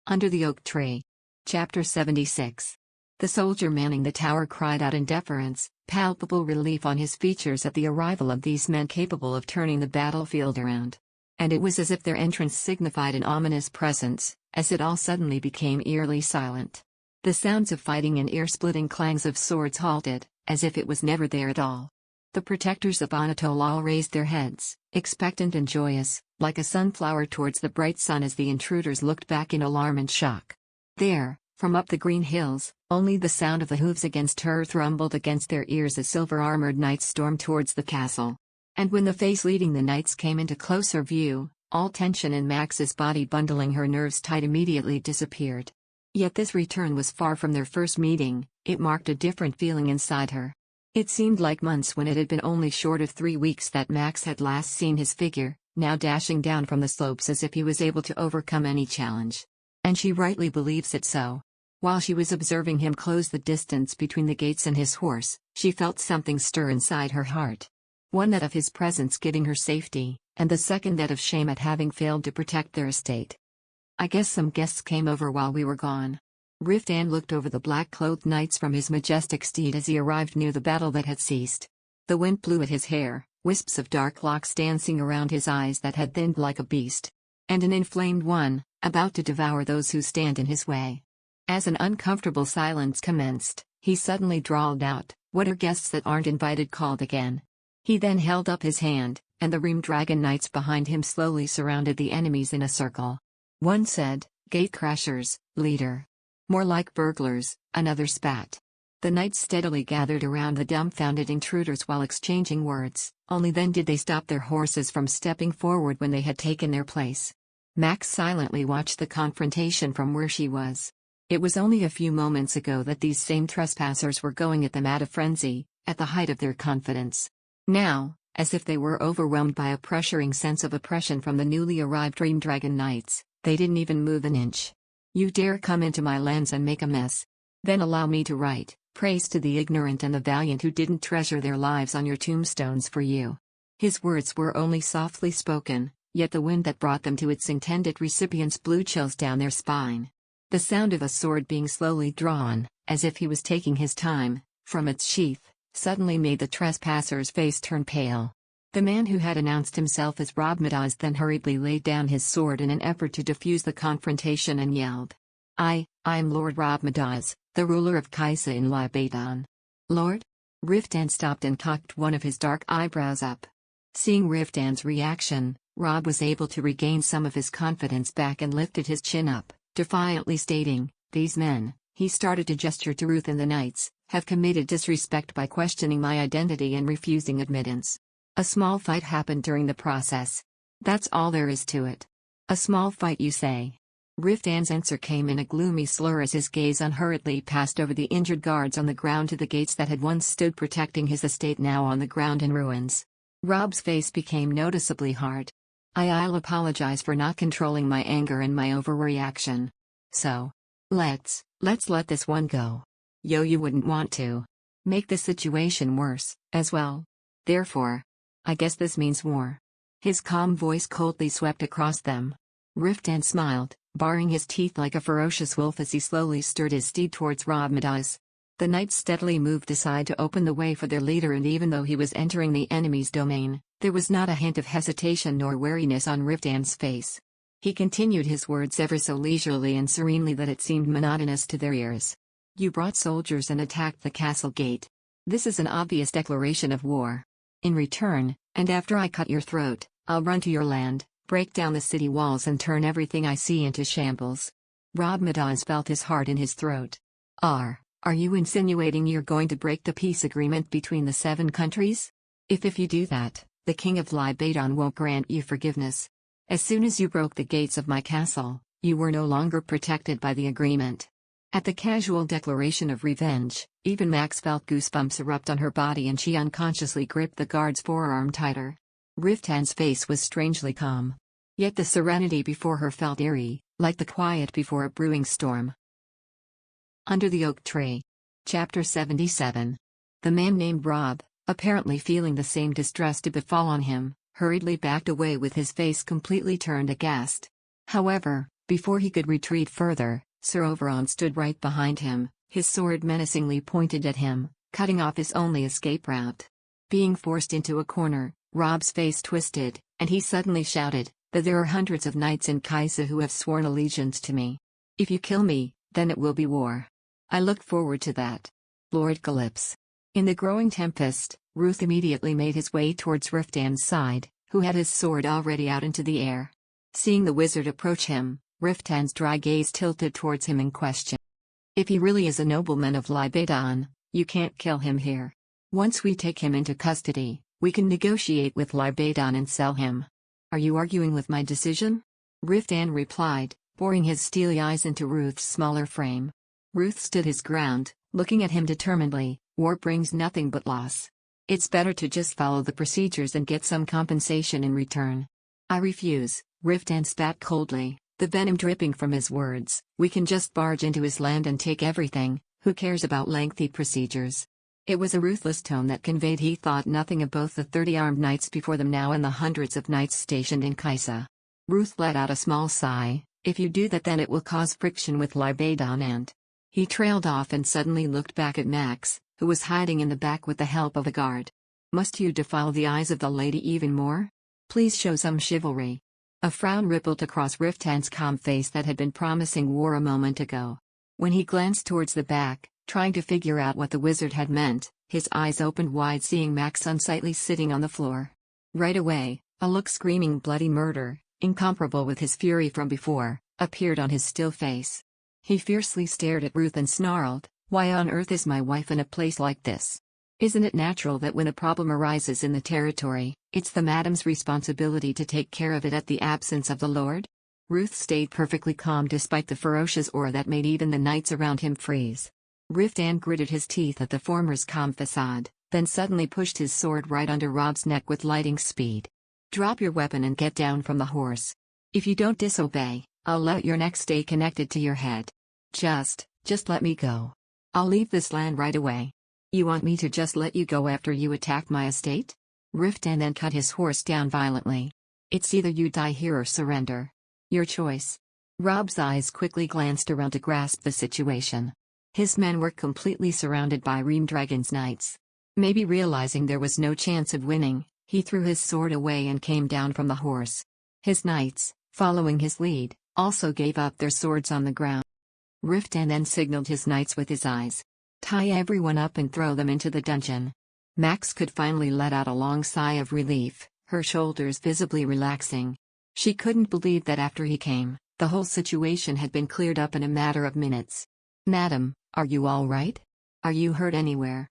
Under the Oak Tree. Chapter 76. The soldier manning the tower cried out in deference, palpable relief on his features at the arrival of these men capable of turning the battlefield around. And it was as if their entrance signified an ominous presence, as it all suddenly became eerily silent. The sounds of fighting and ear-splitting clangs of swords halted, as if it was never there at all. The protectors of Anatole all raised their heads, expectant and joyous, like a sunflower towards the bright sun as the intruders looked back in alarm and shock. There, from up the green hills, only the sound of the hooves against earth rumbled against their ears as silver-armored knights stormed towards the castle. And when the face leading the knights came into closer view, all tension in Max's body bundling her nerves tight immediately disappeared. Yet this return was far from their first meeting, it marked a different feeling inside her. It seemed like months when it had been only short of 3 weeks that Max had last seen his figure, now dashing down from the slopes as if he was able to overcome any challenge. And she rightly believes it so. While she was observing him close the distance between the gates and his horse, she felt something stir inside her heart. One that of his presence giving her safety, and the second that of shame at having failed to protect their estate. "I guess some guests came over while we were gone." Riftan looked over the black-clothed knights from his majestic steed as he arrived near the battle that had ceased. The wind blew at his hair, wisps of dark locks dancing around his eyes that had thinned like a beast. And an inflamed one, about to devour those who stand in his way. As an uncomfortable silence commenced, he suddenly drawled out, "What are guests that aren't invited called again?" He then held up his hand, and the Ream Dragon Knights behind him slowly surrounded the enemies in a circle. One said, "Gatecrashers, leader." "More like burglars," another spat. The knights steadily gathered around the dumbfounded intruders while exchanging words. Only then did they stop their horses from stepping forward when they had taken their place. Max silently watched the confrontation from where she was. It was only a few moments ago that these same trespassers were going at them at a frenzy, at the height of their confidence. Now, as if they were overwhelmed by a pressuring sense of oppression from the newly arrived Dream Dragon Knights, they didn't even move an inch. "You dare come into my lands and make a mess? Then allow me to write praise to the ignorant and the valiant who didn't treasure their lives on your tombstones for you." His words were only softly spoken, yet the wind that brought them to its intended recipients blew chills down their spine. The sound of a sword being slowly drawn, as if he was taking his time, from its sheath, suddenly made the trespasser's face turn pale. The man who had announced himself as Rabmadasz then hurriedly laid down his sword in an effort to defuse the confrontation and yelled, I am Lord Rabmadasz, the ruler of Kaisa in Libadon." "Lord?" Riftan stopped and cocked one of his dark eyebrows up. Seeing Riftan's reaction, Rob was able to regain some of his confidence back and lifted his chin up, defiantly stating, "These men," he started to gesture to Ruth and the knights, "have committed disrespect by questioning my identity and refusing admittance. A small fight happened during the process. That's all there is to it." "A small fight, you say?" Riftan's answer came in a gloomy slur as his gaze unhurriedly passed over the injured guards on the ground to the gates that had once stood protecting his estate, now on the ground in ruins. Rob's face became noticeably hard. "I'll apologize for not controlling my anger and my overreaction. So, let's let this one go. You wouldn't want to make the situation worse, as well. Therefore, I guess this means war." His calm voice coldly swept across them. Riftan smiled, baring his teeth like a ferocious wolf as he slowly stirred his steed towards Rabmadasz. The knights steadily moved aside to open the way for their leader, and even though he was entering the enemy's domain, there was not a hint of hesitation nor wariness on Riftan's face. He continued his words ever so leisurely and serenely that it seemed monotonous to their ears. "You brought soldiers and attacked the castle gate. This is an obvious declaration of war. In return, and after I cut your throat, I'll run to your land, break down the city walls and turn everything I see into shambles." Rabmadasz felt his heart in his throat. Are you insinuating you're going to break the peace agreement between the 7 countries? If you do that, the king of Libadon won't grant you forgiveness. As soon as you broke the gates of my castle, you were no longer protected by the agreement. At the casual declaration of revenge, even Max felt goosebumps erupt on her body and she unconsciously gripped the guard's forearm tighter. Riftan's face was strangely calm. Yet the serenity before her felt eerie, like the quiet before a brewing storm. Under the Oak Tree. Chapter 77. The man named Rob, apparently feeling the same distress to befall on him, hurriedly backed away with his face completely turned aghast. However, before he could retreat further, Sir Oberon stood right behind him, his sword menacingly pointed at him, cutting off his only escape route. Being forced into a corner, Rob's face twisted, and he suddenly shouted, "That there are hundreds of knights in Kaisa who have sworn allegiance to me. If you kill me, then it will be war. I look forward to that." Lord Calypso. In the growing tempest, Ruth immediately made his way towards Riftan's side, who had his sword already out into the air. Seeing the wizard approach him, Riftan's dry gaze tilted towards him in question. "If he really is a nobleman of Libadon, you can't kill him here. Once we take him into custody, we can negotiate with Libadon and sell him." "Are you arguing with my decision?" Riftan replied, boring his steely eyes into Ruth's smaller frame. Ruth stood his ground, looking at him determinedly. "War brings nothing but loss. It's better to just follow the procedures and get some compensation in return." "I refuse," Riftan spat coldly, the venom dripping from his words. "We can just barge into his land and take everything, who cares about lengthy procedures?" It was a ruthless tone that conveyed he thought nothing of both the 30 armed knights before them now and the hundreds of knights stationed in Kaisa. Ruth let out a small sigh. "If you do that, then it will cause friction with Libadon and—" He trailed off and suddenly looked back at Max, who was hiding in the back with the help of a guard. "Must you defile the eyes of the lady even more? Please show some chivalry." A frown rippled across Riftan's calm face that had been promising war a moment ago. When he glanced towards the back, trying to figure out what the wizard had meant, his eyes opened wide, seeing Max unsightly sitting on the floor. Right away, a look screaming bloody murder, incomparable with his fury from before, appeared on his still face. He fiercely stared at Ruth and snarled, "Why on earth is my wife in a place like this? Isn't it natural that when a problem arises in the territory, it's the madam's responsibility to take care of it at the absence of the lord?" Ruth stayed perfectly calm despite the ferocious aura that made even the knights around him freeze. Riftan gritted his teeth at the former's calm facade, then suddenly pushed his sword right under Rob's neck with lightning speed. "Drop your weapon and get down from the horse. If you don't disobey, I'll let your neck stay connected to your head. Just let me go. I'll leave this land right away." "You want me to just let you go after you attack my estate?" Riftan then cut his horse down violently. "It's either you die here or surrender. Your choice." Rob's eyes quickly glanced around to grasp the situation. His men were completely surrounded by Reamdragon's knights. Maybe realizing there was no chance of winning, he threw his sword away and came down from the horse. His knights, following his lead, also gave up their swords on the ground. Riftan then signaled his knights with his eyes. "Tie everyone up and throw them into the dungeon." Max could finally let out a long sigh of relief, her shoulders visibly relaxing. She couldn't believe that after he came, the whole situation had been cleared up in a matter of minutes. "Madam, are you all right? Are you hurt anywhere?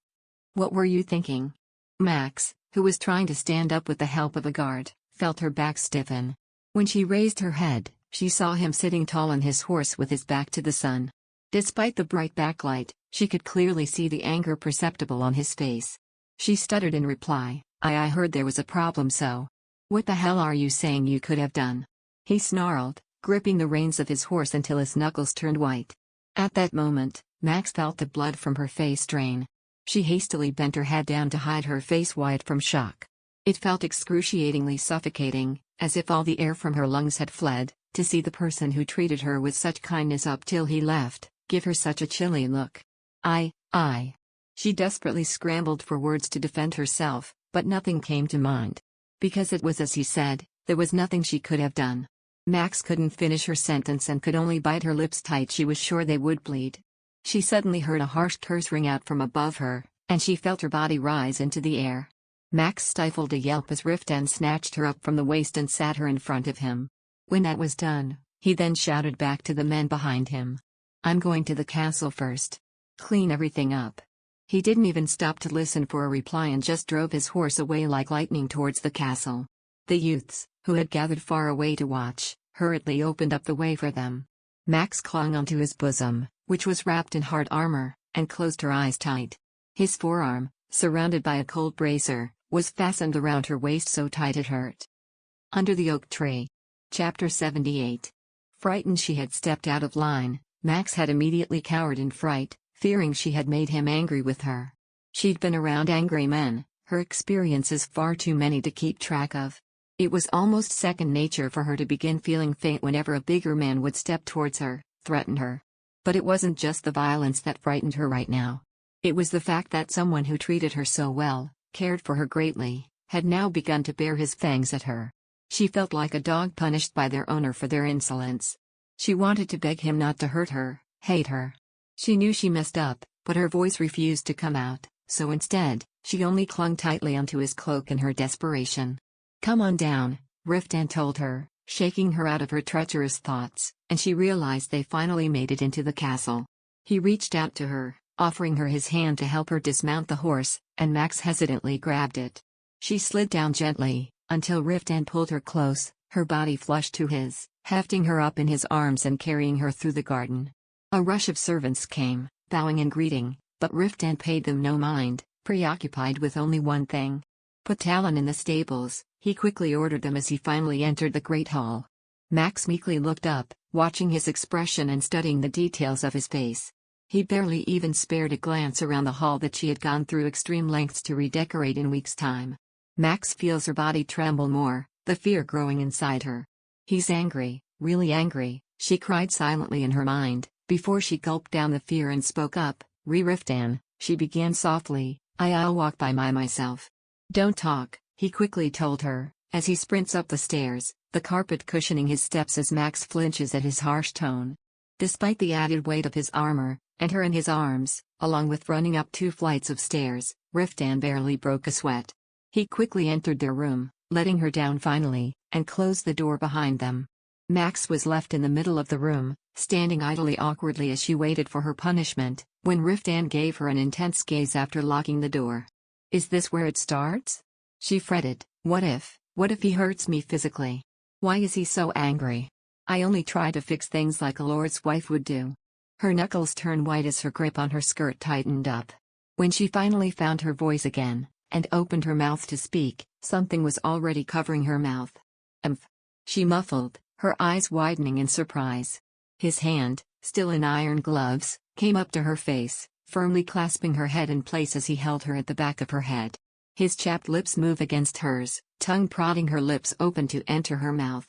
What were you thinking?" Max, who was trying to stand up with the help of a guard, felt her back stiffen. When she raised her head, she saw him sitting tall on his horse with his back to the sun. Despite the bright backlight, she could clearly see the anger perceptible on his face. She stuttered in reply, I heard there was a problem, so. What the hell are you saying you could have done?" he snarled, gripping the reins of his horse until his knuckles turned white. At that moment, Max felt the blood from her face drain. She hastily bent her head down to hide her face white from shock. It felt excruciatingly suffocating, as if all the air from her lungs had fled, to see the person who treated her with such kindness up till he left, give her such a chilly look. I. She desperately scrambled for words to defend herself, but nothing came to mind. Because it was as he said, there was nothing she could have done. Max couldn't finish her sentence and could only bite her lips tight. She was sure they would bleed. She suddenly heard a harsh curse ring out from above her, and she felt her body rise into the air. Max stifled a yelp as Riftan snatched her up from the waist and sat her in front of him. When that was done, he then shouted back to the men behind him. "I'm going to the castle first. Clean everything up." He didn't even stop to listen for a reply and just drove his horse away like lightning towards the castle. The youths, who had gathered far away to watch, hurriedly opened up the way for them. Max clung onto his bosom, which was wrapped in hard armor, and closed her eyes tight. His forearm, surrounded by a cold bracer, was fastened around her waist so tight it hurt. Under the oak tree. Chapter 78. Frightened she had stepped out of line, Max had immediately cowered in fright, fearing she had made him angry with her. She'd been around angry men, her experiences far too many to keep track of. It was almost second nature for her to begin feeling faint whenever a bigger man would step towards her, threaten her. But it wasn't just the violence that frightened her right now. It was the fact that someone who treated her so well, cared for her greatly, had now begun to bare his fangs at her. She felt like a dog punished by their owner for their insolence. She wanted to beg him not to hurt her, hate her. She knew she messed up, but her voice refused to come out, so instead, she only clung tightly onto his cloak in her desperation. "Come on down," Riftan told her, shaking her out of her treacherous thoughts, and she realized they finally made it into the castle. He reached out to her, offering her his hand to help her dismount the horse, and Max hesitantly grabbed it. She slid down gently, until Riftan pulled her close, her body flushed to his, hefting her up in his arms and carrying her through the garden. A rush of servants came, bowing and greeting, but Riftan paid them no mind, preoccupied with only one thing. "Put Talon in the stables," he quickly ordered them as he finally entered the great hall. Max meekly looked up, watching his expression and studying the details of his face. He barely even spared a glance around the hall that she had gone through extreme lengths to redecorate in weeks' time. Max feels her body tremble more, the fear growing inside her. "He's angry, really angry," she cried silently in her mind, before she gulped down the fear and spoke up. "Riftan," she began softly, I'll walk by myself." "Don't talk," he quickly told her, as he sprints up the stairs, the carpet cushioning his steps as Max flinches at his harsh tone. Despite the added weight of his armor, and her in his arms, along with running up 2 flights of stairs, Riftan barely broke a sweat. He quickly entered their room, letting her down finally, and closed the door behind them. Max was left in the middle of the room, standing idly awkwardly as she waited for her punishment, when Riftan gave her an intense gaze after locking the door. "Is this where it starts?" She fretted. What if he hurts me physically? Why is he so angry? I only try to fix things like a lord's wife would do. Her knuckles turned white as her grip on her skirt tightened up. When she finally found her voice again, and opened her mouth to speak, something was already covering her mouth. She muffled, her eyes widening in surprise. His hand, still in iron gloves, came up to her face, firmly clasping her head in place as he held her at the back of her head. His chapped lips moved against hers, tongue prodding her lips open to enter her mouth.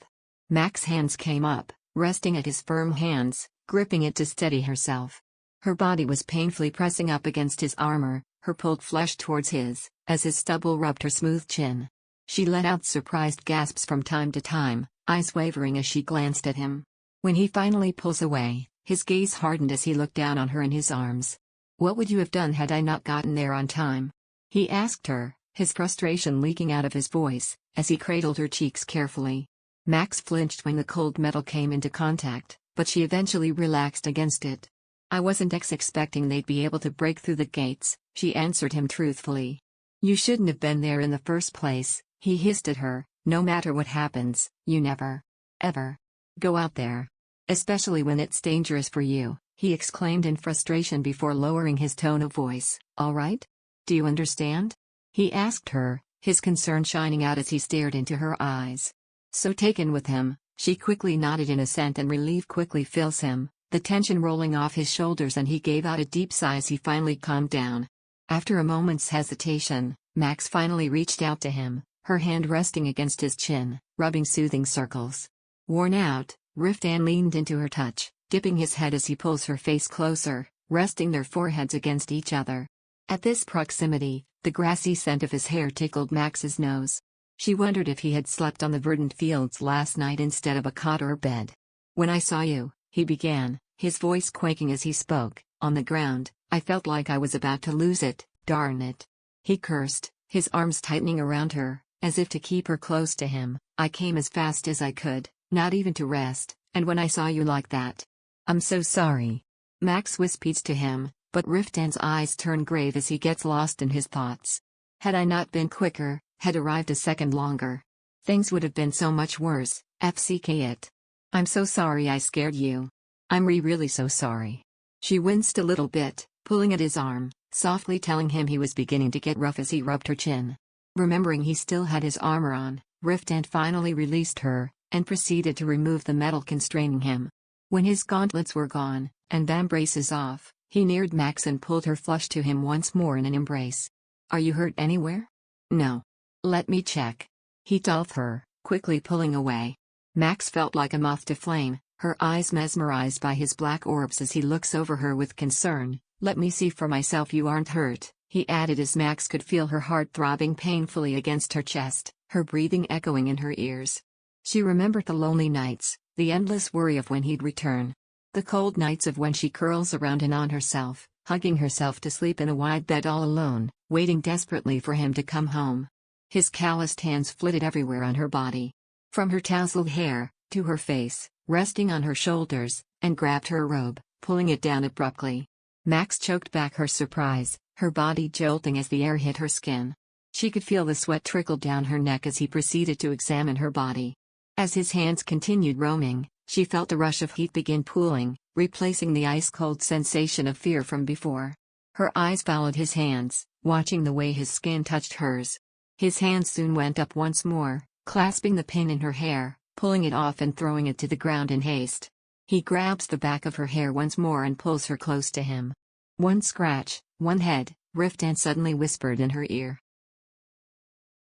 Max's hands came up, resting at his firm hands, gripping it to steady herself. Her body was painfully pressing up against his armor, her pulled flesh towards his, as his stubble rubbed her smooth chin. She let out surprised gasps from time to time, eyes wavering as she glanced at him. When he finally pulls away, his gaze hardened as he looked down on her in his arms. "What would you have done had I not gotten there on time?" he asked her, his frustration leaking out of his voice, as he cradled her cheeks carefully. Max flinched when the cold metal came into contact, but she eventually relaxed against it. "I wasn't expecting they'd be able to break through the gates," she answered him truthfully. "You shouldn't have been there in the first place," he hissed at her. "No matter what happens, you never, ever go out there. Especially when it's dangerous for you," he exclaimed in frustration before lowering his tone of voice. "All right? Do you understand?" he asked her, his concern shining out as he stared into her eyes. So taken with him, she quickly nodded in assent, and relief quickly fills him, the tension rolling off his shoulders, and he gave out a deep sigh as he finally calmed down. After a moment's hesitation, Max finally reached out to him, her hand resting against his chin, rubbing soothing circles. Worn out, Riftan leaned into her touch, dipping his head as he pulls her face closer, resting their foreheads against each other. At this proximity, the grassy scent of his hair tickled Max's nose. She wondered if he had slept on the verdant fields last night instead of a cot or bed. "When I saw you," he began, his voice quaking as he spoke, "on the ground, I felt like I was about to lose it, darn it." He cursed, his arms tightening around her, as if to keep her close to him. "I came as fast as I could, not even to rest, and when I saw you like that. I'm so sorry." Max whispered to him, but Riftan's eyes turn grave as he gets lost in his thoughts. "Had I not been quicker, had arrived a second longer, things would have been so much worse, FCK it. I'm so sorry I scared you. I'm really so sorry." She winced a little bit, pulling at his arm, softly telling him he was beginning to get rough as he rubbed her chin. Remembering he still had his armor on, Riftan finally released her, and proceeded to remove the metal constraining him. When his gauntlets were gone, and vambraces off, he neared Max and pulled her flush to him once more in an embrace. "Are you hurt anywhere?" "No. Let me check." He told her, quickly pulling away. Max felt like a moth to flame, her eyes mesmerized by his black orbs as he looks over her with concern. "Let me see for myself you aren't hurt," he added as Max could feel her heart throbbing painfully against her chest, her breathing echoing in her ears. She remembered the lonely nights, the endless worry of when he'd return. The cold nights of when she curls around and on herself, hugging herself to sleep in a wide bed all alone, waiting desperately for him to come home. His calloused hands flitted everywhere on her body. From her tousled hair, to her face, resting on her shoulders, and grabbed her robe, pulling it down abruptly. Max choked back her surprise, her body jolting as the air hit her skin. She could feel the sweat trickle down her neck as he proceeded to examine her body. As his hands continued roaming, she felt a rush of heat begin pooling, replacing the ice-cold sensation of fear from before. Her eyes followed his hands, watching the way his skin touched hers. His hands soon went up once more, clasping the pin in her hair, pulling it off and throwing it to the ground in haste. He grabs the back of her hair once more and pulls her close to him. "One scratch, one head," Riftan suddenly whispered in her ear.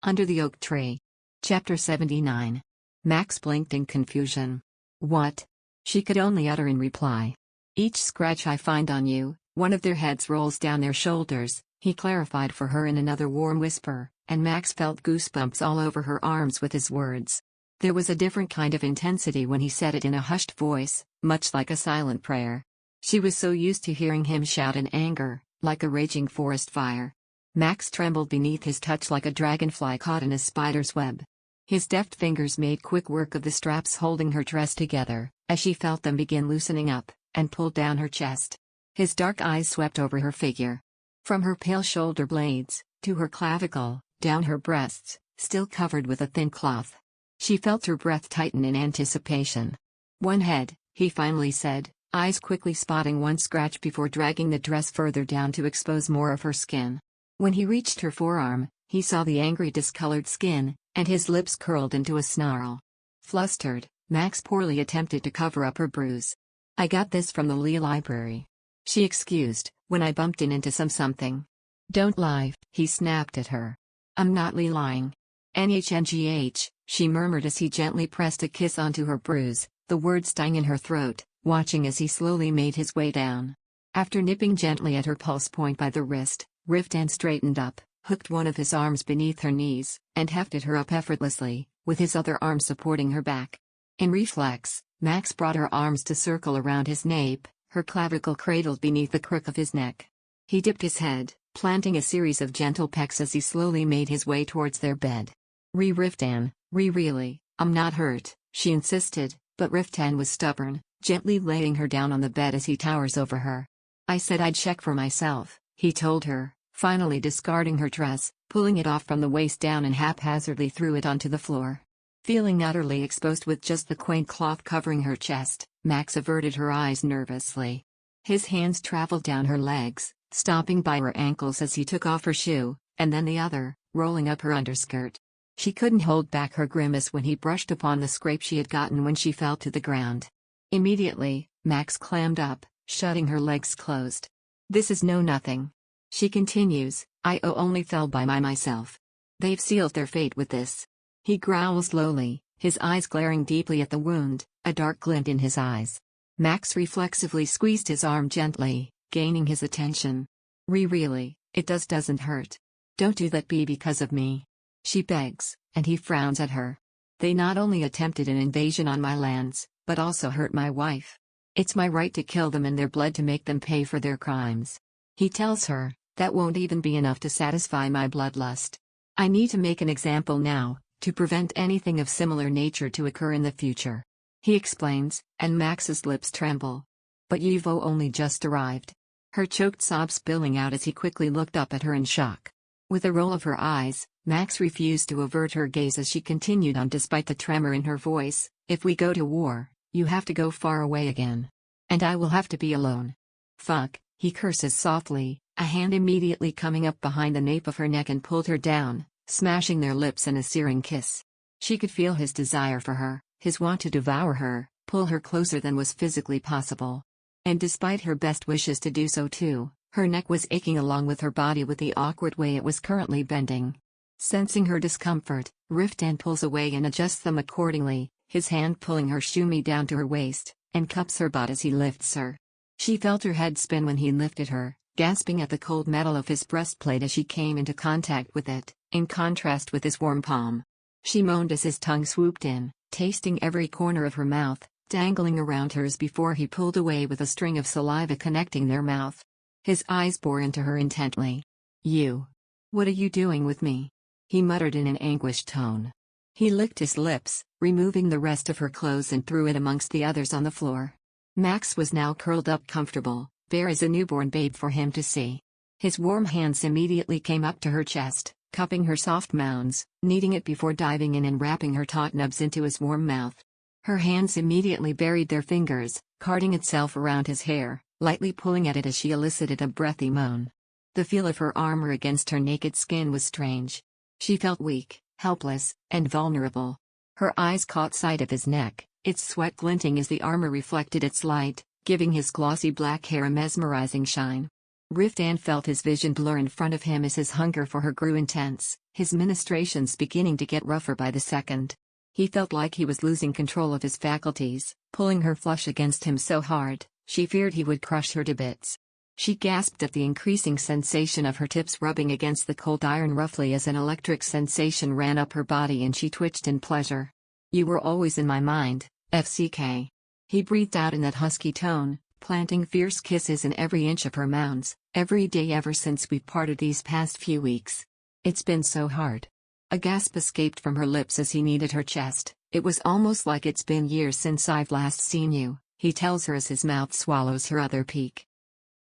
Under the oak tree. Chapter 79. Max blinked in confusion. "What?" she could only utter in reply. "Each scratch I find on you, one of their heads rolls down their shoulders," he clarified for her in another warm whisper, and Max felt goosebumps all over her arms with his words. There was a different kind of intensity when he said it in a hushed voice, much like a silent prayer. She was so used to hearing him shout in anger, like a raging forest fire. Max trembled beneath his touch like a dragonfly caught in a spider's web. His deft fingers made quick work of the straps holding her dress together, as she felt them begin loosening up, and pulled down her chest. His dark eyes swept over her figure. From her pale shoulder blades, to her clavicle, down her breasts, still covered with a thin cloth. She felt her breath tighten in anticipation. "One head," he finally said, eyes quickly spotting one scratch before dragging the dress further down to expose more of her skin. When he reached her forearm, he saw the angry discolored skin, and his lips curled into a snarl. Flustered, Max poorly attempted to cover up her bruise. "I got this from the Lee Library," she excused, "when I bumped into something." "Don't lie," he snapped at her. "I'm not lying." "NHNGH," she murmured as he gently pressed a kiss onto her bruise, the words dying in her throat, watching as he slowly made his way down. After nipping gently at her pulse point by the wrist, Riftan straightened up, hooked one of his arms beneath her knees, and hefted her up effortlessly, with his other arm supporting her back. In reflex, Max brought her arms to circle around his nape, her clavicle cradled beneath the crook of his neck. He dipped his head, planting a series of gentle pecks as he slowly made his way towards their bed. "Riftan, really, I'm not hurt," she insisted, but Riftan was stubborn, gently laying her down on the bed as he towers over her. "I said I'd check for myself," he told her, finally discarding her dress, pulling it off from the waist down and haphazardly threw it onto the floor. Feeling utterly exposed with just the quaint cloth covering her chest, Max averted her eyes nervously. His hands traveled down her legs, stopping by her ankles as he took off her shoe, and then the other, rolling up her underskirt. She couldn't hold back her grimace when he brushed upon the scrape she had gotten when she fell to the ground. Immediately, Max clammed up, shutting her legs closed. "This is no nothing," she continues, "I only fell by myself. They've sealed their fate with this." He growls lowly, his eyes glaring deeply at the wound, a dark glint in his eyes. Max reflexively squeezed his arm gently, gaining his attention. Really, it doesn't hurt. Don't do that because of me," she begs, and he frowns at her. "They not only attempted an invasion on my lands, but also hurt my wife. It's my right to kill them in their blood to make them pay for their crimes." He tells her, "That won't even be enough to satisfy my bloodlust. I need to make an example now, to prevent anything of similar nature to occur in the future." He explains, and Max's lips tremble. "But you've only just arrived." Her choked sobs spilling out as he quickly looked up at her in shock. With a roll of her eyes, Max refused to avert her gaze as she continued on despite the tremor in her voice, "If we go to war, you have to go far away again. And I will have to be alone." "Fuck," he curses softly, a hand immediately coming up behind the nape of her neck and pulled her down, smashing their lips in a searing kiss. She could feel his desire for her, his want to devour her, pull her closer than was physically possible. And despite her best wishes to do so too, her neck was aching along with her body with the awkward way it was currently bending. Sensing her discomfort, Riftan pulls away and adjusts them accordingly, his hand pulling her shumi down to her waist, and cups her butt as he lifts her. She felt her head spin when he lifted her, gasping at the cold metal of his breastplate as she came into contact with it, in contrast with his warm palm. She moaned as his tongue swooped in, tasting every corner of her mouth, dangling around hers before he pulled away with a string of saliva connecting their mouth. His eyes bore into her intently. "You. What are you doing with me?" he muttered in an anguished tone. He licked his lips, removing the rest of her clothes and threw it amongst the others on the floor. Max was now curled up comfortable, bare as a newborn babe for him to see. His warm hands immediately came up to her chest, cupping her soft mounds, kneading it before diving in and wrapping her taut nubs into his warm mouth. Her hands immediately buried their fingers, carding itself around his hair, lightly pulling at it as she elicited a breathy moan. The feel of her armor against her naked skin was strange. She felt weak, helpless, and vulnerable. Her eyes caught sight of his neck, its sweat glinting as the armor reflected its light, giving his glossy black hair a mesmerizing shine. Riftan felt his vision blur in front of him as his hunger for her grew intense, his ministrations beginning to get rougher by the second. He felt like he was losing control of his faculties, pulling her flush against him so hard, she feared he would crush her to bits. She gasped at the increasing sensation of her tips rubbing against the cold iron roughly as an electric sensation ran up her body and she twitched in pleasure. You were always in my mind, FCK. He breathed out in that husky tone, planting fierce kisses in every inch of her mounds, every day ever since we parted these past few weeks. It's been so hard. A gasp escaped from her lips as he kneaded her chest. It was almost like it's been years since I've last seen you, he tells her as his mouth swallows her other peak.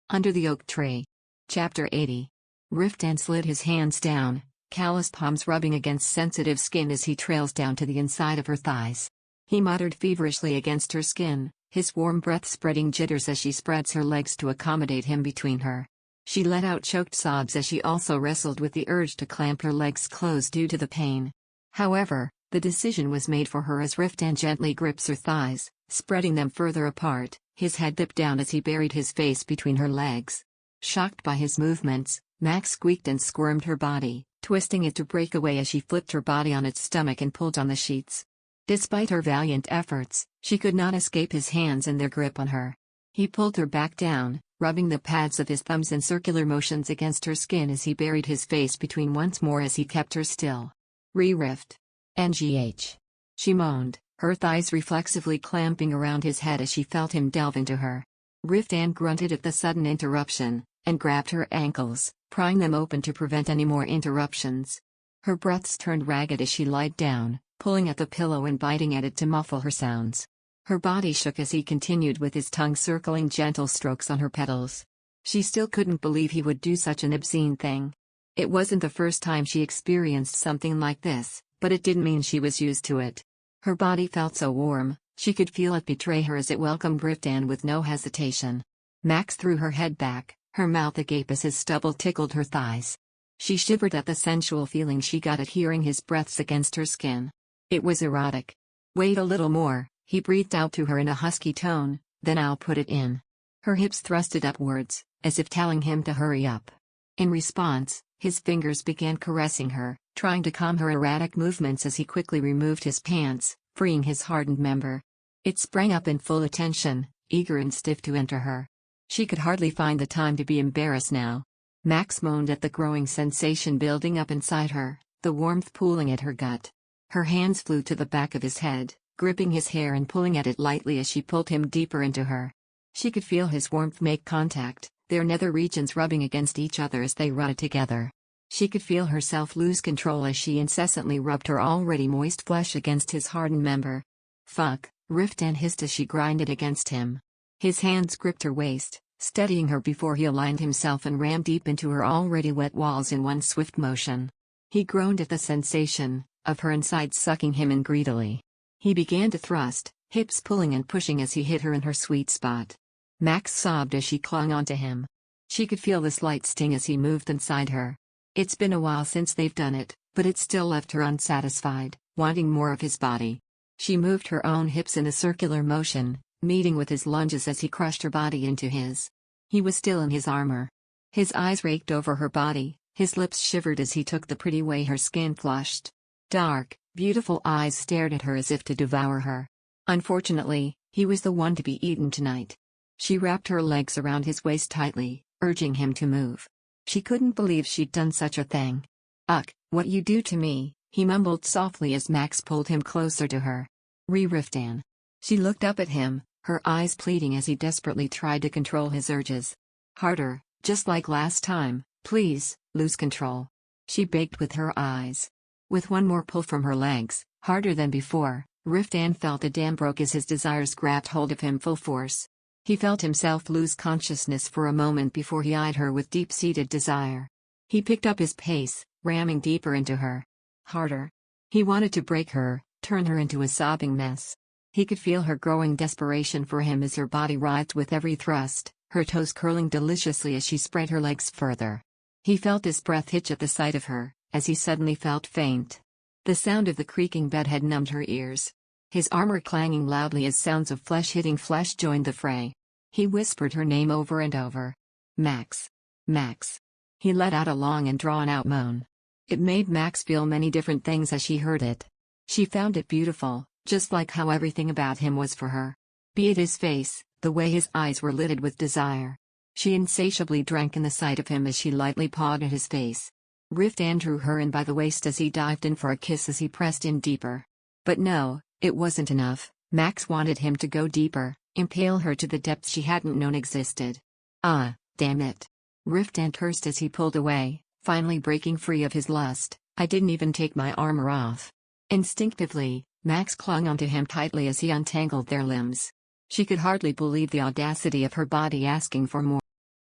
Under the oak tree. Chapter 80. Riftan slid his hands down, calloused palms rubbing against sensitive skin as he trails down to the inside of her thighs. He muttered feverishly against her skin, his warm breath spreading jitters as she spreads her legs to accommodate him between her. She let out choked sobs as she also wrestled with the urge to clamp her legs closed due to the pain. However, the decision was made for her as Riftan gently grips her thighs, spreading them further apart, his head dipped down as he buried his face between her legs. Shocked by his movements, Max squeaked and squirmed her body, twisting it to break away as she flipped her body on its stomach and pulled on the sheets. Despite her valiant efforts, she could not escape his hands and their grip on her. He pulled her back down, rubbing the pads of his thumbs in circular motions against her skin as he buried his face between once more as he kept her still. Rift. NGH. She moaned, her thighs reflexively clamping around his head as she felt him delve into her. Riftan grunted at the sudden interruption, and grabbed her ankles, prying them open to prevent any more interruptions. Her breaths turned ragged as she lied down, pulling at the pillow and biting at it to muffle her sounds. Her body shook as he continued with his tongue circling gentle strokes on her petals. She still couldn't believe he would do such an obscene thing. It wasn't the first time she experienced something like this, but it didn't mean she was used to it. Her body felt so warm, she could feel it betray her as it welcomed Riftan with no hesitation. Max threw her head back, her mouth agape as his stubble tickled her thighs. She shivered at the sensual feeling she got at hearing his breaths against her skin. It was erotic. Wait a little more, he breathed out to her in a husky tone, then I'll put it in. Her hips thrusted upwards, as if telling him to hurry up. In response, his fingers began caressing her, trying to calm her erratic movements as he quickly removed his pants, freeing his hardened member. It sprang up in full attention, eager and stiff to enter her. She could hardly find the time to be embarrassed now. Max moaned at the growing sensation building up inside her, the warmth pooling at her gut. Her hands flew to the back of his head, gripping his hair and pulling at it lightly as she pulled him deeper into her. She could feel his warmth make contact, their nether regions rubbing against each other as they rutted together. She could feel herself lose control as she incessantly rubbed her already moist flesh against his hardened member. Fuck, Riftan hissed as she grinded against him. His hands gripped her waist, steadying her before he aligned himself and rammed deep into her already wet walls in one swift motion. He groaned at the sensation of her insides sucking him in greedily. He began to thrust, hips pulling and pushing as he hit her in her sweet spot. Max sobbed as she clung onto him. She could feel the slight sting as he moved inside her. It's been a while since they've done it, but it still left her unsatisfied, wanting more of his body. She moved her own hips in a circular motion, meeting with his lunges as he crushed her body into his. He was still in his armor. His eyes raked over her body, his lips shivered as he took the pretty way her skin flushed. Dark, beautiful eyes stared at her as if to devour her. Unfortunately, he was the one to be eaten tonight. She wrapped her legs around his waist tightly, urging him to move. She couldn't believe she'd done such a thing. Ugh, what you do to me, he mumbled softly as Max pulled him closer to her. Riftan. She looked up at him, her eyes pleading as he desperately tried to control his urges. Harder, just like last time, please, lose control. She begged with her eyes. With one more pull from her legs, harder than before, Riftan felt a dam broke as his desires grabbed hold of him full force. He felt himself lose consciousness for a moment before he eyed her with deep-seated desire. He picked up his pace, ramming deeper into her. Harder. He wanted to break her, turn her into a sobbing mess. He could feel her growing desperation for him as her body writhed with every thrust, her toes curling deliciously as she spread her legs further. He felt his breath hitch at the sight of her, as he suddenly felt faint. The sound of the creaking bed had numbed her ears. His armor clanging loudly as sounds of flesh hitting flesh joined the fray. He whispered her name over and over. Max. Max. He let out a long and drawn-out moan. It made Max feel many different things as she heard it. She found it beautiful, just like how everything about him was for her. Be it his face, the way his eyes were lidded with desire. She insatiably drank in the sight of him as she lightly pawed at his face. Riftan drew her in by the waist as he dived in for a kiss as he pressed in deeper. But no, It wasn't enough. Max wanted him to go deeper, impale her to the depths she hadn't known existed. Ah, damn it. Riftan cursed as he pulled away, finally breaking free of his lust. I didn't even take my armor off. Instinctively, Max clung onto him tightly as he untangled their limbs. She could hardly believe the audacity of her body asking for more.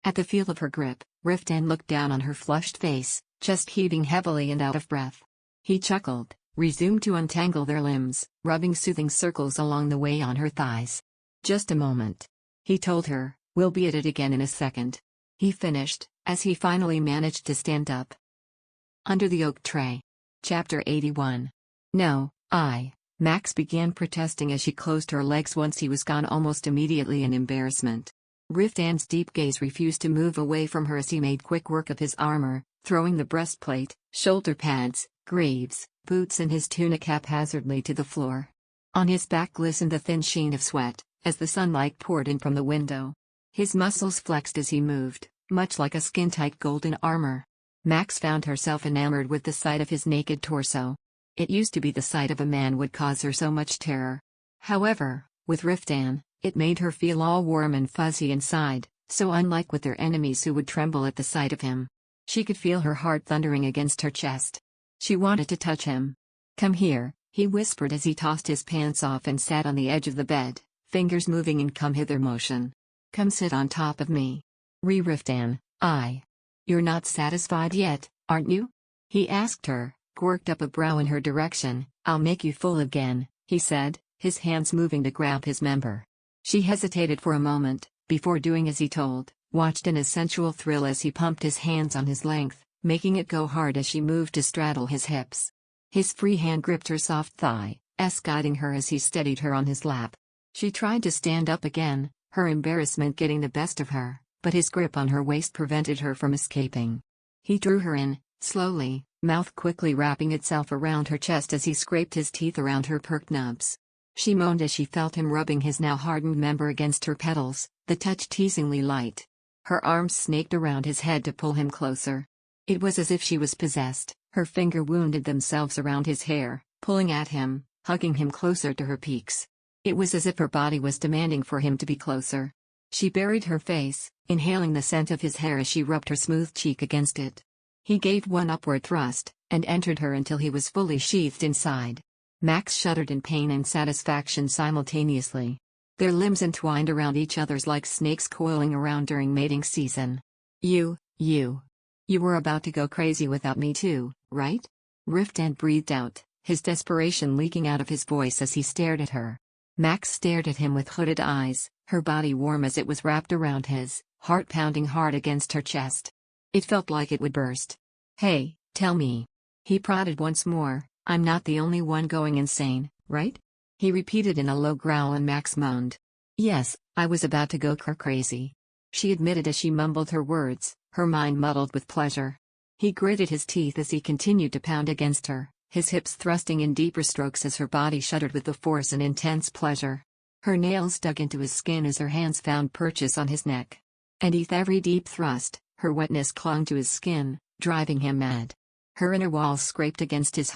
At the feel of her grip, Riftan looked down on her flushed face, chest heaving heavily and out of breath. He chuckled, resumed to untangle their limbs, rubbing soothing circles along the way on her thighs. Just a moment. He told her, we'll be at it again in a second. He finished, as he finally managed to stand up. Under the oak tray. Chapter 81. No, Max began protesting as she closed her legs once he was gone almost immediately in embarrassment. Riftan's deep gaze refused to move away from her as he made quick work of his armor, throwing the breastplate, shoulder pads, greaves, boots and his tunic haphazardly to the floor. On his back glistened the thin sheen of sweat, as the sunlight poured in from the window. His muscles flexed as he moved, much like a skin-tight golden armor. Max found herself enamored with the sight of his naked torso. It used to be the sight of a man would cause her so much terror. However, with Riftan, it made her feel all warm and fuzzy inside, so unlike with their enemies who would tremble at the sight of him. She could feel her heart thundering against her chest. She wanted to touch him. Come here, he whispered as he tossed his pants off and sat on the edge of the bed, fingers moving in come-hither motion. Come sit on top of me. Riftan, You're not satisfied yet, aren't you? He asked her, quirked up a brow in her direction. I'll make you full again, he said, his hands moving to grab his member. She hesitated for a moment, before doing as he told, watched in a sensual thrill as he pumped his hands on his length, making it go hard as she moved to straddle his hips. His free hand gripped her soft thigh, guiding her as he steadied her on his lap. She tried to stand up again, her embarrassment getting the best of her, but his grip on her waist prevented her from escaping. He drew her in, slowly, mouth quickly wrapping itself around her chest as he scraped his teeth around her perked nubs. She moaned as she felt him rubbing his now hardened member against her pedals, the touch teasingly light. Her arms snaked around his head to pull him closer. It was as if she was possessed, her finger wounded themselves around his hair, pulling at him, hugging him closer to her peaks. It was as if her body was demanding for him to be closer. She buried her face, inhaling the scent of his hair as she rubbed her smooth cheek against it. He gave one upward thrust, and entered her until he was fully sheathed inside. Max shuddered in pain and satisfaction simultaneously. Their limbs entwined around each other's like snakes coiling around during mating season. You were about to go crazy without me too, right? Riftan breathed out, his desperation leaking out of his voice as he stared at her. Max stared at him with hooded eyes, her body warm as it was wrapped around his, heart pounding hard against her chest. It felt like it would burst. Hey, tell me. He prodded once more, I'm not the only one going insane, right? He repeated in a low growl and Max moaned. Yes, I was about to go crazy. She admitted as she mumbled her words, her mind muddled with pleasure. He gritted his teeth as he continued to pound against her, his hips thrusting in deeper strokes as her body shuddered with the force and intense pleasure. Her nails dug into his skin as her hands found purchase on his neck. And with every deep thrust, her wetness clung to his skin, driving him mad. Her inner walls scraped against his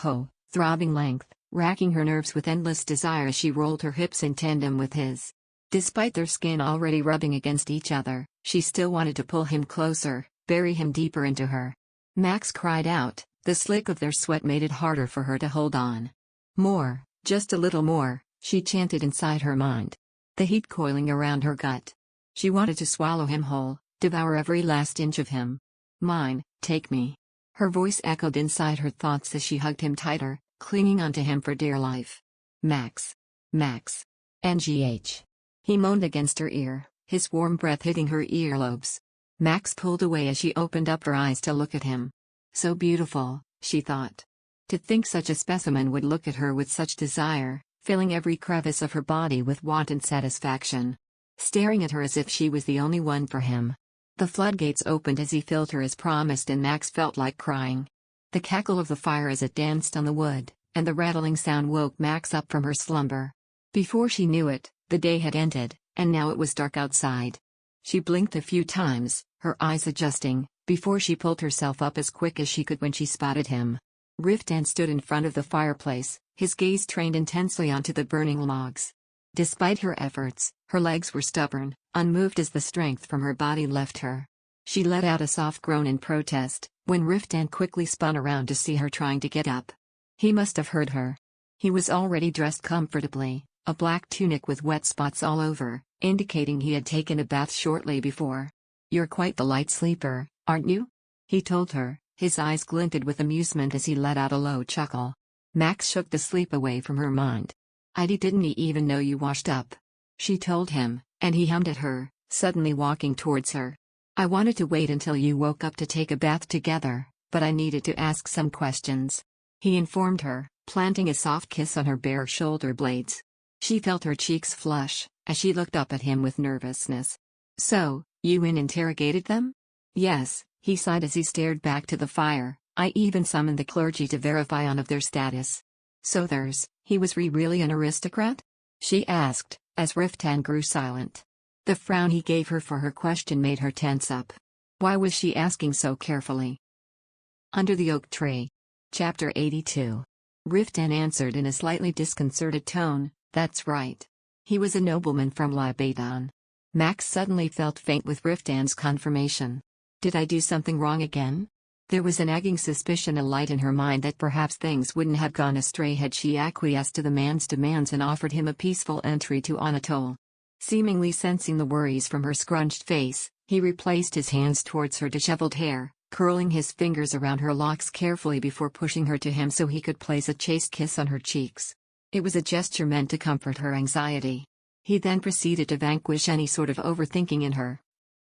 throbbing length, racking her nerves with endless desire as she rolled her hips in tandem with his. Despite their skin already rubbing against each other, she still wanted to pull him closer, bury him deeper into her. Max cried out, the slick of their sweat made it harder for her to hold on. More, just a little more, she chanted inside her mind. The heat coiling around her gut. She wanted to swallow him whole, devour every last inch of him. Mine, take me. Her voice echoed inside her thoughts as she hugged him tighter, clinging onto him for dear life. Max. NGH. He moaned against her ear, his warm breath hitting her earlobes. Max pulled away as she opened up her eyes to look at him. So beautiful, she thought. To think such a specimen would look at her with such desire, filling every crevice of her body with wanton satisfaction. Staring at her as if she was the only one for him. The floodgates opened as he filled her as promised and Max felt like crying. The cackle of the fire as it danced on the wood, and the rattling sound woke Max up from her slumber. Before she knew it, the day had ended, and now it was dark outside. She blinked a few times, her eyes adjusting, before she pulled herself up as quick as she could when she spotted him. Riftan stood in front of the fireplace, His gaze trained intensely onto the burning logs. Despite her efforts, her legs were stubborn, unmoved as the strength from her body left her. She let out a soft groan in protest, when Riftan quickly spun around to see her trying to get up. He must have heard her. He was already dressed comfortably, a black tunic with wet spots all over, indicating he had taken a bath shortly before. "You're quite the light sleeper, aren't you?" he told her, his eyes glinted with amusement as he let out a low chuckle. Max shook the sleep away from her mind. "I didn't even know you washed up," she told him, and he hummed at her, suddenly walking towards her. "I wanted to wait until you woke up to take a bath together, but I needed to ask some questions," he informed her, planting a soft kiss on her bare shoulder blades. She felt her cheeks flush, as she looked up at him with nervousness. "So, you interrogated them?" "Yes," he sighed as he stared back to the fire. "I even summoned the clergy to verify of their status." "So he was really an aristocrat?" she asked, as Riftan grew silent. The frown he gave her for her question made her tense up. Why was she asking so carefully? Under the oak tree. Chapter 82. Riftan answered in a slightly disconcerted tone, "That's right. He was a nobleman from Lebanon." Max suddenly felt faint with Riftan's confirmation. Did I do something wrong again? There was a nagging suspicion alight in her mind that perhaps things wouldn't have gone astray had she acquiesced to the man's demands and offered him a peaceful entry to Anatole. Seemingly sensing the worries from her scrunched face, he replaced his hands towards her disheveled hair, curling his fingers around her locks carefully before pushing her to him so he could place a chaste kiss on her cheeks. It was a gesture meant to comfort her anxiety. He then proceeded to vanquish any sort of overthinking in her.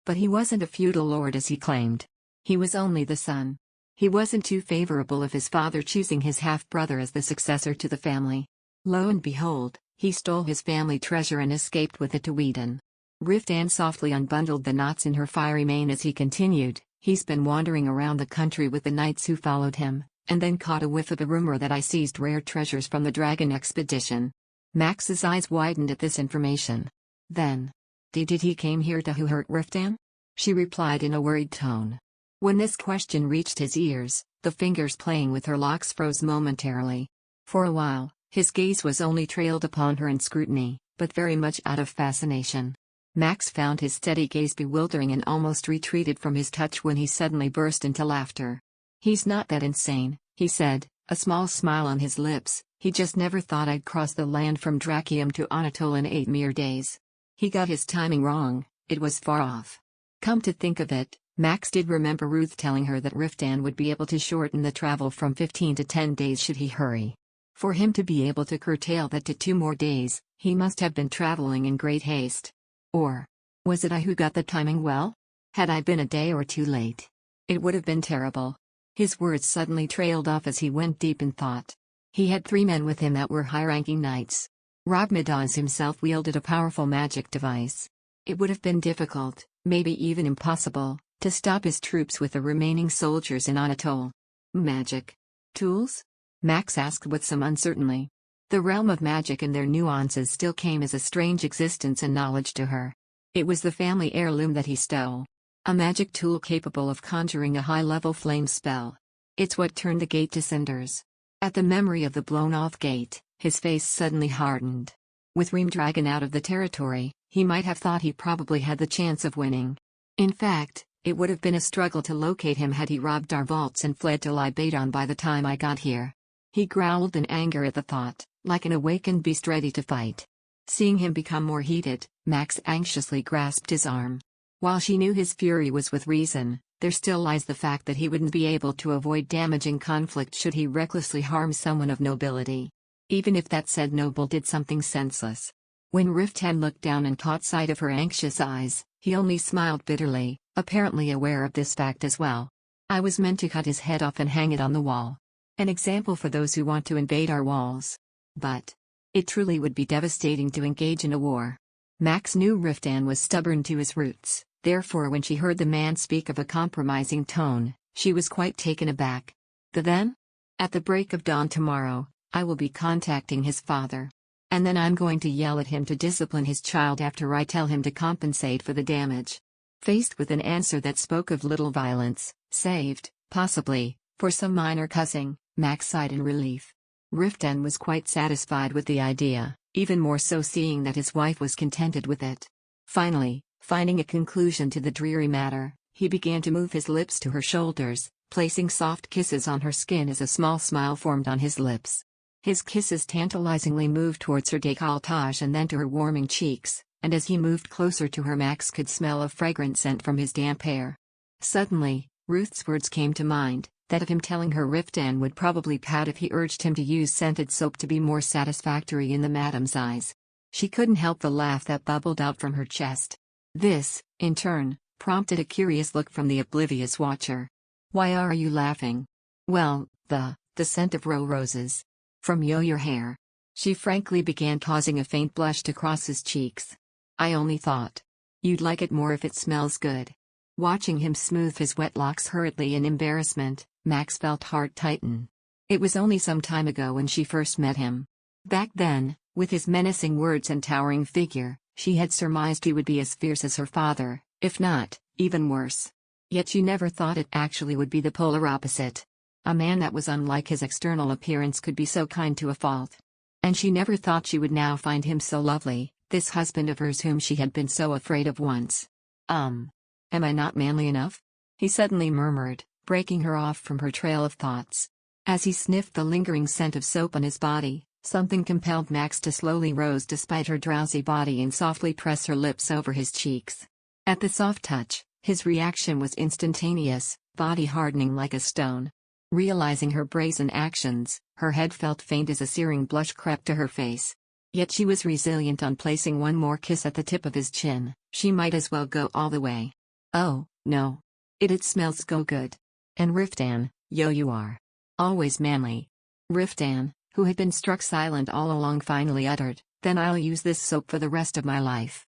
But he wasn't a feudal lord as he claimed. He was only the son. He wasn't too favorable of his father choosing his half-brother as the successor to the family. Lo and behold, he stole his family treasure and escaped with it to Whedon. Riftan softly unbundled the knots in her fiery mane as he continued, "He's been wandering around the country with the knights who followed him, and then caught a whiff of a rumor that I seized rare treasures from the dragon expedition." Max's eyes widened at this information. "Then, did he came here to hurt Riftan?" she replied in a worried tone. When this question reached his ears, the fingers playing with her locks froze momentarily. For a while, his gaze was only trailed upon her in scrutiny, but very much out of fascination. Max found his steady gaze bewildering and almost retreated from his touch when he suddenly burst into laughter. "He's not that insane," he said, a small smile on his lips. "He just never thought I'd cross the land from Dracium to Anatole in 8 mere days. He got his timing wrong, it was far off." Come to think of it, Max did remember Ruth telling her that Riftan would be able to shorten the travel from 15 to 10 days should he hurry. For him to be able to curtail that to 2 more days, he must have been traveling in great haste. Or was it I who got the timing well? Had I been a day or 2 late, it would have been terrible. His words suddenly trailed off as he went deep in thought. He had 3 men with him that were high-ranking knights. Rabmidaz himself wielded a powerful magic device. It would have been difficult, maybe even impossible, to stop his troops with the remaining soldiers in Anatole. Magic tools? Max asked with some uncertainty. The realm of magic and their nuances still came as a strange existence and knowledge to her. It was the family heirloom that he stole. A magic tool capable of conjuring a high-level flame spell. It's what turned the gate to cinders. At the memory of the blown-off gate, his face suddenly hardened. With Ream-Dragon out of the territory, he might have thought he probably had the chance of winning. In fact, it would have been a struggle to locate him had he robbed our vaults and fled to Lebanon by the time I got here. He growled in anger at the thought, like an awakened beast ready to fight. Seeing him become more heated, Max anxiously grasped his arm. While she knew his fury was with reason, there still lies the fact that he wouldn't be able to avoid damaging conflict should he recklessly harm someone of nobility. Even if that said noble did something senseless. When Riftan looked down and caught sight of her anxious eyes, he only smiled bitterly, apparently aware of this fact as well. "I was meant to cut his head off and hang it on the wall. An example for those who want to invade our walls. But it truly would be devastating to engage in a war." Max knew Riftan was stubborn to his roots, therefore when she heard the man speak of a compromising tone, she was quite taken aback. Then? "At the break of dawn tomorrow, I will be contacting his father. And then I'm going to yell at him to discipline his child after I tell him to compensate for the damage." Faced with an answer that spoke of little violence, saved, possibly, for some minor cussing, Max sighed in relief. Riftan was quite satisfied with the idea, even more so seeing that his wife was contented with it. Finally, finding a conclusion to the dreary matter, he began to move his lips to her shoulders, placing soft kisses on her skin as a small smile formed on his lips. His kisses tantalizingly moved towards her décolletage and then to her warming cheeks, and as he moved closer to her, Max could smell a fragrant scent from his damp hair. Suddenly, Ruth's words came to mind, that of him telling her Riftan would probably pout if he urged him to use scented soap to be more satisfactory in the madam's eyes. She couldn't help the laugh that bubbled out from her chest. This, in turn, prompted a curious look from the oblivious watcher. "Why are you laughing?" "Well, the scent of roses. From your hair." She frankly began, causing a faint blush to cross his cheeks. "I only thought you'd like it more if it smells good." Watching him smooth his wet locks hurriedly in embarrassment, Max felt heart tighten. It was only some time ago when she first met him. Back then, with his menacing words and towering figure, she had surmised he would be as fierce as her father, if not, even worse. Yet she never thought it actually would be the polar opposite. A man that was unlike his external appearance could be so kind to a fault. And she never thought she would now find him so lovely, this husband of hers whom she had been so afraid of once. Am I not manly enough?" he suddenly murmured, breaking her off from her trail of thoughts. As he sniffed the lingering scent of soap on his body, something compelled Max to slowly rose despite her drowsy body and softly press her lips over his cheeks. At the soft touch, his reaction was instantaneous, body hardening like a stone. Realizing her brazen actions, her head felt faint as a searing blush crept to her face. Yet she was resilient. On placing one more kiss at the tip of his chin, she might as well go all the way. "Oh, no. It smells so good. And Riftan, you are always manly." Riftan, who had been struck silent all along, finally uttered, "Then I'll use this soap for the rest of my life."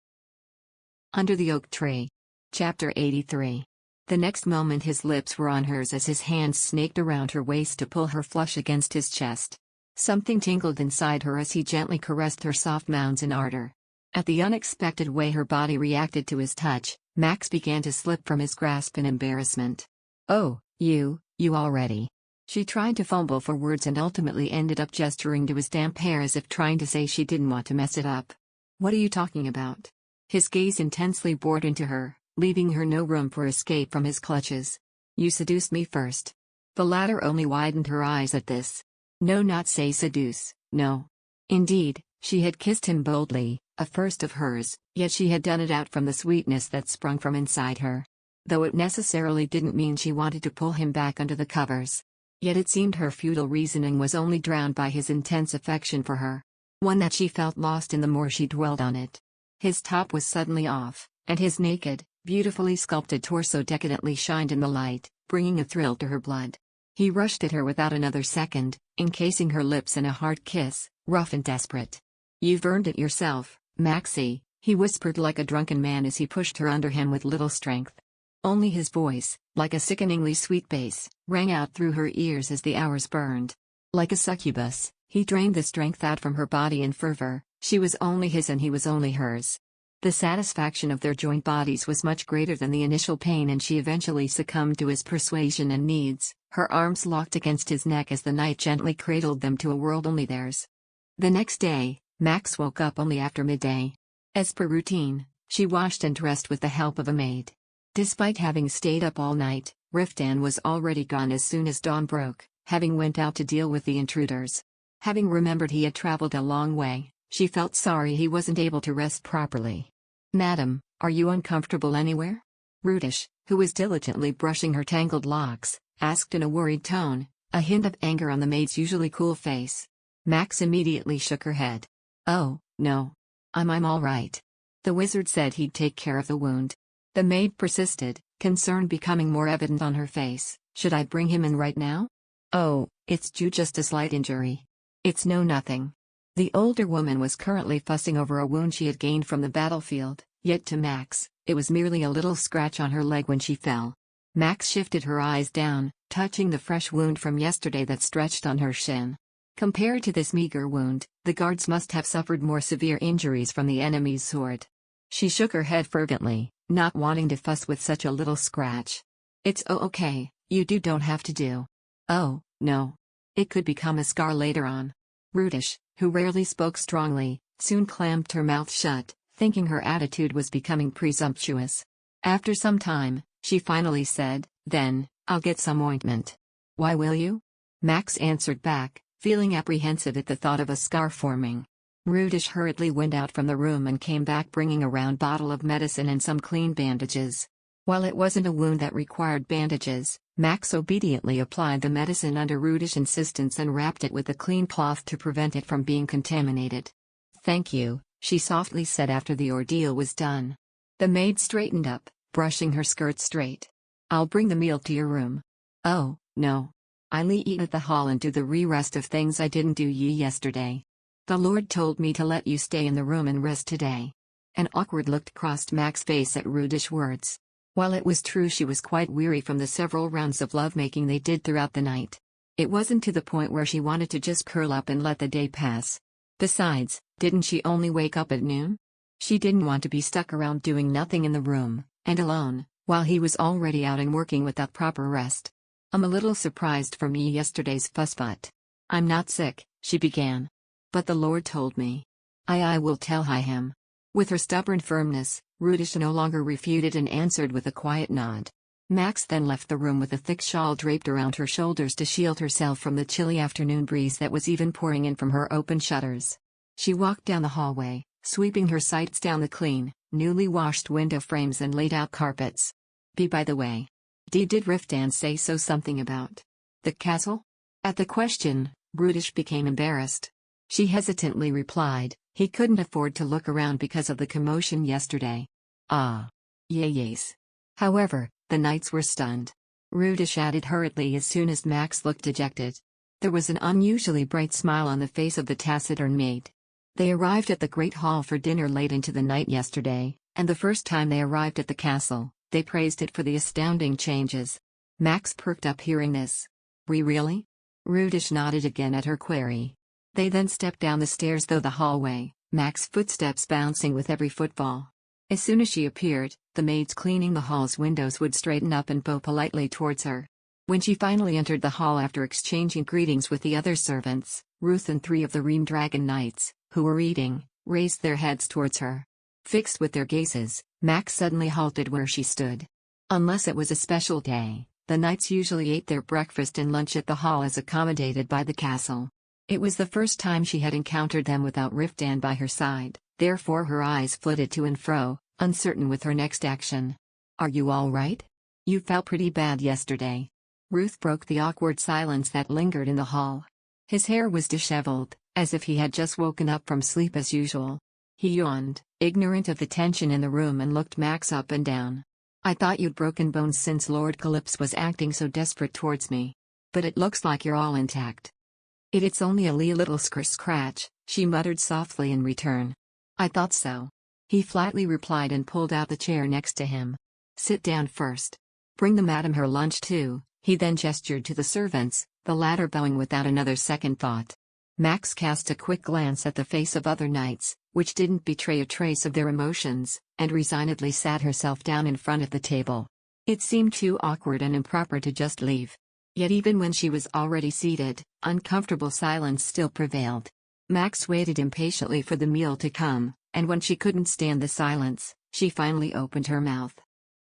Under the Oak Tree. Chapter 83. The next moment his lips were on hers as his hands snaked around her waist to pull her flush against his chest. Something tingled inside her as he gently caressed her soft mounds in ardor. At the unexpected way her body reacted to his touch, Max began to slip from his grasp in embarrassment. "Oh, you already." She tried to fumble for words and ultimately ended up gesturing to his damp hair as if trying to say she didn't want to mess it up. "What are you talking about?" His gaze intensely bored into her, leaving her no room for escape from his clutches. "You seduced me first." The latter only widened her eyes at this. No, not say seduce, no. Indeed, she had kissed him boldly, a first of hers, yet she had done it out from the sweetness that sprung from inside her. Though it necessarily didn't mean she wanted to pull him back under the covers. Yet it seemed her futile reasoning was only drowned by his intense affection for her. One that she felt lost in the more she dwelled on it. His top was suddenly off, and his naked, beautifully sculpted torso decadently shined in the light, bringing a thrill to her blood. He rushed at her without another second, encasing her lips in a hard kiss, rough and desperate. "You've earned it yourself, Maxie," he whispered like a drunken man as he pushed her under him with little strength. Only his voice, like a sickeningly sweet bass, rang out through her ears as the hours burned. Like a succubus, he drained the strength out from her body in fervor. She was only his and he was only hers. The satisfaction of their joint bodies was much greater than the initial pain, and she eventually succumbed to his persuasion and needs, her arms locked against his neck as the night gently cradled them to a world only theirs. The next day, Max woke up only after midday. As per routine, she washed and dressed with the help of a maid. Despite having stayed up all night, Riftan was already gone as soon as dawn broke, having went out to deal with the intruders. Having remembered he had traveled a long way, she felt sorry he wasn't able to rest properly. "Madam, are you uncomfortable anywhere?" Rudish, who was diligently brushing her tangled locks, asked in a worried tone, a hint of anger on the maid's usually cool face. Max immediately shook her head. "Oh, no. I'm all right. The wizard said he'd take care of the wound." The maid persisted, concern becoming more evident on her face. "Should I bring him in right now?" "Oh, it's just a slight injury. It's nothing." The older woman was currently fussing over a wound she had gained from the battlefield, yet to Max, it was merely a little scratch on her leg when she fell. Max shifted her eyes down, touching the fresh wound from yesterday that stretched on her shin. Compared to this meager wound, the guards must have suffered more severe injuries from the enemy's sword. She shook her head fervently, not wanting to fuss with such a little scratch. "It's okay, you don't have to do." "Oh, no. It could become a scar later on. Rudish, who rarely spoke strongly, soon clamped her mouth shut, thinking her attitude was becoming presumptuous. After some time, she finally said, "Then, I'll get some ointment." "Why will you?" Max answered back, feeling apprehensive at the thought of a scar forming. Rudish hurriedly went out from the room and came back bringing a round bottle of medicine and some clean bandages. While it wasn't a wound that required bandages, Max obediently applied the medicine under Rudish's insistence and wrapped it with a clean cloth to prevent it from being contaminated. "Thank you," she softly said after the ordeal was done. The maid straightened up, brushing her skirt straight. "I'll bring the meal to your room." "Oh, no. I'll eat at the hall and do the rest of things I didn't do yesterday. The Lord told me to let you stay in the room and rest today." An awkward look crossed Max's face at Rudish's words. While it was true she was quite weary from the several rounds of lovemaking they did throughout the night, it wasn't to the point where she wanted to just curl up and let the day pass. Besides, didn't she only wake up at noon? She didn't want to be stuck around doing nothing in the room, and alone, while he was already out and working without proper rest. "I'm a little surprised from yesterday's fuss, but I'm not sick," she began. "But the Lord told me. I will tell him." With her stubborn firmness, Rudish no longer refuted and answered with a quiet nod. Max then left the room with a thick shawl draped around her shoulders to shield herself from the chilly afternoon breeze that was even pouring in from her open shutters. She walked down the hallway, sweeping her sights down the clean, newly washed window frames and laid out carpets. By the way, did Riftan say something about the castle?" At the question, Rudish became embarrassed. She hesitantly replied, "He couldn't afford to look around because of the commotion yesterday." "Ah. Yes. However, the knights were stunned." Rudish added hurriedly as soon as Max looked dejected. There was an unusually bright smile on the face of the taciturn maid. "They arrived at the Great Hall for dinner late into the night yesterday, and the first time they arrived at the castle, they praised it for the astounding changes." Max perked up hearing this. Really?" Rudish nodded again at her query. They then stepped down the stairs through the hallway, Max's footsteps bouncing with every footfall. As soon as she appeared, the maids cleaning the hall's windows would straighten up and bow politely towards her. When she finally entered the hall after exchanging greetings with the other servants, Ruth and 3 of the Ream Dragon Knights, who were eating, raised their heads towards her. Fixed with their gazes, Max suddenly halted where she stood. Unless it was a special day, the knights usually ate their breakfast and lunch at the hall as accommodated by the castle. It was the first time she had encountered them without Riftan by her side, therefore her eyes flitted to and fro, uncertain with her next action. "Are you all right? You felt pretty bad yesterday." Ruth broke the awkward silence that lingered in the hall. His hair was disheveled, as if he had just woken up from sleep as usual. He yawned, ignorant of the tension in the room, and looked Max up and down. "I thought you'd broken bones since Lord Calypso was acting so desperate towards me. But it looks like you're all intact." It's only a little scratch," she muttered softly in return. "I thought so." He flatly replied and pulled out the chair next to him. "Sit down first. Bring the madam her lunch too." He then gestured to the servants, the latter bowing without another second thought. Max cast a quick glance at the face of other knights, which didn't betray a trace of their emotions, and resignedly sat herself down in front of the table. It seemed too awkward and improper to just leave. Yet even when she was already seated, uncomfortable silence still prevailed. Max waited impatiently for the meal to come, and when she couldn't stand the silence, she finally opened her mouth.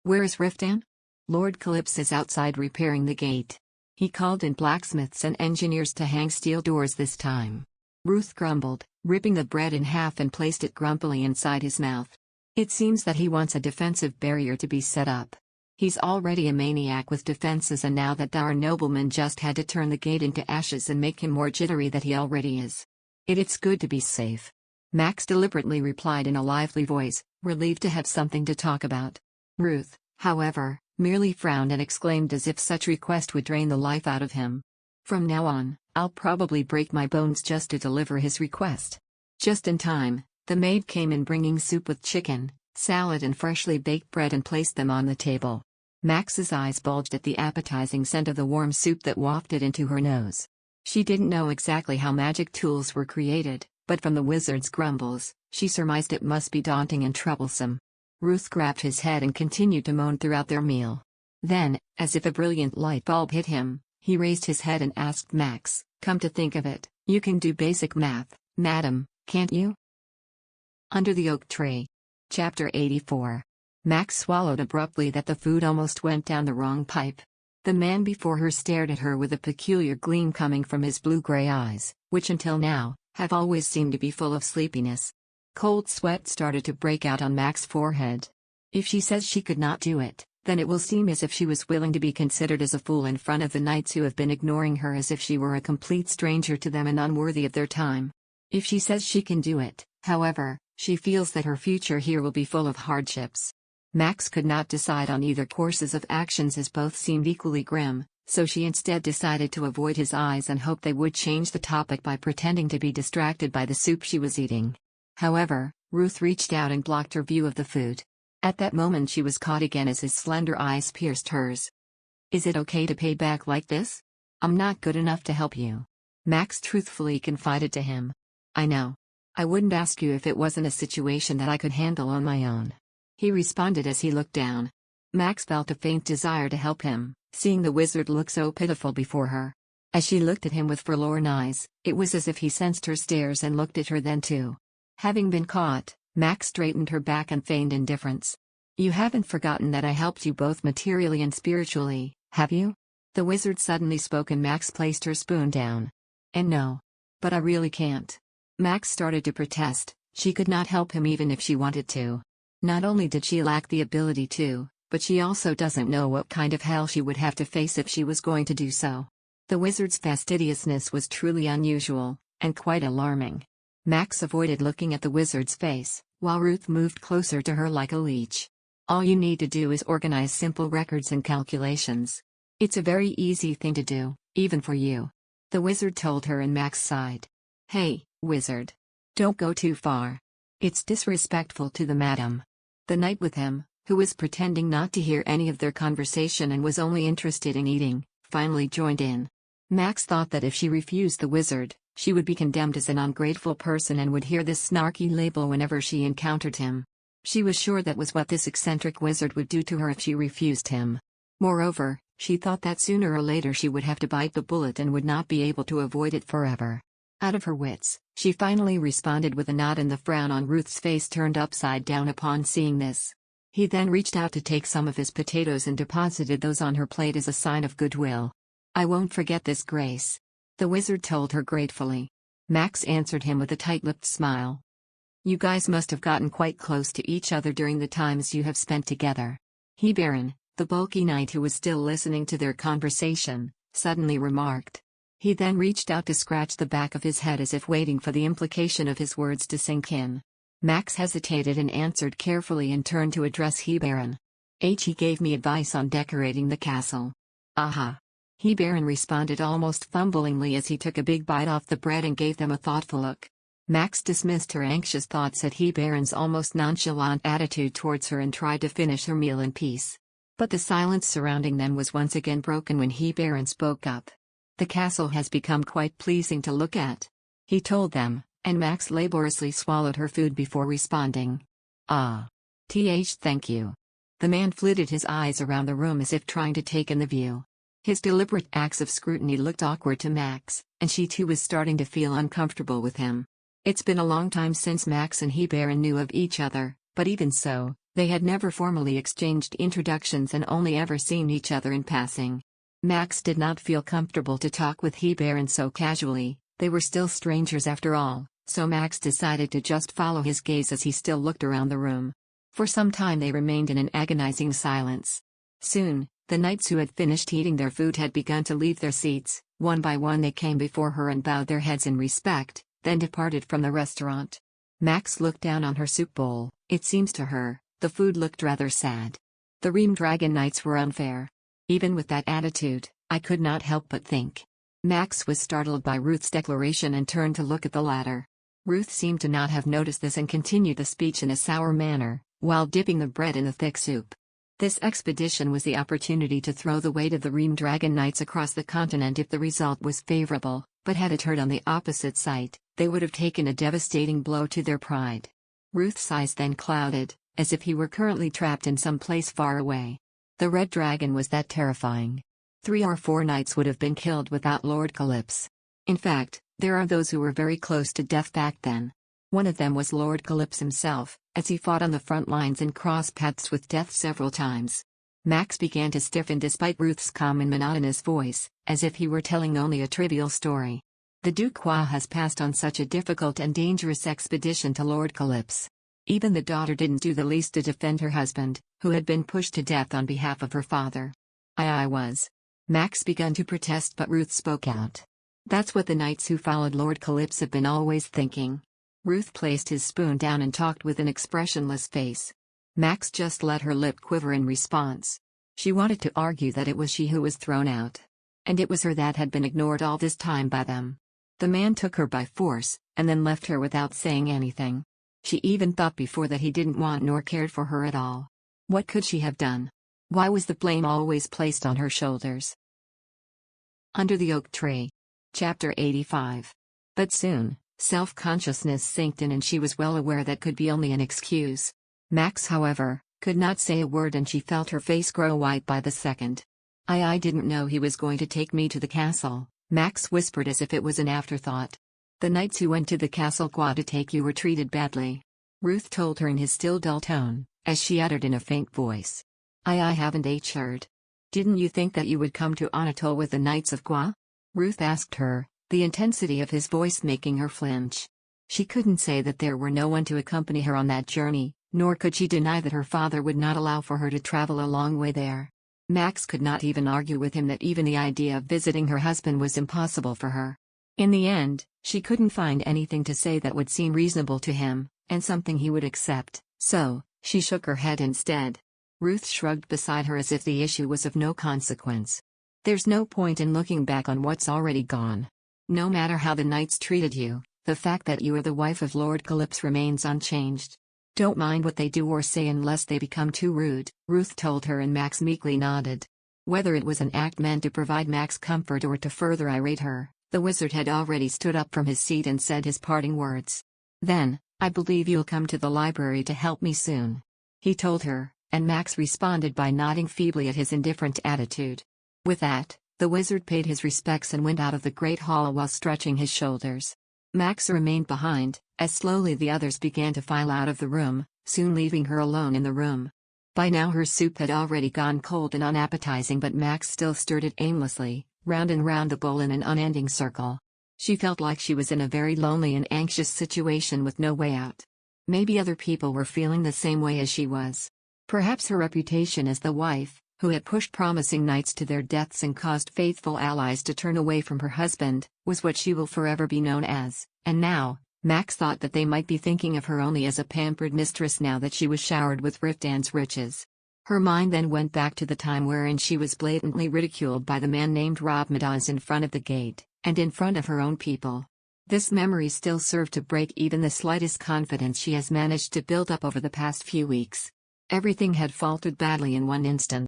"Where is Riftan?" "Lord Calypso is outside repairing the gate. He called in blacksmiths and engineers to hang steel doors this time." Ruth grumbled, ripping the bread in half and placed it grumpily inside his mouth. "It seems that he wants a defensive barrier to be set up. He's already a maniac with defenses, and now that our nobleman just had to turn the gate into ashes and make him more jittery than he already is. It's good to be safe." Max deliberately replied in a lively voice, relieved to have something to talk about. Ruth, however, merely frowned and exclaimed as if such request would drain the life out of him. "From now on, I'll probably break my bones just to deliver his request." Just in time, the maid came in bringing soup with chicken, salad and freshly baked bread and placed them on the table. Max's eyes bulged at the appetizing scent of the warm soup that wafted into her nose. She didn't know exactly how magic tools were created, but from the wizard's grumbles, she surmised it must be daunting and troublesome. Ruth grabbed his head and continued to moan throughout their meal. Then, as if a brilliant light bulb hit him, he raised his head and asked Max, Come to think of it, you can do basic math, madam, can't you? Under the Oak Tree. Chapter 84. Max swallowed abruptly that the food almost went down the wrong pipe. The man before her stared at her with a peculiar gleam coming from his blue-gray eyes, which until now, have always seemed to be full of sleepiness. Cold sweat started to break out on Max's forehead. If she says she could not do it, then it will seem as if she was willing to be considered as a fool in front of the knights who have been ignoring her as if she were a complete stranger to them and unworthy of their time. If she says she can do it, however, she feels that her future here will be full of hardships. Max could not decide on either courses of actions as both seemed equally grim, so she instead decided to avoid his eyes and hope they would change the topic by pretending to be distracted by the soup she was eating. However, Ruth reached out and blocked her view of the food. At that moment she was caught again as his slender eyes pierced hers. "Is it okay to pay back like this? I'm not good enough to help you," Max truthfully confided to him. "I know. I wouldn't ask you if it wasn't a situation that I could handle on my own," he responded as he looked down. Max felt a faint desire to help him, seeing the wizard look so pitiful before her. As she looked at him with forlorn eyes, it was as if he sensed her stares and looked at her then too. Having been caught, Max straightened her back and feigned indifference. "You haven't forgotten that I helped you both materially and spiritually, have you?" The wizard suddenly spoke and Max placed her spoon down. "And no. But I really can't." Max started to protest. She could not help him even if she wanted to. Not only did she lack the ability to, but she also doesn't know what kind of hell she would have to face if she was going to do so. The wizard's fastidiousness was truly unusual, and quite alarming. Max avoided looking at the wizard's face, while Ruth moved closer to her like a leech. "All you need to do is organize simple records and calculations. It's a very easy thing to do, even for you," the wizard told her, and Max sighed. "Hey, wizard. Don't go too far. It's disrespectful to the madam." The knight with him, who was pretending not to hear any of their conversation and was only interested in eating, finally joined in. Max thought that if she refused the wizard, she would be condemned as an ungrateful person and would hear this snarky label whenever she encountered him. She was sure that was what this eccentric wizard would do to her if she refused him. Moreover, she thought that sooner or later she would have to bite the bullet and would not be able to avoid it forever. Out of her wits, she finally responded with a nod, and the frown on Ruth's face turned upside down upon seeing this. He then reached out to take some of his potatoes and deposited those on her plate as a sign of goodwill. "I won't forget this, Grace," the wizard told her gratefully. Max answered him with a tight-lipped smile. "You guys must have gotten quite close to each other during the times you have spent together," he Baron, the bulky knight who was still listening to their conversation, suddenly remarked. He then reached out to scratch the back of his head as if waiting for the implication of his words to sink in. Max hesitated and answered carefully and turned to address he Baron. "He gave me advice on decorating the castle." "Aha." He Baron responded almost fumblingly as he took a big bite off the bread and gave them a thoughtful look. Max dismissed her anxious thoughts at he Baron's almost nonchalant attitude towards her and tried to finish her meal in peace. But the silence surrounding them was once again broken when he Baron spoke up. "The castle has become quite pleasing to look at," he told them, and Max laboriously swallowed her food before responding. "Ah. Thank you." The man flitted his eyes around the room as if trying to take in the view. His deliberate acts of scrutiny looked awkward to Max, and she too was starting to feel uncomfortable with him. It's been a long time since Max and he Baron knew of each other, but even so, they had never formally exchanged introductions and only ever seen each other in passing. Max did not feel comfortable to talk with he Baron so casually. They were still strangers after all, so Max decided to just follow his gaze as he still looked around the room. For some time they remained in an agonizing silence. Soon, the knights who had finished eating their food had begun to leave their seats. One by one they came before her and bowed their heads in respect, then departed from the restaurant. Max looked down on her soup bowl. It seems to her, the food looked rather sad. The Ream Dragon Knights were unfair. Even with that attitude, I could not help but think. Max was startled by Ruth's declaration and turned to look at the latter. Ruth seemed to not have noticed this and continued the speech in a sour manner, while dipping the bread in the thick soup. This expedition was the opportunity to throw the weight of the Ream Dragon Knights across the continent if the result was favorable, but had it hurt on the opposite site, they would have taken a devastating blow to their pride. Ruth's eyes then clouded, as if he were currently trapped in some place far away. The Red Dragon was that terrifying. 3 or 4 knights would have been killed without Lord Calypso. In fact, there are those who were very close to death back then. One of them was Lord Calypso himself, as he fought on the front lines and crossed paths with death several times. Max began to stiffen despite Ruth's calm and monotonous voice, as if he were telling only a trivial story. The Duke has passed on such a difficult and dangerous expedition to Lord Calypso. Even the daughter didn't do the least to defend her husband, who had been pushed to death on behalf of her father. I was. Max began to protest, but Ruth spoke out. That's what the knights who followed Lord Calypso have been always thinking. Ruth placed his spoon down and talked with an expressionless face. Max just let her lip quiver in response. She wanted to argue that it was she who was thrown out. And it was her that had been ignored all this time by them. The man took her by force, and then left her without saying anything. She even thought before that he didn't want nor cared for her at all. What could she have done? Why was the blame always placed on her shoulders? Under the Oak Tree. Chapter 85. But soon, self-consciousness sank in and she was well aware that could be only an excuse. Max, however, could not say a word and she felt her face grow white by the second. I didn't know he was going to take me to the castle, Max whispered as if it was an afterthought. The knights who went to the castle to take you were treated badly. Ruth told her in his still dull tone, as she uttered in a faint voice. I haven't heard. Didn't you think that you would come to Anatole with the Knights of Gua? Ruth asked her, the intensity of his voice making her flinch. She couldn't say that there were no one to accompany her on that journey, nor could she deny that her father would not allow for her to travel a long way there. Max could not even argue with him that even the idea of visiting her husband was impossible for her. In the end, she couldn't find anything to say that would seem reasonable to him, and something he would accept, so she shook her head instead. Ruth shrugged beside her as if the issue was of no consequence. There's no point in looking back on what's already gone. No matter how the knights treated you, the fact that you are the wife of Lord Calypso remains unchanged. Don't mind what they do or say unless they become too rude, Ruth told her, and Max meekly nodded. Whether it was an act meant to provide Max comfort or to further irate her, the wizard had already stood up from his seat and said his parting words. Then, I believe you'll come to the library to help me soon, he told her, and Max responded by nodding feebly at his indifferent attitude. With that, the wizard paid his respects and went out of the great hall while stretching his shoulders. Max remained behind, as slowly the others began to file out of the room, soon leaving her alone in the room. By now her soup had already gone cold and unappetizing, but Max still stirred it aimlessly, round and round the bowl in an unending circle. She felt like she was in a very lonely and anxious situation with no way out. Maybe other people were feeling the same way as she was. Perhaps her reputation as the wife, who had pushed promising knights to their deaths and caused faithful allies to turn away from her husband, was what she will forever be known as, and now, Max thought that they might be thinking of her only as a pampered mistress now that she was showered with Riftan's riches. Her mind then went back to the time wherein she was blatantly ridiculed by the man named Rob Meadows in front of the gate, and in front of her own people. This memory still served to break even the slightest confidence she has managed to build up over the past few weeks. Everything had faltered badly in one instant.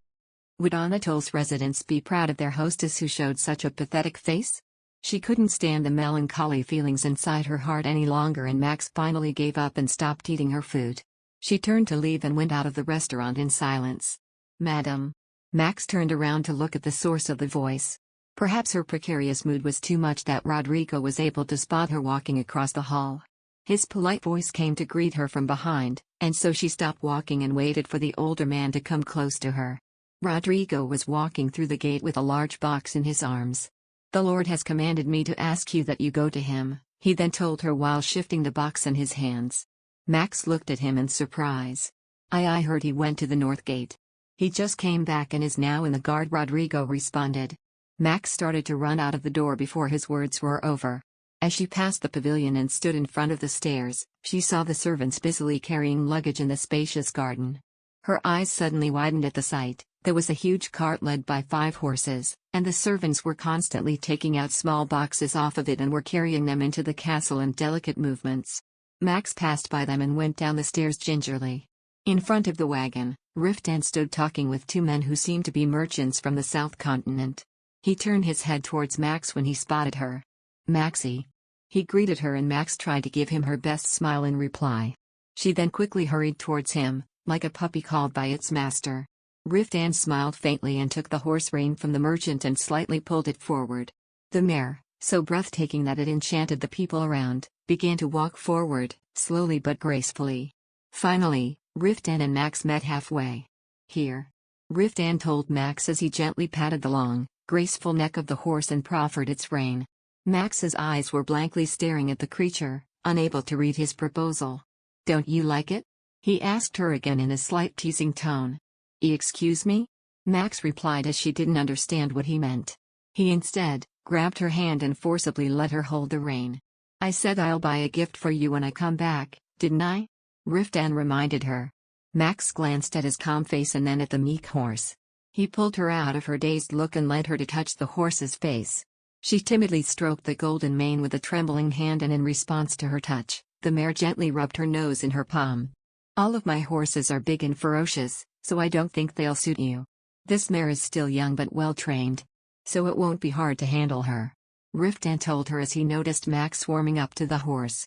Would Anatole's residents be proud of their hostess who showed such a pathetic face? She couldn't stand the melancholy feelings inside her heart any longer, and Max finally gave up and stopped eating her food. She turned to leave and went out of the restaurant in silence. Madam. Max turned around to look at the source of the voice. Perhaps her precarious mood was too much that Rodrigo was able to spot her walking across the hall. His polite voice came to greet her from behind, and so she stopped walking and waited for the older man to come close to her. Rodrigo was walking through the gate with a large box in his arms. The Lord has commanded me to ask you that you go to him, he then told her while shifting the box in his hands. Max looked at him in surprise. I heard he went to the north gate. He just came back and is now in the guard, Rodrigo responded. Max started to run out of the door before his words were over. As she passed the pavilion and stood in front of the stairs, she saw the servants busily carrying luggage in the spacious garden. Her eyes suddenly widened at the sight. There was a huge cart led by 5 horses, and the servants were constantly taking out small boxes off of it and were carrying them into the castle in delicate movements. Max passed by them and went down the stairs gingerly. In front of the wagon, Riftan stood talking with 2 men who seemed to be merchants from the south continent. He turned his head towards Max when he spotted her. Maxie. He greeted her and Max tried to give him her best smile in reply. She then quickly hurried towards him, like a puppy called by its master. Riftan smiled faintly and took the horse rein from the merchant and slightly pulled it forward. The mare, so breathtaking that it enchanted the people around, began to walk forward, slowly but gracefully. Finally, Riftan and Max met halfway. "Here," Riftan told Max as he gently patted the long, graceful neck of the horse and proffered its rein. Max's eyes were blankly staring at the creature, unable to read his proposal. "Don't you like it?" he asked her again in a slight teasing tone. Excuse me?" Max replied as she didn't understand what he meant. He instead grabbed her hand and forcibly let her hold the rein. "I said I'll buy a gift for you when I come back, didn't I?" Riftan reminded her. Max glanced at his calm face and then at the meek horse. He pulled her out of her dazed look and led her to touch the horse's face. She timidly stroked the golden mane with a trembling hand, and in response to her touch, the mare gently rubbed her nose in her palm. "All of my horses are big and ferocious, so I don't think they'll suit you. This mare is still young but well trained, so it won't be hard to handle her," Riftan told her as he noticed Max warming up to the horse.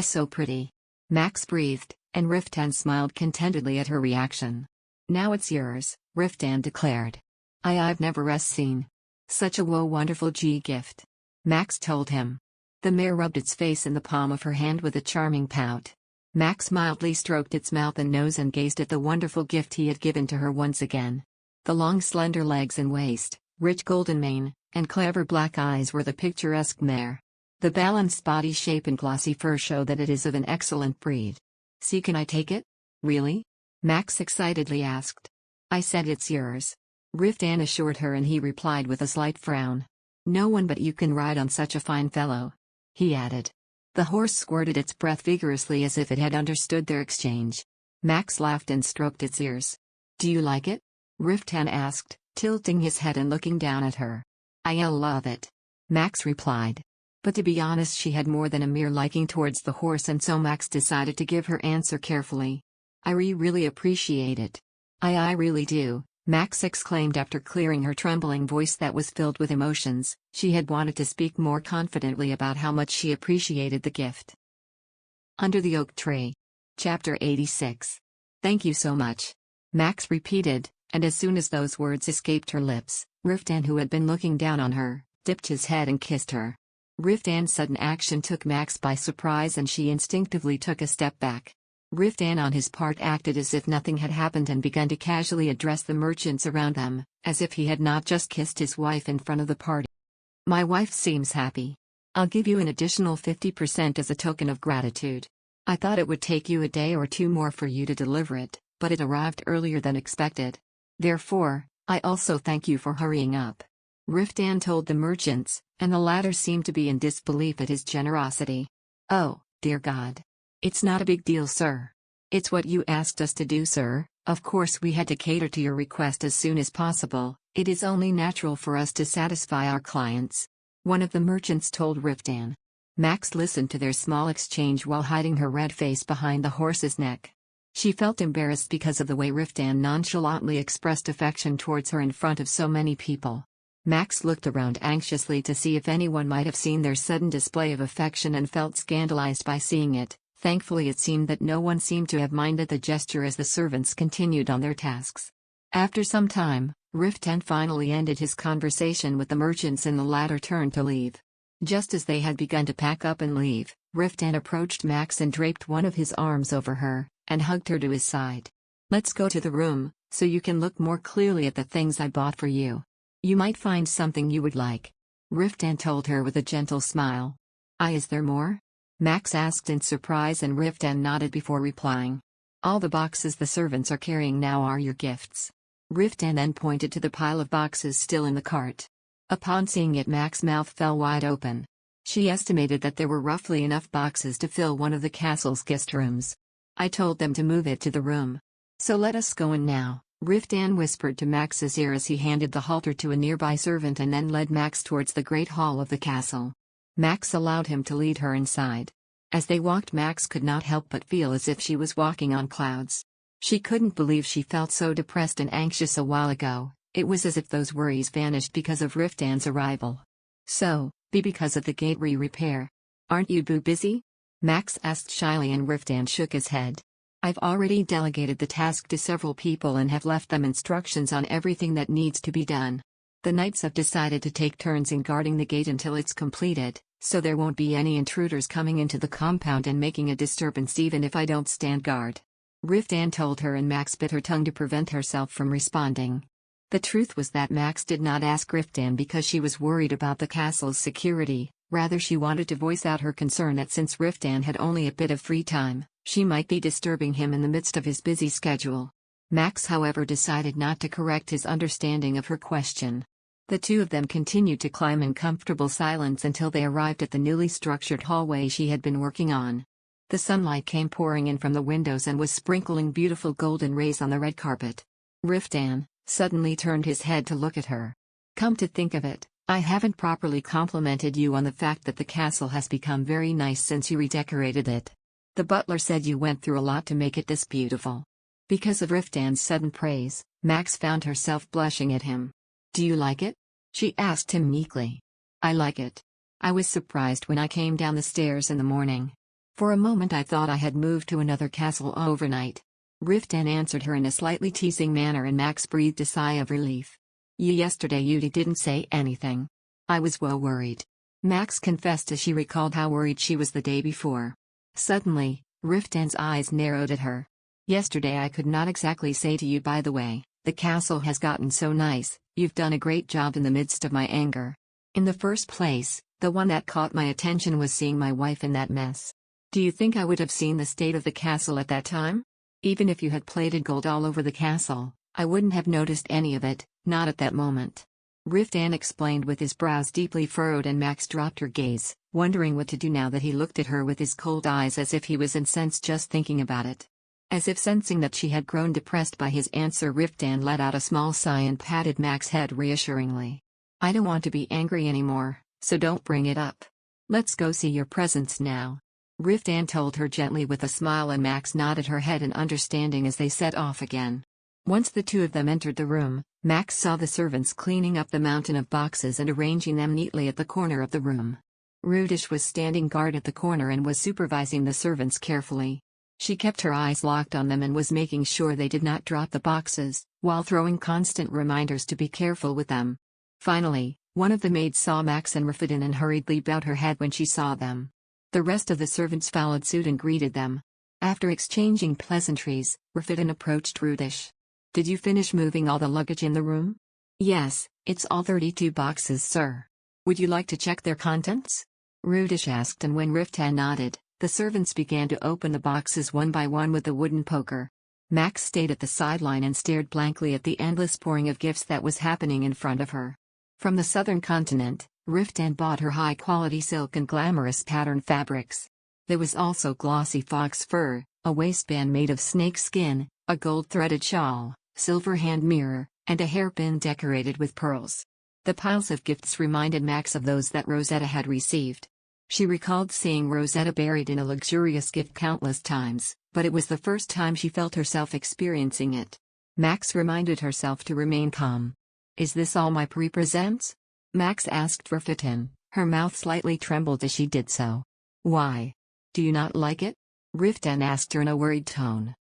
So pretty," Max breathed, and Riftan smiled contentedly at her reaction. "Now it's yours," Riftan declared. I've never seen such a wonderful gift," Max told him. The mare rubbed its face in the palm of her hand with a charming pout. Max mildly stroked its mouth and nose and gazed at the wonderful gift he had given to her once again. The long slender legs and waist, rich golden mane, and clever black eyes were the picturesque mare. The balanced body shape and glossy fur show that it is of an excellent breed. "See, can I take it?" "Really?" Max excitedly asked. "I said it's yours," Riftan assured her, and he replied with a slight frown. "No one but you can ride on such a fine fellow," he added. The horse squirted its breath vigorously as if it had understood their exchange. Max laughed and stroked its ears. "Do you like it?" Riftan asked, tilting his head and looking down at her. "I love it," Max replied. But to be honest, she had more than a mere liking towards the horse, and so Max decided to give her answer carefully. "I really appreciate it. I really do," Max exclaimed after clearing her trembling voice that was filled with emotions. She had wanted to speak more confidently about how much she appreciated the gift. Under the Oak Tree. Chapter 86. "Thank you so much," Max repeated, and as soon as those words escaped her lips, Riftan, who had been looking down on her, dipped his head and kissed her. Riftan's sudden action took Max by surprise, and she instinctively took a step back. Riftan on his part acted as if nothing had happened and began to casually address the merchants around them, as if he had not just kissed his wife in front of the party. "My wife seems happy. I'll give you an additional 50% as a token of gratitude. I thought it would take you a day or two more for you to deliver it, but it arrived earlier than expected. Therefore, I also thank you for hurrying up," Riftan told the merchants, and the latter seemed to be in disbelief at his generosity. "Oh, dear God. It's not a big deal, sir. It's what you asked us to do, sir. Of course we had to cater to your request as soon as possible. It is only natural for us to satisfy our clients," one of the merchants told Riftan. Max listened to their small exchange while hiding her red face behind the horse's neck. She felt embarrassed because of the way Riftan nonchalantly expressed affection towards her in front of so many people. Max looked around anxiously to see if anyone might have seen their sudden display of affection and felt scandalized by seeing it. Thankfully, it seemed that no one seemed to have minded the gesture as the servants continued on their tasks. After some time, Riftan finally ended his conversation with the merchants and the latter turned to leave. Just as they had begun to pack up and leave, Riftan approached Max and draped one of his arms over her, and hugged her to his side. "Let's go to the room, so you can look more clearly at the things I bought for you. You might find something you would like," Riftan told her with a gentle smile. Is there more?" Max asked in surprise, and Riftan nodded before replying. "All the boxes the servants are carrying now are your gifts." Riftan then pointed to the pile of boxes still in the cart. Upon seeing it, Max's mouth fell wide open. She estimated that there were roughly enough boxes to fill one of the castle's guest rooms. "I told them to move it to the room. So let us go in now," Riftan whispered to Max's ear as he handed the halter to a nearby servant and then led Max towards the great hall of the castle. Max allowed him to lead her inside. As they walked, Max could not help but feel as if she was walking on clouds. She couldn't believe she felt so depressed and anxious a while ago. It was as if those worries vanished because of Riftan's arrival. "So, because of the gate repair. Aren't you busy?" Max asked shyly, and Riftan shook his head. "I've already delegated the task to several people and have left them instructions on everything that needs to be done." The knights have decided to take turns in guarding the gate until it's completed, so there won't be any intruders coming into the compound and making a disturbance even if I don't stand guard. Riftan told her, and Max bit her tongue to prevent herself from responding. The truth was that Max did not ask Riftan because she was worried about the castle's security, rather she wanted to voice out her concern that since Riftan had only a bit of free time, she might be disturbing him in the midst of his busy schedule. Max, however, decided not to correct his understanding of her question. The two of them continued to climb in comfortable silence until they arrived at the newly structured hallway she had been working on. The sunlight came pouring in from the windows and was sprinkling beautiful golden rays on the red carpet. Riftan suddenly turned his head to look at her. Come to think of it, I haven't properly complimented you on the fact that the castle has become very nice since you redecorated it. The butler said you went through a lot to make it this beautiful. Because of Riftan's sudden praise, Max found herself blushing at him. Do you like it? She asked him meekly. I like it. I was surprised when I came down the stairs in the morning. For a moment I thought I had moved to another castle overnight. Riftan answered her in a slightly teasing manner, and Max breathed a sigh of relief. Yesterday you didn't say anything. I was well worried. Max confessed as she recalled how worried she was the day before. Suddenly, Riftan's eyes narrowed at her. Yesterday I could not exactly say to you, by the way, the castle has gotten so nice, you've done a great job in the midst of my anger. In the first place, the one that caught my attention was seeing my wife in that mess. Do you think I would have seen the state of the castle at that time? Even if you had plated gold all over the castle, I wouldn't have noticed any of it, not at that moment. Riftan explained with his brows deeply furrowed, and Max dropped her gaze, wondering what to do now that he looked at her with his cold eyes as if he was incensed just thinking about it. As if sensing that she had grown depressed by his answer, Riftan let out a small sigh and patted Max's head reassuringly. I don't want to be angry anymore, so don't bring it up. Let's go see your presents now. Riftan told her gently with a smile, and Max nodded her head in understanding as they set off again. Once the two of them entered the room, Max saw the servants cleaning up the mountain of boxes and arranging them neatly at the corner of the room. Rudish was standing guard at the corner and was supervising the servants carefully. She kept her eyes locked on them and was making sure they did not drop the boxes, while throwing constant reminders to be careful with them. Finally, one of the maids saw Max and Riftan and hurriedly bowed her head when she saw them. The rest of the servants followed suit and greeted them. After exchanging pleasantries, Riftan approached Rudish. Did you finish moving all the luggage in the room? Yes, it's all 32 boxes, sir. Would you like to check their contents? Rudish asked, and when Riftan nodded, the servants began to open the boxes one by one with a wooden poker. Max stayed at the sideline and stared blankly at the endless pouring of gifts that was happening in front of her. From the southern continent, Riftan bought her high-quality silk and glamorous pattern fabrics. There was also glossy fox fur, a waistband made of snake skin, a gold-threaded shawl, silver hand mirror, and a hairpin decorated with pearls. The piles of gifts reminded Max of those that Rosetta had received. She recalled seeing Rosetta buried in a luxurious gift countless times, but it was the first time she felt herself experiencing it. Max reminded herself to remain calm. Is this all my presents? Max asked Riftan. Her mouth slightly trembled as she did so. Why? Do you not like it? Riftan asked her in a worried tone.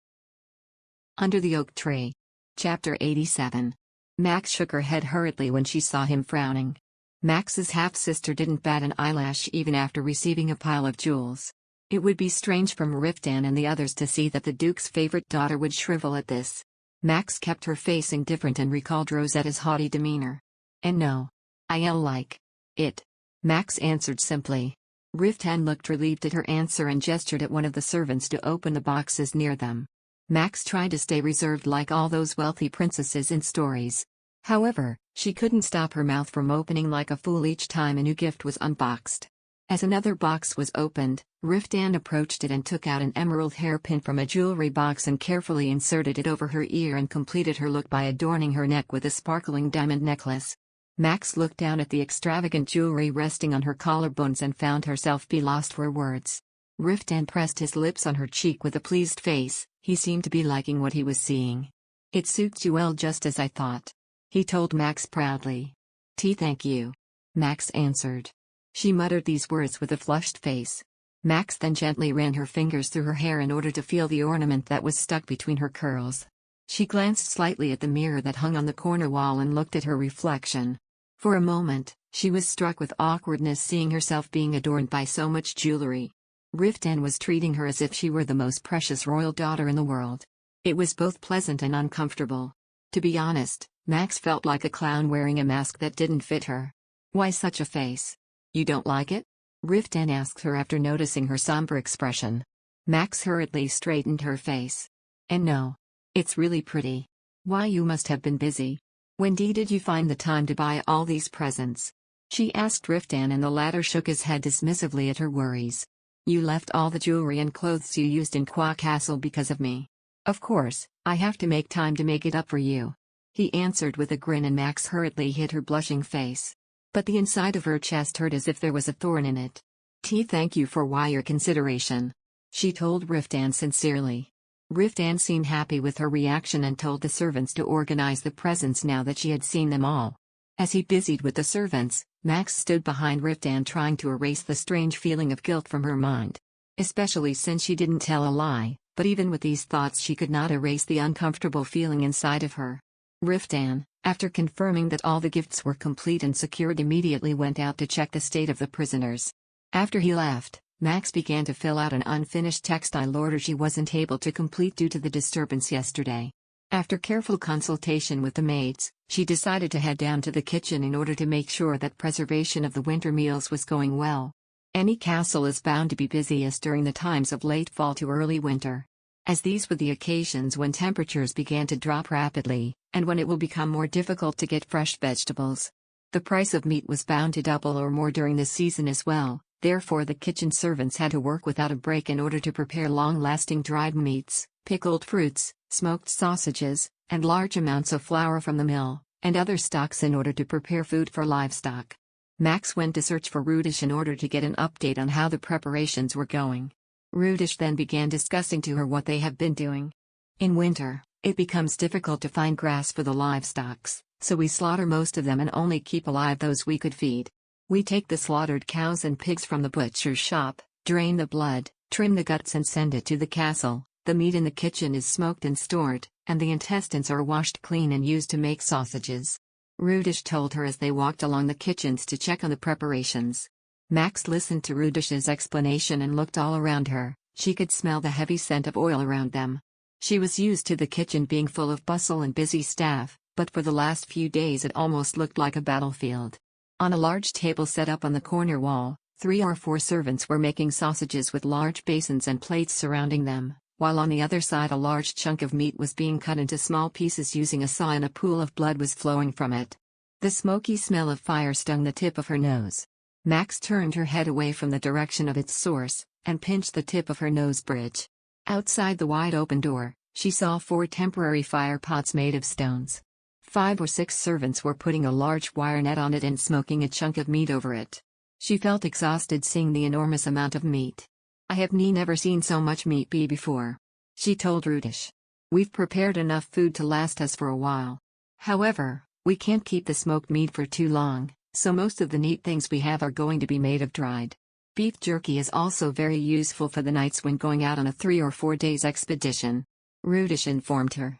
Under the Oak Tree. Chapter 87. Max shook her head hurriedly when she saw him frowning. Max's half-sister didn't bat an eyelash even after receiving a pile of jewels. It would be strange from Riftan and the others to see that the Duke's favorite daughter would shrivel at this. Max kept her face indifferent and recalled Rosetta's haughty demeanor. And no. I'll like it. Max answered simply. Riftan looked relieved at her answer and gestured at one of the servants to open the boxes near them. Max tried to stay reserved like all those wealthy princesses in stories. However, she couldn't stop her mouth from opening like a fool each time a new gift was unboxed. As another box was opened, Riftan approached it and took out an emerald hairpin from a jewelry box and carefully inserted it over her ear and completed her look by adorning her neck with a sparkling diamond necklace. Max looked down at the extravagant jewelry resting on her collarbones and found herself be lost for words. Riftan pressed his lips on her cheek with a pleased face. He seemed to be liking what he was seeing. It suits you well, just as I thought, he told Max proudly. Thank you. Max answered. She muttered these words with a flushed face. Max then gently ran her fingers through her hair in order to feel the ornament that was stuck between her curls. She glanced slightly at the mirror that hung on the corner wall and looked at her reflection. For a moment, she was struck with awkwardness seeing herself being adorned by so much jewelry. Riftan was treating her as if she were the most precious royal daughter in the world. It was both pleasant and uncomfortable. To be honest, Max felt like a clown wearing a mask that didn't fit her. Why such a face? You don't like it? Riftan asked her after noticing her somber expression. Max hurriedly straightened her face. And no. It's really pretty. Why, you must have been busy. When did you find the time to buy all these presents? She asked Riftan, and the latter shook his head dismissively at her worries. You left all the jewelry and clothes you used in Kwa Castle because of me. Of course, I have to make time to make it up for you. He answered with a grin, and Max hurriedly hid her blushing face. But the inside of her chest hurt as if there was a thorn in it. Thank you for your consideration. She told Riftan sincerely. Riftan seemed happy with her reaction and told the servants to organize the presents now that she had seen them all. As he busied with the servants, Max stood behind Riftan trying to erase the strange feeling of guilt from her mind. Especially since she didn't tell a lie, but even with these thoughts she could not erase the uncomfortable feeling inside of her. Riftan, after confirming that all the gifts were complete and secured, immediately went out to check the state of the prisoners. After he left, Max began to fill out an unfinished textile order she wasn't able to complete due to the disturbance yesterday. After careful consultation with the maids, she decided to head down to the kitchen in order to make sure that preservation of the winter meals was going well. Any castle is bound to be busiest during the times of late fall to early winter, as these were the occasions when temperatures began to drop rapidly, and when it will become more difficult to get fresh vegetables. The price of meat was bound to double or more during this season as well. Therefore the kitchen servants had to work without a break in order to prepare long-lasting dried meats, pickled fruits, smoked sausages, and large amounts of flour from the mill, and other stocks in order to prepare food for livestock. Max went to search for Rudish in order to get an update on how the preparations were going. Rudish then began discussing to her what they have been doing. In winter, it becomes difficult to find grass for the livestocks, so we slaughter most of them and only keep alive those we could feed. We take the slaughtered cows and pigs from the butcher's shop, drain the blood, trim the guts and send it to the castle. The meat in the kitchen is smoked and stored, and the intestines are washed clean and used to make sausages. Rudish told her as they walked along the kitchens to check on the preparations. Max listened to Rudish's explanation and looked all around her. She could smell the heavy scent of oil around them. She was used to the kitchen being full of bustle and busy staff, but for the last few days it almost looked like a battlefield. On a large table set up on the corner wall, 3 or 4 servants were making sausages with large basins and plates surrounding them, while on the other side a large chunk of meat was being cut into small pieces using a saw and a pool of blood was flowing from it. The smoky smell of fire stung the tip of her nose. Max turned her head away from the direction of its source, and pinched the tip of her nose bridge. Outside the wide open door, she saw 4 temporary fire pots made of stones. 5 or 6 servants were putting a large wire net on it and smoking a chunk of meat over it. She felt exhausted seeing the enormous amount of meat. I have never seen so much meat before, she told Rudish. We've prepared enough food to last us for a while. However, we can't keep the smoked meat for too long, so most of the neat things we have are going to be made of dried. Beef jerky is also very useful for the nights when going out on a 3 or 4 days expedition, Rudish informed her.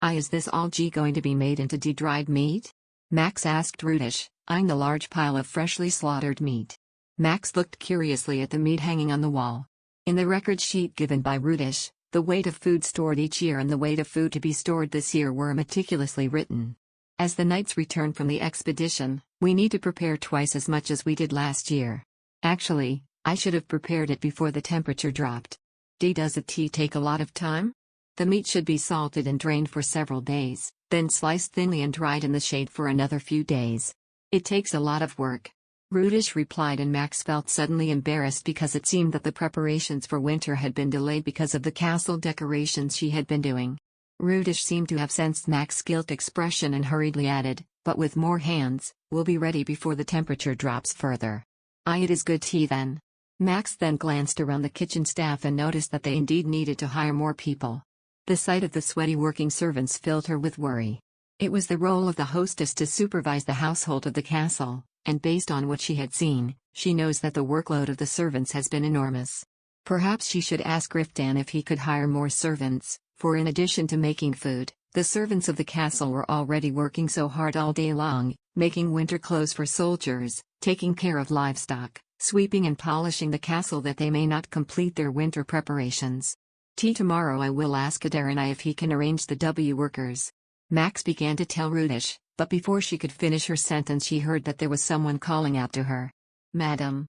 Is this all going to be made into de-dried meat? Max asked Rudish, eyeing the large pile of freshly slaughtered meat. Max looked curiously at the meat hanging on the wall. In the record sheet given by Rudish, the weight of food stored each year and the weight of food to be stored this year were meticulously written. As the knights return from the expedition, we need to prepare twice as much as we did last year. Actually, I should have prepared it before the temperature dropped. Does it take a lot of time? The meat should be salted and drained for several days, then sliced thinly and dried in the shade for another few days. It takes a lot of work, Rudish replied, and Max felt suddenly embarrassed because it seemed that the preparations for winter had been delayed because of the castle decorations she had been doing. Rudish seemed to have sensed Max's guilt expression and hurriedly added, but with more hands, we'll be ready before the temperature drops further. It is good then. Max then glanced around the kitchen staff and noticed that they indeed needed to hire more people. The sight of the sweaty working servants filled her with worry. It was the role of the hostess to supervise the household of the castle, and based on what she had seen, she knows that the workload of the servants has been enormous. Perhaps she should ask Riftan if he could hire more servants, for in addition to making food, The servants of the castle were already working so hard all day long, making winter clothes for soldiers, taking care of livestock, sweeping and polishing the castle that they may not complete their winter preparations. Tomorrow I will ask Adarina if he can arrange the workers. Max began to tell Rudish, but before she could finish her sentence she heard that there was someone calling out to her. Madam.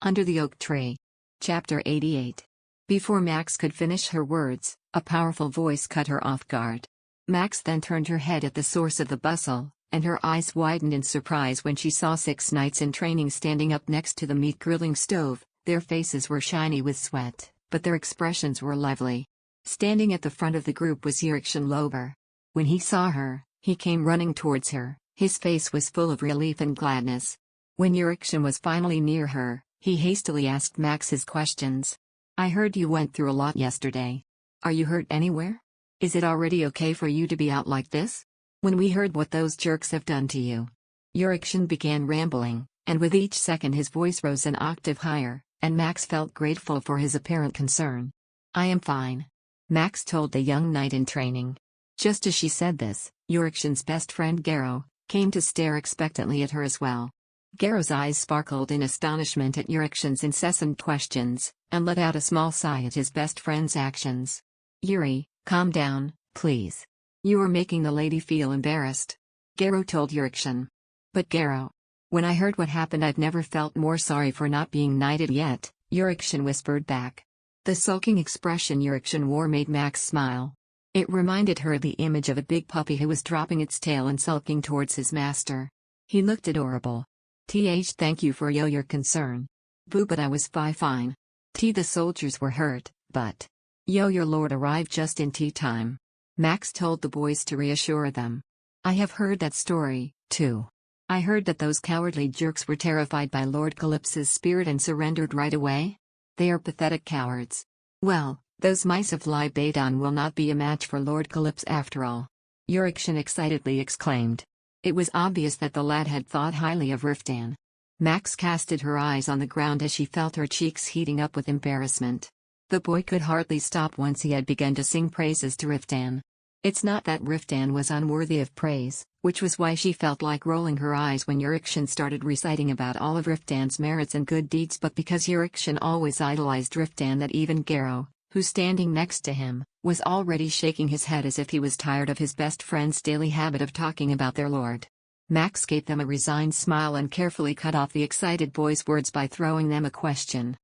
Under the Oak Tree. Chapter 88. Before Max could finish her words, a powerful voice cut her off guard. Max then turned her head at the source of the bustle, and her eyes widened in surprise when she saw 6 knights in training standing up next to the meat grilling stove. Their faces were shiny with sweat, but their expressions were lively. Standing at the front of the group was Yurikshin Lober. When he saw her, he came running towards her. His face was full of relief and gladness. When Yurikshin was finally near her, he hastily asked Max his questions. I heard you went through a lot yesterday. Are you hurt anywhere? Is it already okay for you to be out like this? When we heard what those jerks have done to you. Yurikshin began rambling, and with each second his voice rose an octave higher, and Max felt grateful for his apparent concern. I am fine. Max told the young knight in training. Just as she said this, Yurikshin's best friend Garo came to stare expectantly at her as well. Garo's eyes sparkled in astonishment at Yurikshin's incessant questions, and let out a small sigh at his best friend's actions. Yuri, calm down, please. You are making the lady feel embarrassed. Garo told Yurikshin. But Garo. When I heard what happened I've never felt more sorry for not being knighted yet, Yurikshin whispered back. The sulking expression Yurikshin wore made Max smile. It reminded her of the image of a big puppy who was dropping its tail and sulking towards his master. He looked adorable. Thank you for your concern. Boo, but I was fine. The soldiers were hurt, but your lord arrived just in tea time. Max told the boys to reassure them. I have heard that story, too. I heard that those cowardly jerks were terrified by Lord Calypso's spirit and surrendered right away. They are pathetic cowards. Well, those mice of Libadon will not be a match for Lord Calypso after all. Yurikshin excitedly exclaimed. It was obvious that the lad had thought highly of Riftan. Max casted her eyes on the ground as she felt her cheeks heating up with embarrassment. The boy could hardly stop once he had begun to sing praises to Riftan. It's not that Riftan was unworthy of praise, which was why she felt like rolling her eyes when Yurikshin started reciting about all of Riftan's merits and good deeds, but because Yurikshin always idolized Riftan that even Garo, who standing next to him, was already shaking his head as if he was tired of his best friend's daily habit of talking about their lord. Max gave them a resigned smile and carefully cut off the excited boys' words by throwing them a question.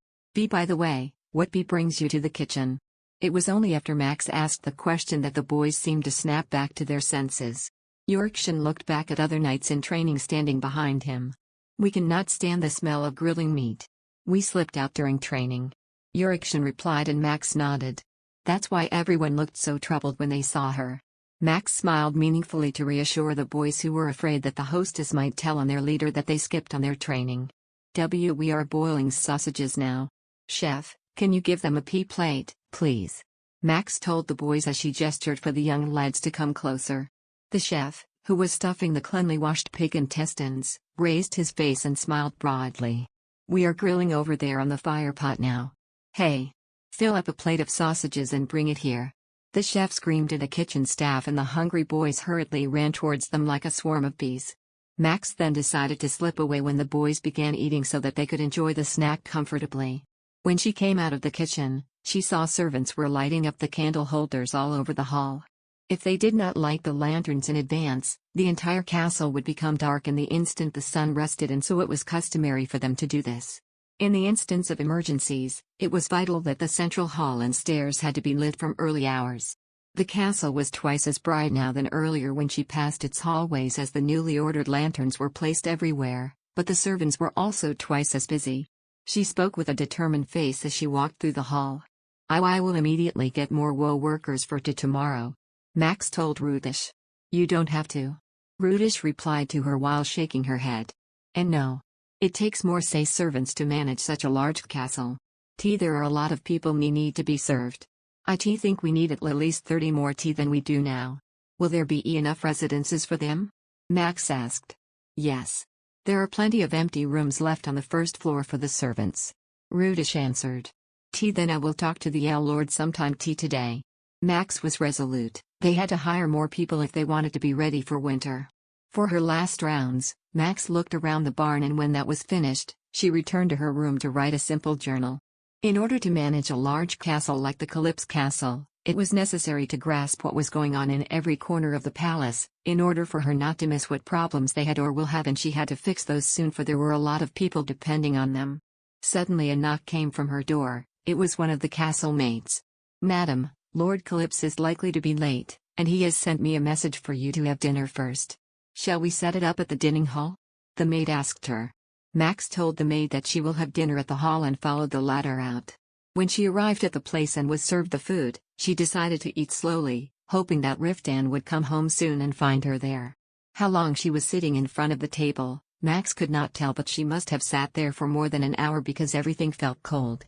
By the way, what brings you to the kitchen? It was only after Max asked the question that the boys seemed to snap back to their senses. Yurikshin looked back at other knights in training standing behind him. We cannot stand the smell of grilling meat. We slipped out during training. Yurikshin replied and Max nodded. That's why everyone looked so troubled when they saw her. Max smiled meaningfully to reassure the boys who were afraid that the hostess might tell on their leader that they skipped on their training. We are boiling sausages now. Chef, can you give them a pea plate, please? Max told the boys as she gestured for the young lads to come closer. The chef, who was stuffing the cleanly washed pig intestines, raised his face and smiled broadly. We are grilling over there on the fire pot now. Hey! Fill up a plate of sausages and bring it here. The chef screamed to the kitchen staff and the hungry boys hurriedly ran towards them like a swarm of bees. Max then decided to slip away when the boys began eating so that they could enjoy the snack comfortably. When she came out of the kitchen, she saw servants were lighting up the candle holders all over the hall. If they did not light the lanterns in advance, the entire castle would become dark in the instant the sun rested, and so it was customary for them to do this. In the instance of emergencies, it was vital that the central hall and stairs had to be lit from early hours. The castle was twice as bright now than earlier when she passed its hallways, as the newly ordered lanterns were placed everywhere, but the servants were also twice as busy. She spoke with a determined face as she walked through the hall. I will immediately get more wool workers for tomorrow. Max told Rudish. You don't have to. Rudish replied to her while shaking her head. And no. It takes more servants to manage such a large castle. There are a lot of people need to be served. I think we need at least 30 more than we do now. Will there be enough residences for them? Max asked. Yes. There are plenty of empty rooms left on the first floor for the servants. Rudish answered. Then I will talk to the lord sometime today. Max was resolute. They had to hire more people if they wanted to be ready for winter. For her last rounds, Max looked around the barn, and when that was finished, she returned to her room to write a simple journal. In order to manage a large castle like the Calypso Castle, it was necessary to grasp what was going on in every corner of the palace, in order for her not to miss what problems they had or will have, and she had to fix those soon, for there were a lot of people depending on them. Suddenly a knock came from her door. It was one of the castle maids. "Madam, Lord Calypso is likely to be late, and he has sent me a message for you to have dinner first. Shall we set it up at the dining hall?" the maid asked her. Max told the maid that she will have dinner at the hall and followed the latter out. When she arrived at the place and was served the food, she decided to eat slowly, hoping that Riftan would come home soon and find her there. How long she was sitting in front of the table, Max could not tell, but she must have sat there for more than an hour because everything felt cold.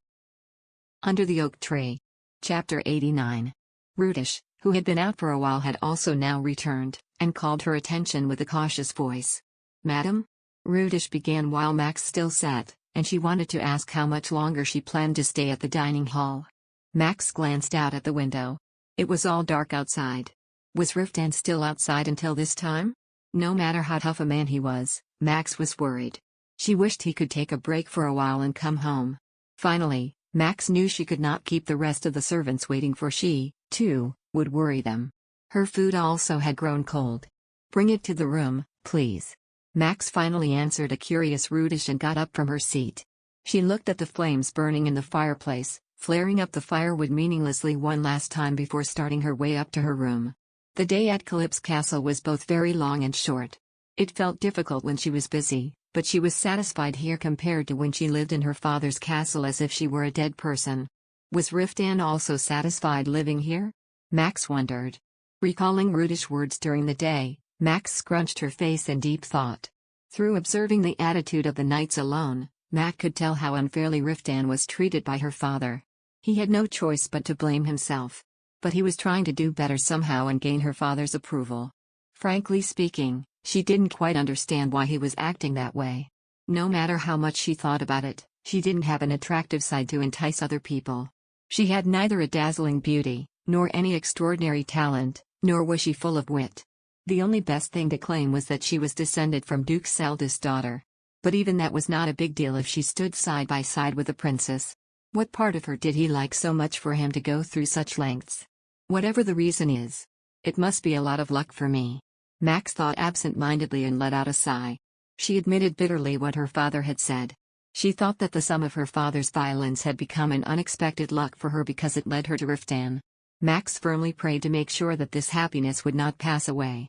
Under the Oak Tree. Chapter 89. Rudish, who had been out for a while, had also now returned, and called her attention with a cautious voice. "Madam?" Rudish began while Max still sat, and she wanted to ask how much longer she planned to stay at the dining hall. Max glanced out at the window. It was all dark outside. Was Riftan still outside until this time? No matter how tough a man he was, Max was worried. She wished he could take a break for a while and come home. Finally, Max knew she could not keep the rest of the servants waiting, for she, too, would worry them. Her food also had grown cold. "Bring it to the room, please." Max finally answered a curious Rudish and got up from her seat. She looked at the flames burning in the fireplace, flaring up the firewood meaninglessly one last time before starting her way up to her room. The day at Calypso Castle was both very long and short. It felt difficult when she was busy, but she was satisfied here compared to when she lived in her father's castle as if she were a dead person. Was Riftan also satisfied living here? Max wondered. Recalling Rudish words during the day, Max scrunched her face in deep thought. Through observing the attitude of the knights alone, Max could tell how unfairly Riftan was treated by her father. He had no choice but to blame himself. But he was trying to do better somehow and gain her father's approval. Frankly speaking, she didn't quite understand why he was acting that way. No matter how much she thought about it, she didn't have an attractive side to entice other people. She had neither a dazzling beauty, nor any extraordinary talent, nor was she full of wit. The only best thing to claim was that she was descended from Duke's eldest daughter. But even that was not a big deal if she stood side by side with the princess. What part of her did he like so much for him to go through such lengths? Whatever the reason is, it must be a lot of luck for me. Max thought absent-mindedly and let out a sigh. She admitted bitterly what her father had said. She thought that the sum of her father's violence had become an unexpected luck for her because it led her to Riftan. Max firmly prayed to make sure that this happiness would not pass away.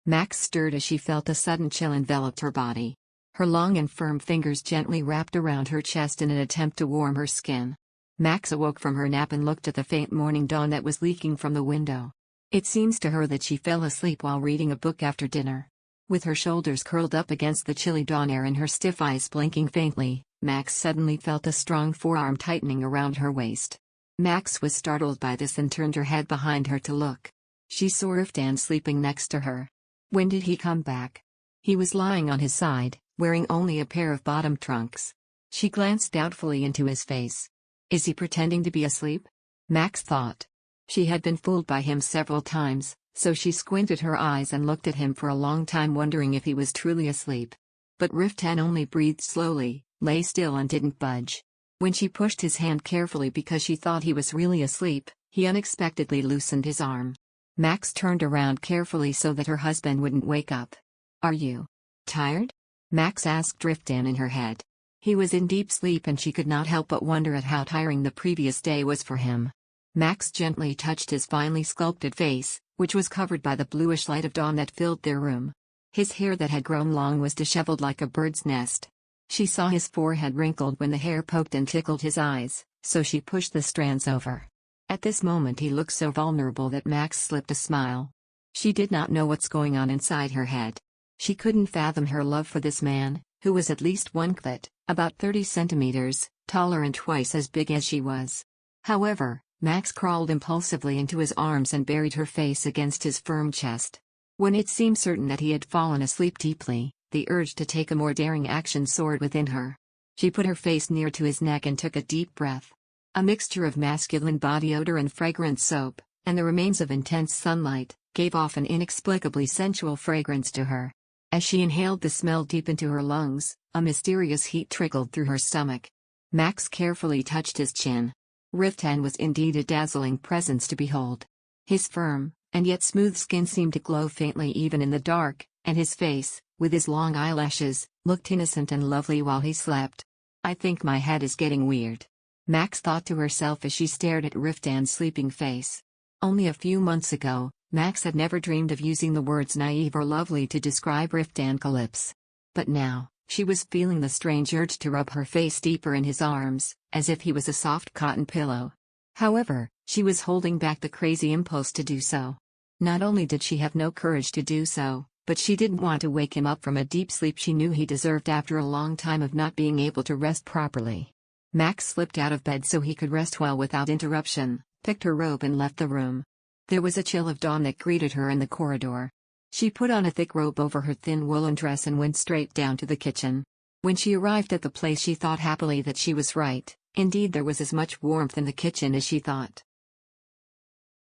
Max stirred as she felt a sudden chill enveloped her body. Her long and firm fingers gently wrapped around her chest in an attempt to warm her skin. Max awoke from her nap and looked at the faint morning dawn that was leaking from the window. It seems to her that she fell asleep while reading a book after dinner. With her shoulders curled up against the chilly dawn air and her stiff eyes blinking faintly, Max suddenly felt a strong forearm tightening around her waist. Max was startled by this and turned her head behind her to look. She saw Riftan sleeping next to her. When did he come back? He was lying on his side, wearing only a pair of bottom trunks. She glanced doubtfully into his face. Is he pretending to be asleep? Max thought. She had been fooled by him several times, so she squinted her eyes and looked at him for a long time, wondering if he was truly asleep. But Riftan only breathed slowly, lay still and didn't budge. When she pushed his hand carefully because she thought he was really asleep, he unexpectedly loosened his arm. Max turned around carefully so that her husband wouldn't wake up. "Are you tired?" Max asked Riftan in her head. He was in deep sleep and she could not help but wonder at how tiring the previous day was for him. Max gently touched his finely sculpted face, which was covered by the bluish light of dawn that filled their room. His hair that had grown long was disheveled like a bird's nest. She saw his forehead wrinkled when the hair poked and tickled his eyes, so she pushed the strands over. At this moment he looked so vulnerable that Max slipped a smile. She did not know what's going on inside her head. She couldn't fathom her love for this man, who was at least 1 foot, about 30 centimeters, taller and twice as big as she was. However, Max crawled impulsively into his arms and buried her face against his firm chest. When it seemed certain that he had fallen asleep deeply, the urge to take a more daring action soared within her. She put her face near to his neck and took a deep breath. A mixture of masculine body odor and fragrant soap, and the remains of intense sunlight gave off an inexplicably sensual fragrance to her. As she inhaled the smell deep into her lungs, a mysterious heat trickled through her stomach. Max carefully touched his chin. Riftan was indeed a dazzling presence to behold. His firm, and yet smooth skin seemed to glow faintly even in the dark, and his face, with his long eyelashes, looked innocent and lovely while he slept. I think my head is getting weird, Max thought to herself as she stared at Riftan's sleeping face. Only a few months ago, Max had never dreamed of using the words naive or lovely to describe Riftan's lips. But now, she was feeling the strange urge to rub her face deeper in his arms, as if he was a soft cotton pillow. However, she was holding back the crazy impulse to do so. Not only did she have no courage to do so, but she didn't want to wake him up from a deep sleep she knew he deserved after a long time of not being able to rest properly. Max slipped out of bed so he could rest well without interruption, picked her robe and left the room. There was a chill of dawn that greeted her in the corridor. She put on a thick robe over her thin woolen dress and went straight down to the kitchen. When she arrived at the place she thought happily that she was right. Indeed, there was as much warmth in the kitchen as she thought.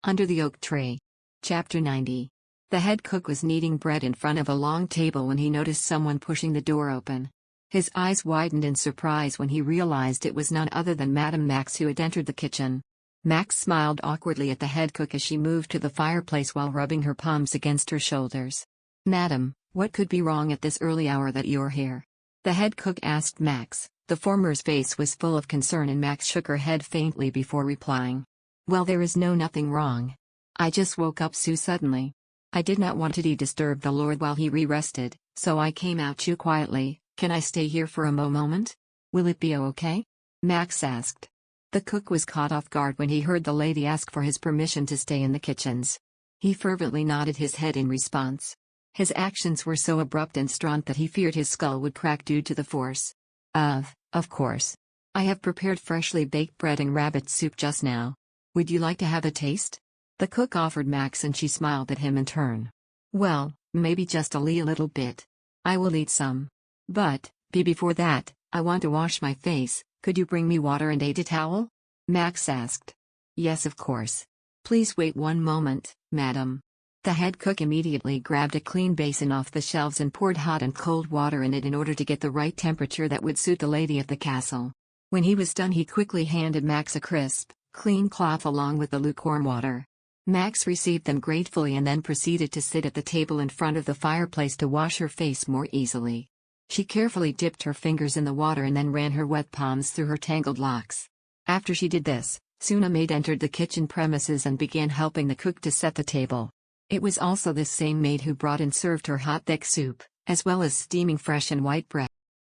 Under the oak tree. Chapter 90. The head cook was kneading bread in front of a long table when he noticed someone pushing the door open. His eyes widened in surprise when he realized it was none other than Madame Max who had entered the kitchen. Max smiled awkwardly at the head cook as she moved to the fireplace while rubbing her palms against her shoulders. "Madam, what could be wrong at this early hour that you're here?" the head cook asked Max. The former's face was full of concern and Max shook her head faintly before replying. "Well, there is nothing wrong. I just woke up so suddenly. I did not want to disturb the Lord while he rested, so I came out too quietly. Can I stay here for a moment? Will it be okay?" Max asked. The cook was caught off guard when he heard the lady ask for his permission to stay in the kitchens. He fervently nodded his head in response. His actions were so abrupt and strong that he feared his skull would crack due to the force. Of course. I have prepared freshly baked bread and rabbit soup just now. Would you like to have a taste?" the cook offered Max, and she smiled at him in turn. "Well, maybe just a little bit. I will eat some. But, before that, I want to wash my face. Could you bring me water and a towel?" Max asked. "Yes, of course. Please wait one moment, madam." The head cook immediately grabbed a clean basin off the shelves and poured hot and cold water in it in order to get the right temperature that would suit the lady of the castle. When he was done, he quickly handed Max a crisp, clean cloth along with the lukewarm water. Max received them gratefully and then proceeded to sit at the table in front of the fireplace to wash her face more easily. She carefully dipped her fingers in the water and then ran her wet palms through her tangled locks. After she did this, soon a maid entered the kitchen premises and began helping the cook to set the table. It was also this same maid who brought and served her hot thick soup, as well as steaming fresh and white bread.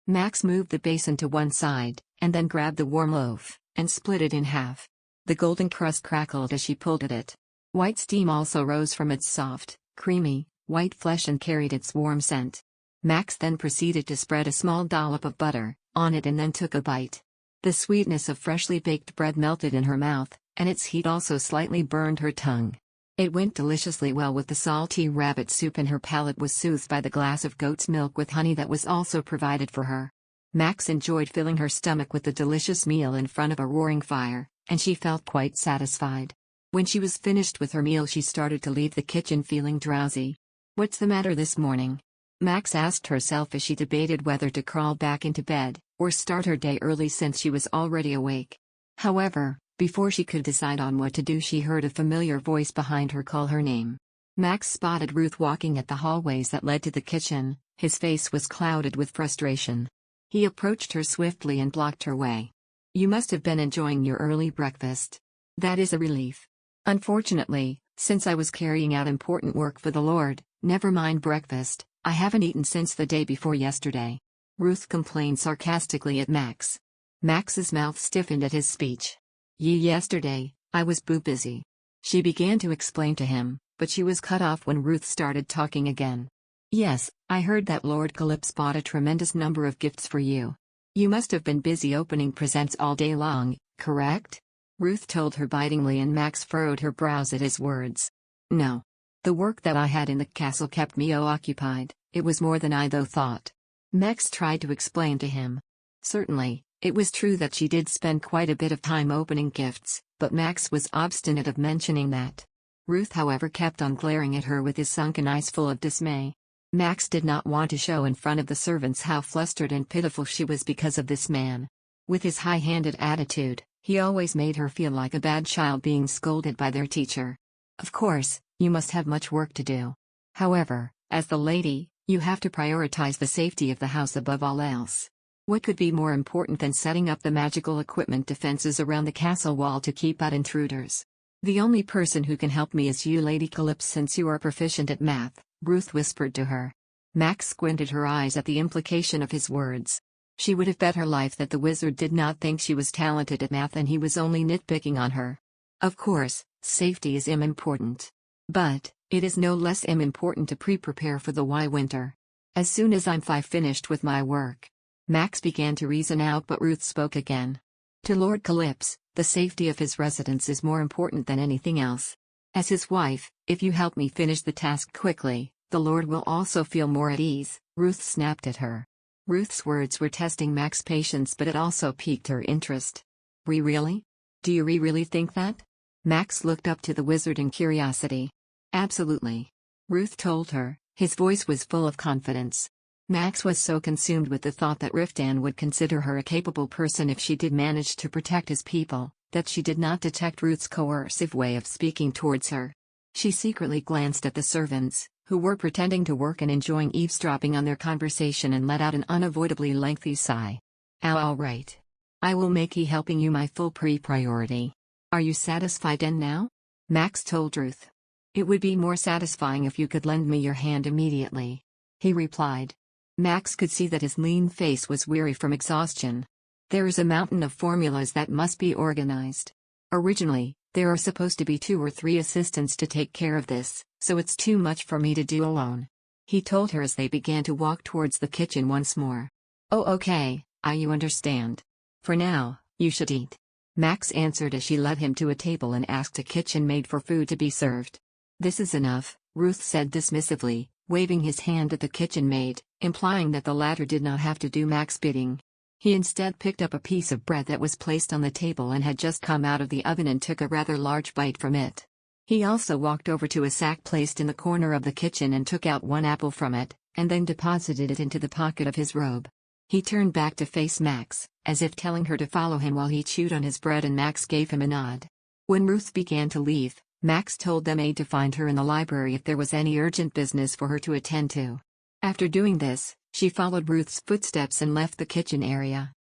Max moved the basin to one side, and then grabbed the warm loaf, and split it in half. The golden crust crackled as she pulled at it. White steam also rose from its soft, creamy, white flesh and carried its warm scent. Max then proceeded to spread a small dollop of butter on it and then took a bite. The sweetness of freshly baked bread melted in her mouth, and its heat also slightly burned her tongue. It went deliciously well with the salty rabbit soup, and her palate was soothed by the glass of goat's milk with honey that was also provided for her. Max enjoyed filling her stomach with the delicious meal in front of a roaring fire, and she felt quite satisfied. When she was finished with her meal, she started to leave the kitchen feeling drowsy. "What's the matter this morning?" Max asked herself as she debated whether to crawl back into bed, or start her day early since she was already awake. However, before she could decide on what to do, she heard a familiar voice behind her call her name. Max spotted Ruth walking at the hallways that led to the kitchen. His face was clouded with frustration. He approached her swiftly and blocked her way. "You must have been enjoying your early breakfast. That is a relief. Unfortunately, since I was carrying out important work for the Lord, never mind breakfast, I haven't eaten since the day before yesterday," Ruth complained sarcastically at Max. Max's mouth stiffened at his speech. Yesterday, I was busy." She began to explain to him, but she was cut off when Ruth started talking again. "Yes, I heard that Lord Calypso bought a tremendous number of gifts for you. You must have been busy opening presents all day long, correct?" Ruth told her bitingly, and Max furrowed her brows at his words. "No. The work that I had in the castle kept me occupied. It was more than I thought." Max tried to explain to him. Certainly, it was true that she did spend quite a bit of time opening gifts, but Max was obstinate of mentioning that. Ruth, however, kept on glaring at her with his sunken eyes full of dismay. Max did not want to show in front of the servants how flustered and pitiful she was because of this man. With his high-handed attitude, he always made her feel like a bad child being scolded by their teacher. Of course, you must have much work to do. However, as the lady, you have to prioritize the safety of the house above all else. What could be more important than setting up the magical equipment defenses around the castle wall to keep out intruders? The only person who can help me is you, Lady Calypso, since you are proficient at math, Ruth whispered to her. Max squinted her eyes at the implication of his words. She would have bet her life that the wizard did not think she was talented at math and he was only nitpicking on her. Of course, safety is important. But it is no less important to prepare for the winter. As soon as I'm finished with my work. Max began to reason out, but Ruth spoke again. To Lord Calypso, the safety of his residence is more important than anything else. As his wife, if you help me finish the task quickly, the Lord will also feel more at ease, Ruth snapped at her. Ruth's words were testing Max's patience, but it also piqued her interest. Really? Do you really think that? Max looked up to the wizard in curiosity. Absolutely. Ruth told her, his voice was full of confidence. Max was so consumed with the thought that Riftan would consider her a capable person if she did manage to protect his people, that she did not detect Ruth's coercive way of speaking towards her. She secretly glanced at the servants, who were pretending to work and enjoying eavesdropping on their conversation, and let out an unavoidably lengthy sigh. All right. I will make helping you my full priority. Are you satisfied now? Max told Ruth. It would be more satisfying if you could lend me your hand immediately, he replied. Max could see that his lean face was weary from exhaustion. There is a mountain of formulas that must be organized. Originally, there are supposed to be 2 or 3 assistants to take care of this, so it's too much for me to do alone, he told her as they began to walk towards the kitchen once more. Oh, okay, you understand. For now, you should eat, Max answered as she led him to a table and asked a kitchen maid for food to be served. This is enough, Ruth said dismissively, waving his hand at the kitchen maid, implying that the latter did not have to do Max's bidding. He instead picked up a piece of bread that was placed on the table and had just come out of the oven and took a rather large bite from it. He also walked over to a sack placed in the corner of the kitchen and took out 1 apple from it, and then deposited it into the pocket of his robe. He turned back to face Max, as if telling her to follow him while he chewed on his bread, and Max gave him a nod. When Ruth began to leave, Max told the maid to find her in the library if there was any urgent business for her to attend to. After doing this, she followed Ruth's footsteps and left the kitchen area.